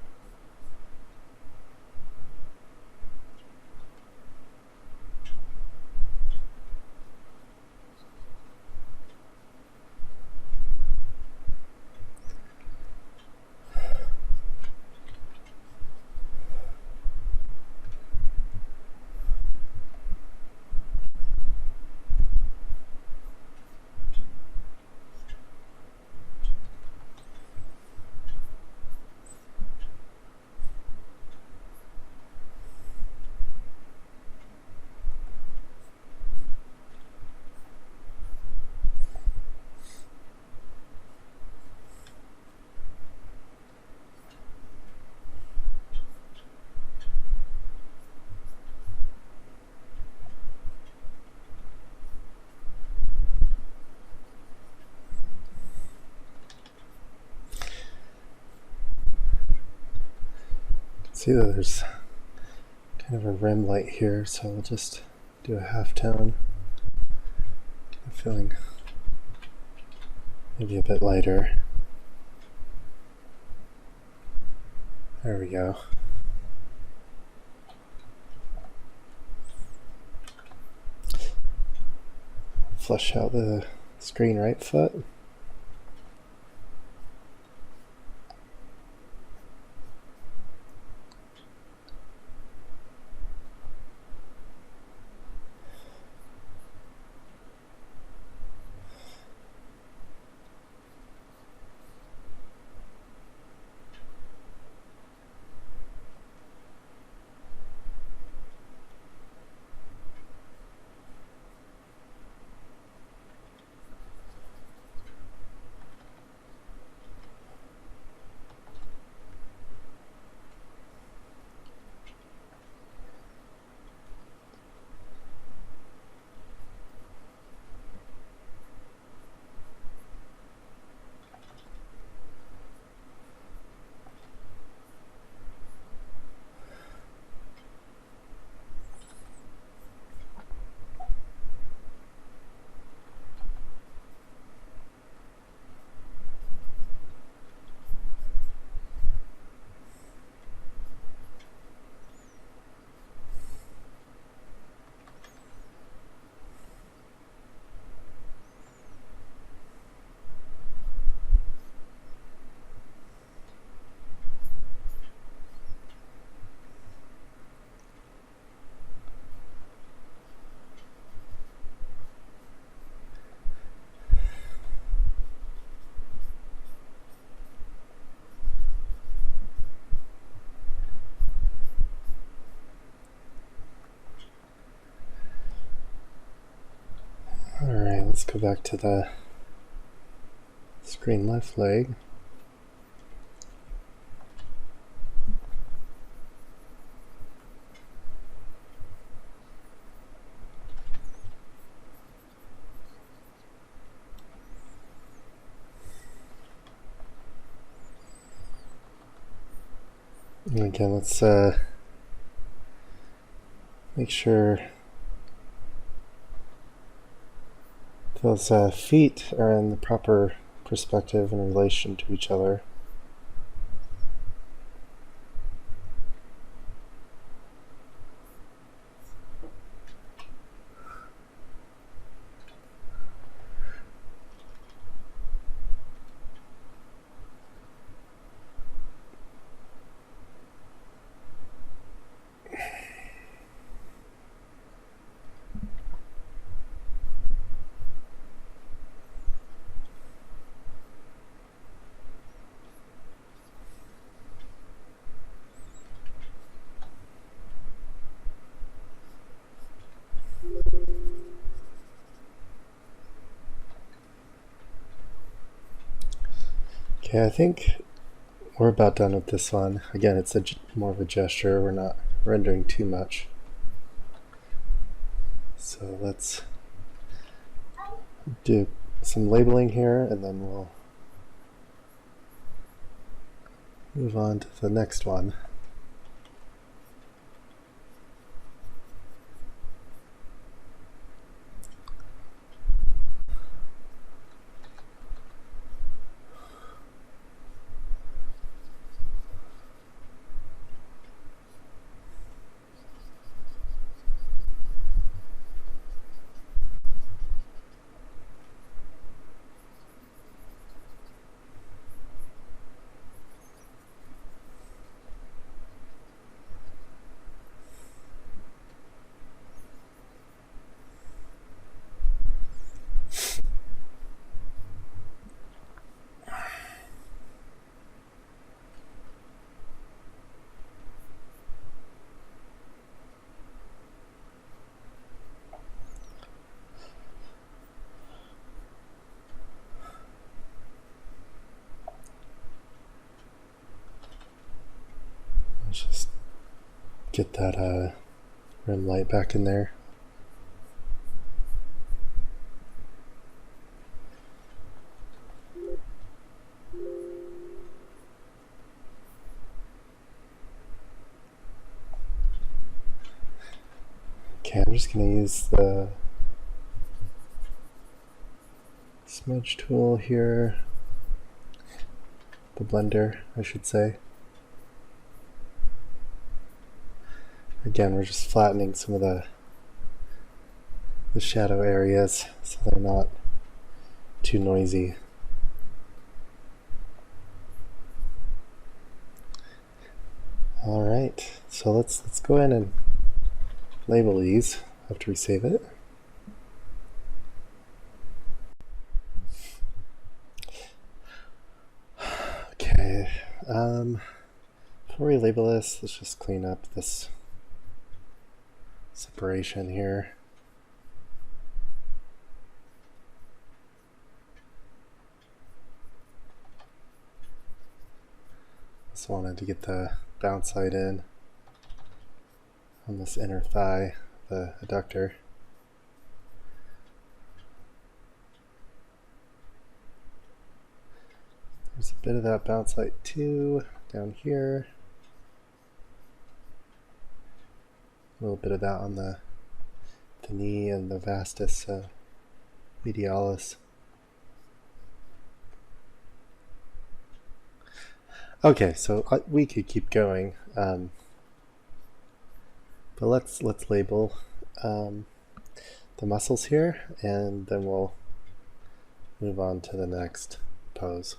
See that there's kind of a rim light here, so we'll just do a half tone. I'm feeling maybe a bit lighter. There we go. Flush out the screen right foot. Alright, let's go back to the screen left leg. And again, let's make sure those feet are in the proper perspective in relation to each other. Okay, I think we're about done with this one. Again, it's more of a gesture. We're not rendering too much. So let's do some labeling here, and then we'll move on to the next one. Let's just get that rim light back in there. Okay, I'm just going to use the smudge tool here, the blender, I should say. Again, we're just flattening some of the shadow areas so they're not too noisy. All right, so let's go in and label these after we save it. Okay, before we label this, let's just clean up this separation here. Just wanted to get the bounce light in on this inner thigh, the adductor. There's a bit of that bounce light too down here. A little bit of that on the knee and the vastus medialis. Okay, so we could keep going, but let's label the muscles here, and then we'll move on to the next pose.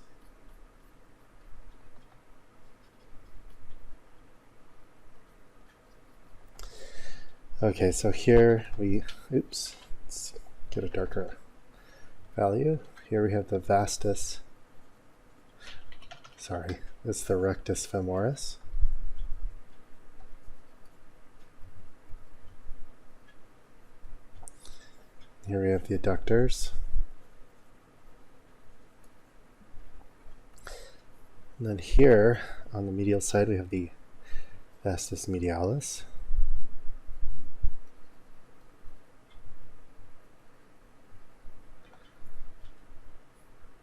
Okay, so here let's get a darker value. Here we have the vastus, it's the rectus femoris. Here we have the adductors. And then here on the medial side we have the vastus medialis.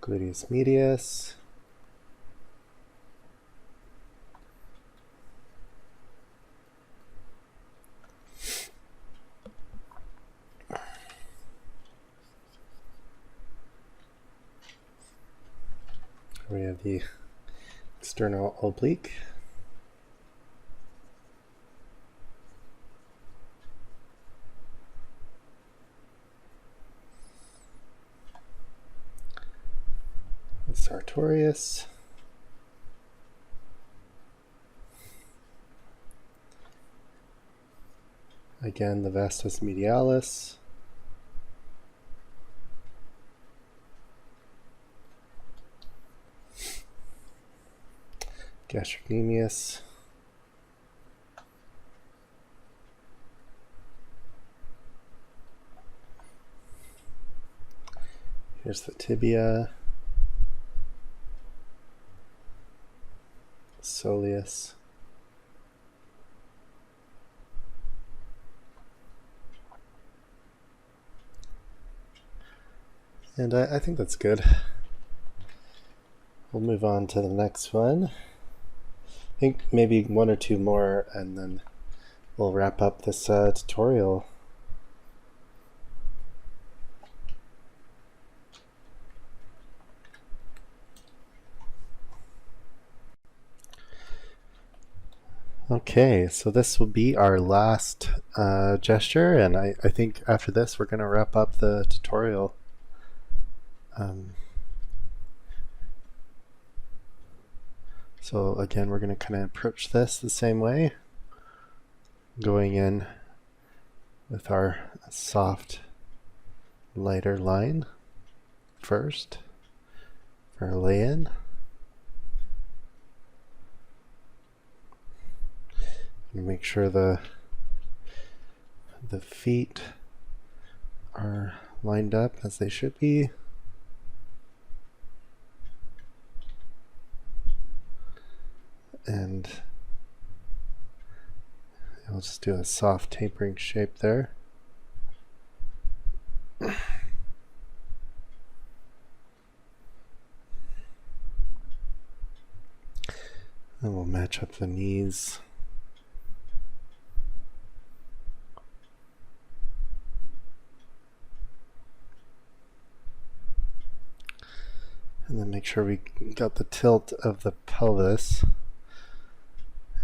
Gluteus medius. We have the external oblique. The sartorius. Again, the vastus medialis. Gastrocnemius. Here's the tibia. soleus. And I think that's good. We'll move on to the next one. I think maybe one or two more, and then we'll wrap up this tutorial. Okay, so this will be our last gesture, and I think after this we're going to wrap up the tutorial. So again, we're going to kind of approach this the same way, going in with our soft, lighter line first for our lay-in. Make sure the feet are lined up as they should be. And I'll just do a soft tapering shape there. And we'll match up the knees. And then make sure we got the tilt of the pelvis.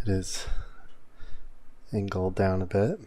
It is angled down a bit.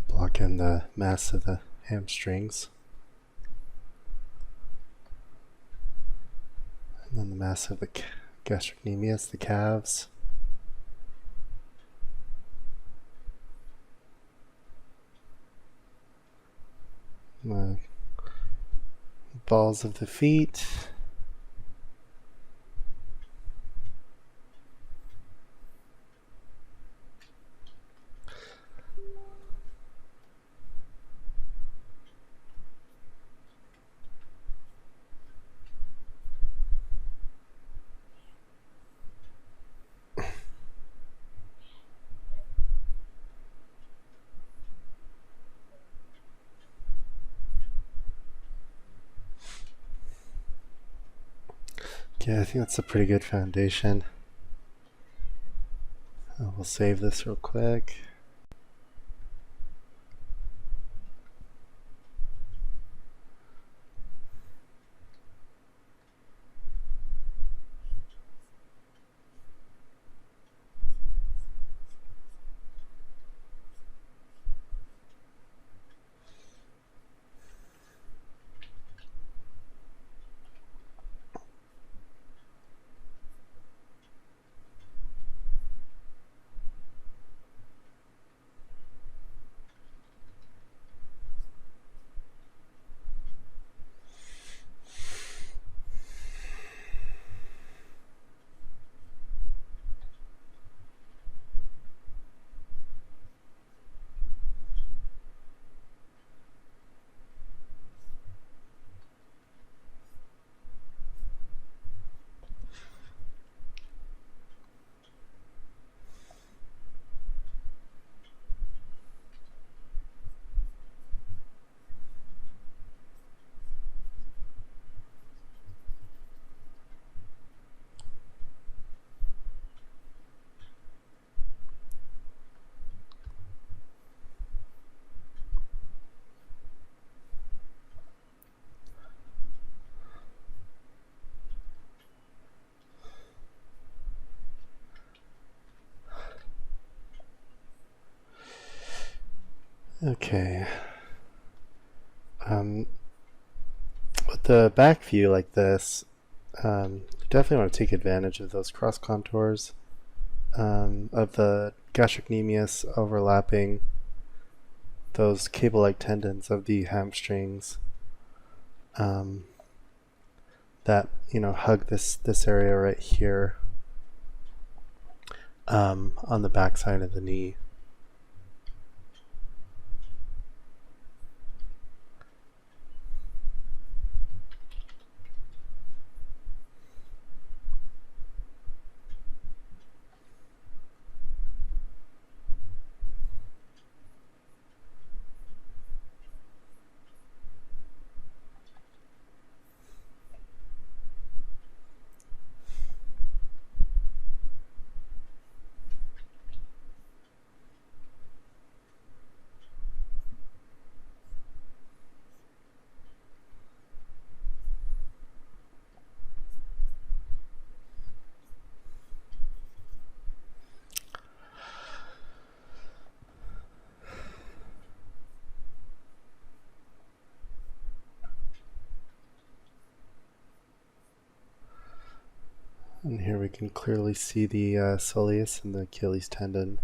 Block in the mass of the hamstrings. And then the mass of the gastrocnemius, the calves. The balls of the feet. Yeah, I think that's a pretty good foundation. We'll save this real quick. Okay. With the back view like this, you definitely want to take advantage of those cross contours of the gastrocnemius overlapping those cable-like tendons of the hamstrings that hug this area right here on the back side of the knee. And here we can clearly see the soleus and the Achilles tendon.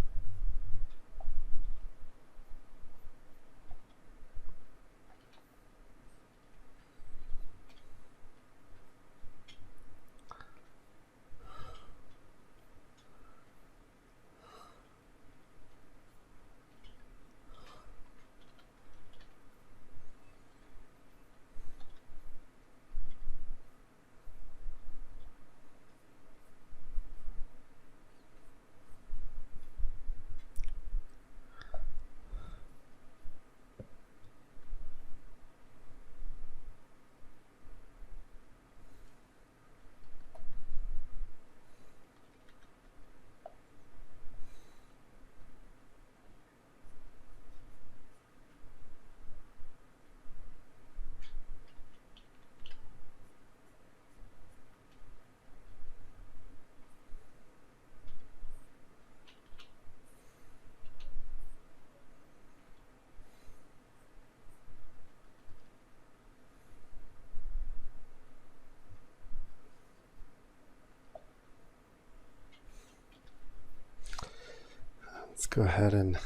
Let's go ahead and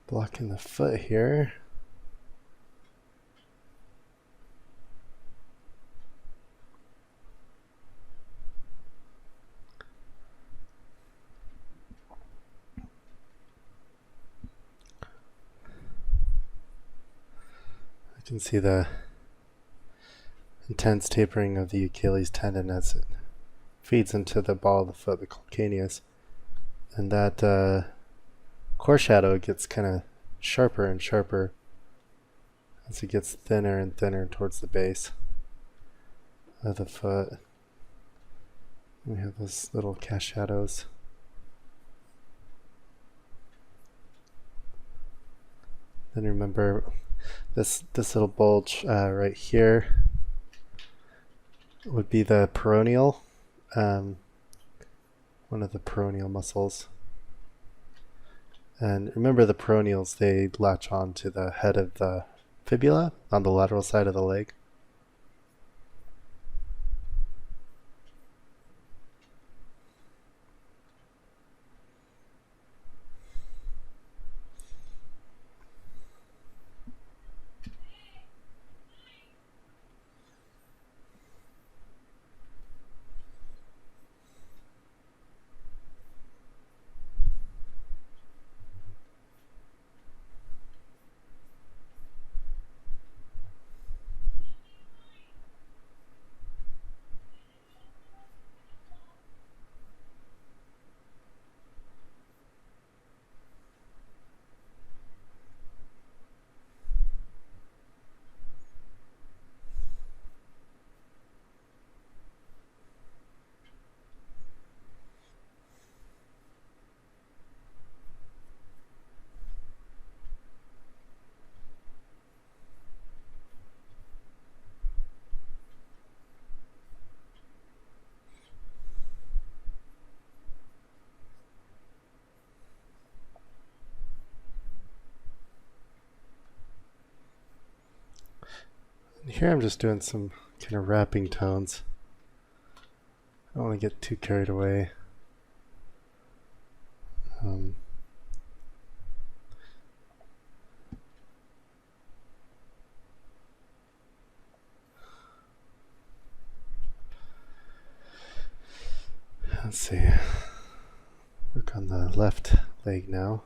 block in the foot here. I can see the intense tapering of the Achilles tendon as it feeds into the ball of the foot, the calcaneus. And that core shadow gets kind of sharper and sharper as it gets thinner and thinner towards the base of the foot. We have those little cast shadows. Then remember this little bulge right here would be the peroneal, one of the peroneal muscles. And remember the peroneals, they latch on to the head of the fibula on the lateral side of the leg. Here I'm just doing some kind of wrapping tones. I don't want to get too carried away. Let's see. Work on the left leg now.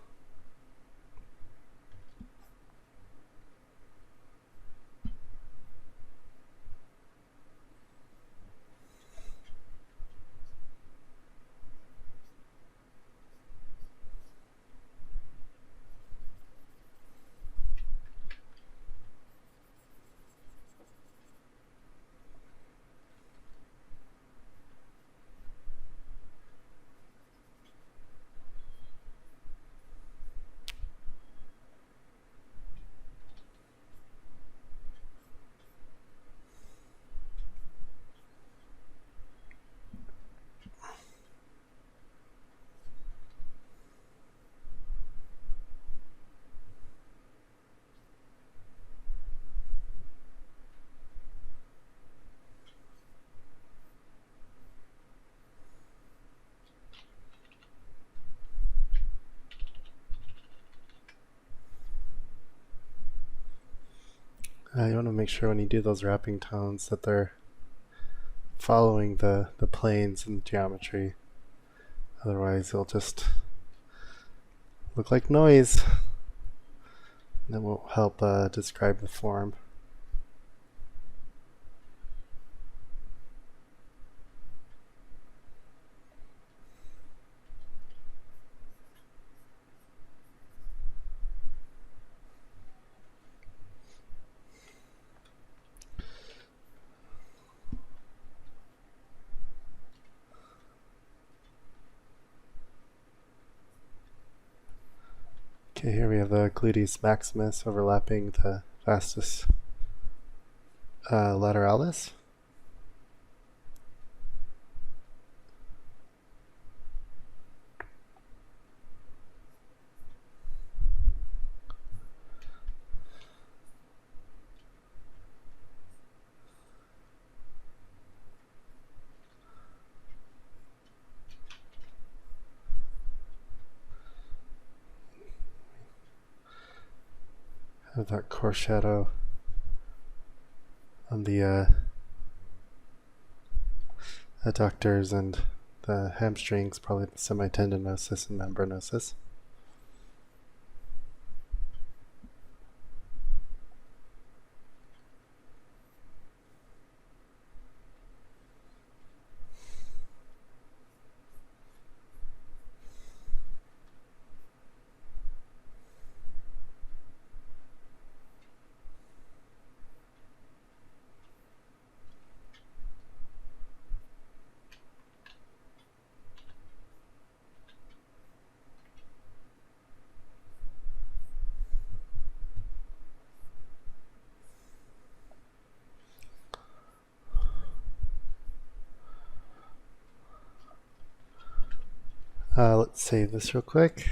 You want to make sure when you do those wrapping tones that they're following the planes and geometry. Otherwise it'll just look like noise. And that won't help describe the form. Okay, here we have the gluteus maximus overlapping the vastus lateralis. Have that core shadow on the adductors and the hamstrings, probably the semitendinosus and membranosus. Let's save this real quick.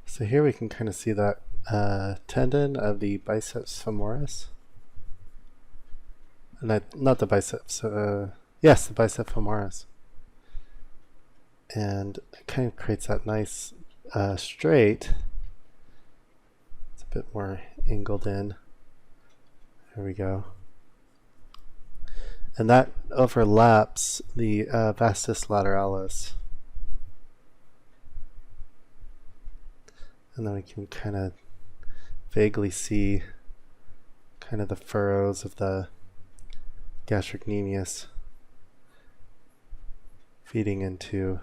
So here we can kind of see that tendon of the biceps femoris. Not the biceps, yes, the bicep femoris. And it kind of creates that nice straight. It's a bit more angled in. There we go. And that overlaps the vastus lateralis. And then we can kind of vaguely see kind of the furrows of the gastrocnemius feeding into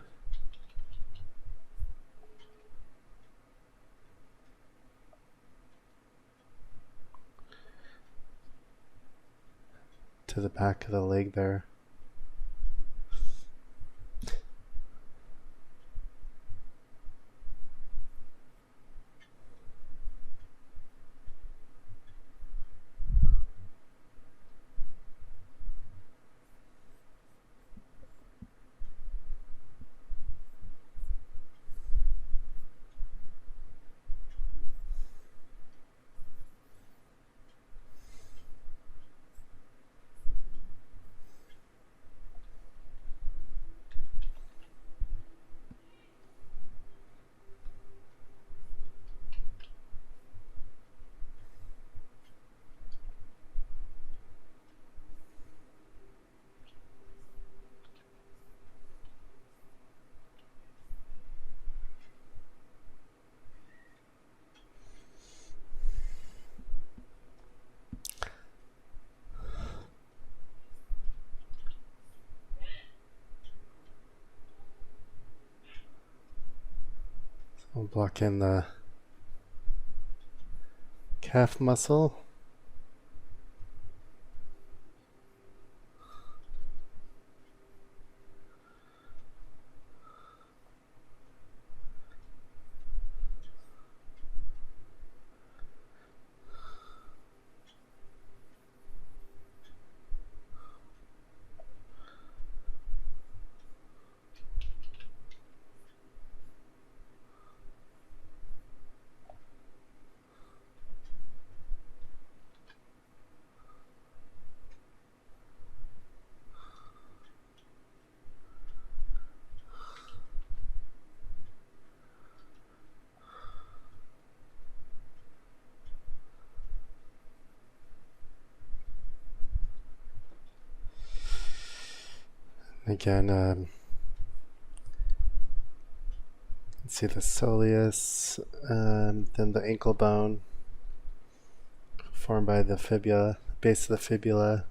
the back of the leg there. We'll block in the calf muscle. Again, let's see the soleus, then the ankle bone formed by the fibula, base of the fibula.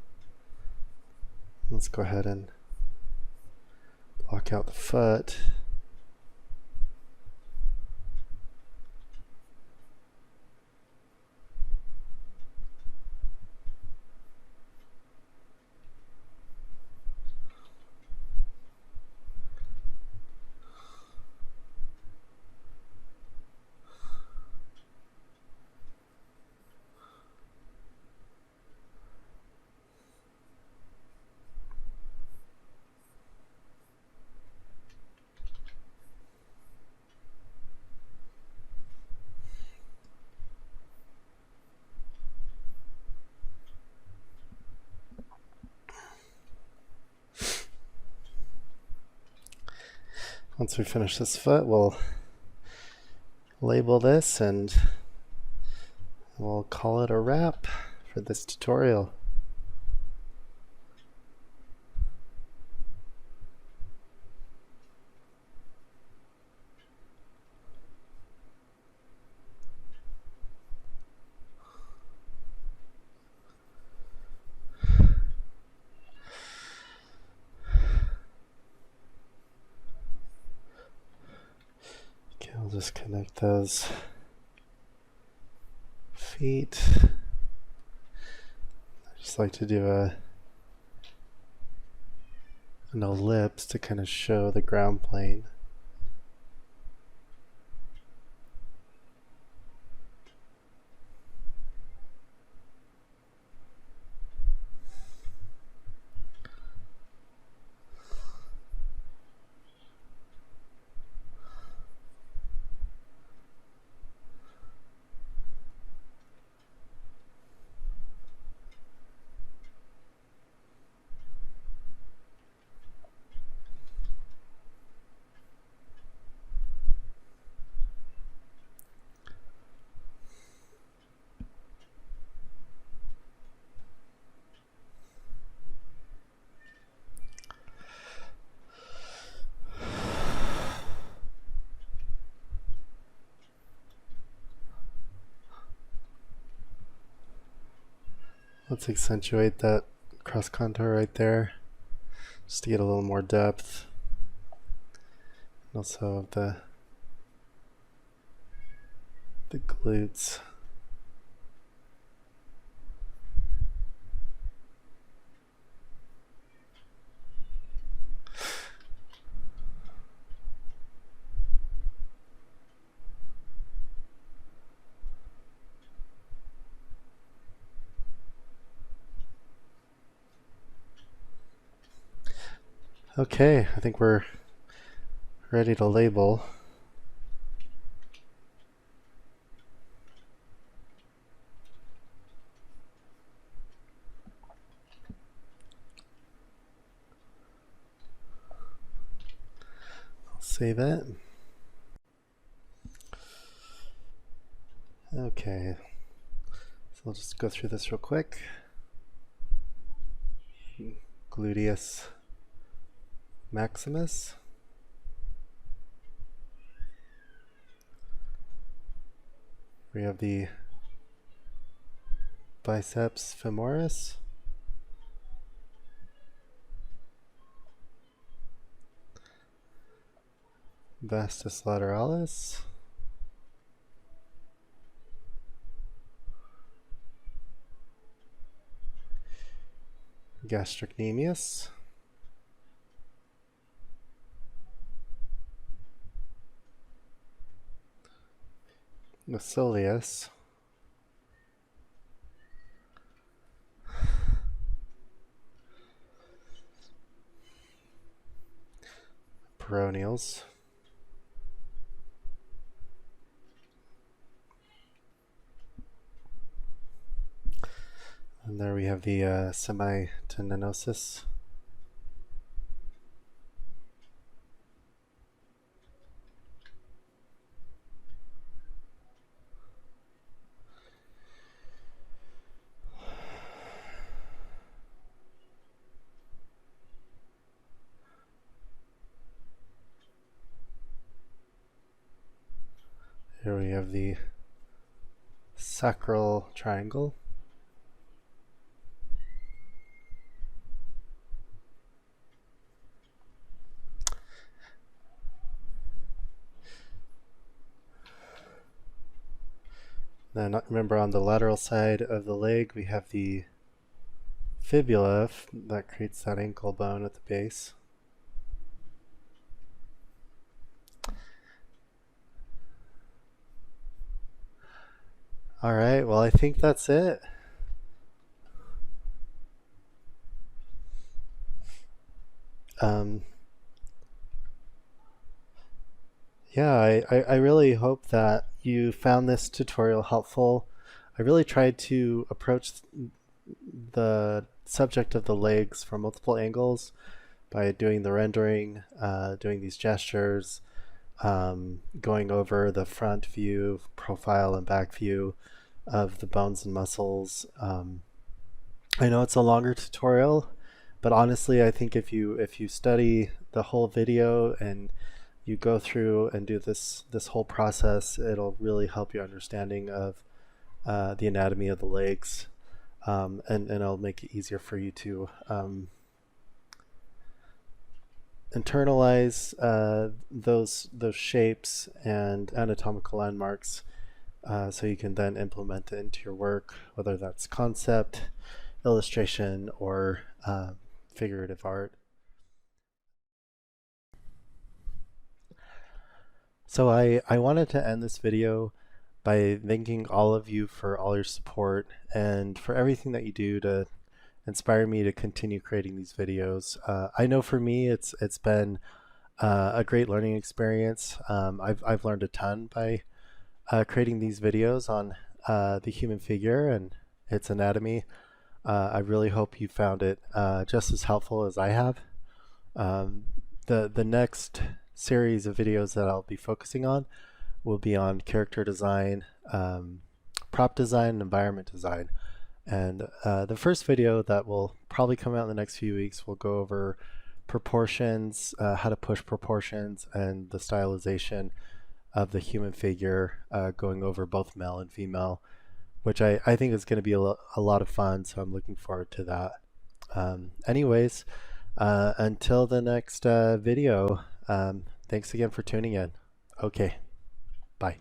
Let's go ahead and block out the foot. Once we finish this foot, we'll label this and we'll call it a wrap for this tutorial. Okay, I'll just connect those feet. I just like to do an ellipse to kind of show the ground plane. Let's accentuate that cross contour right there, just to get a little more depth. Also the glutes. Okay, I think we're ready to label. I'll save it. Okay, so I'll just go through this real quick. Gluteus maximus. We have the biceps femoris. Vastus lateralis. gastrocnemius, Lucilius, peroneals, and there we have the semitendinosus. Here we have the sacral triangle. Then remember, on the lateral side of the leg we have the fibula that creates that ankle bone at the base. Alright, well, I think that's it. Yeah, I really hope that you found this tutorial helpful. I really tried to approach the subject of the legs from multiple angles by doing the rendering, doing these gestures, going over the front view, profile, and back view of the bones and muscles. I know it's a longer tutorial, but honestly, I think if you study the whole video and you go through and do this whole process, it'll really help your understanding of the anatomy of the legs, and it'll make it easier for you to internalize those shapes and anatomical landmarks, so you can then implement it into your work, whether that's concept, illustration, or figurative art. So I wanted to end this video by thanking all of you for all your support and for everything that you do to inspire me to continue creating these videos. I know for me it's been a great learning experience. I've learned a ton by creating these videos on the human figure and its anatomy. I really hope you found it just as helpful as I have. The next series of videos that I'll be focusing on will be on character design, prop design, and environment design. And the first video that will probably come out in the next few weeks will go over proportions, how to push proportions, and the stylization of the human figure, going over both male and female, which I think is going to be a lot of fun, so I'm looking forward to that. Anyways, until the next video, thanks again for tuning in. Okay, bye.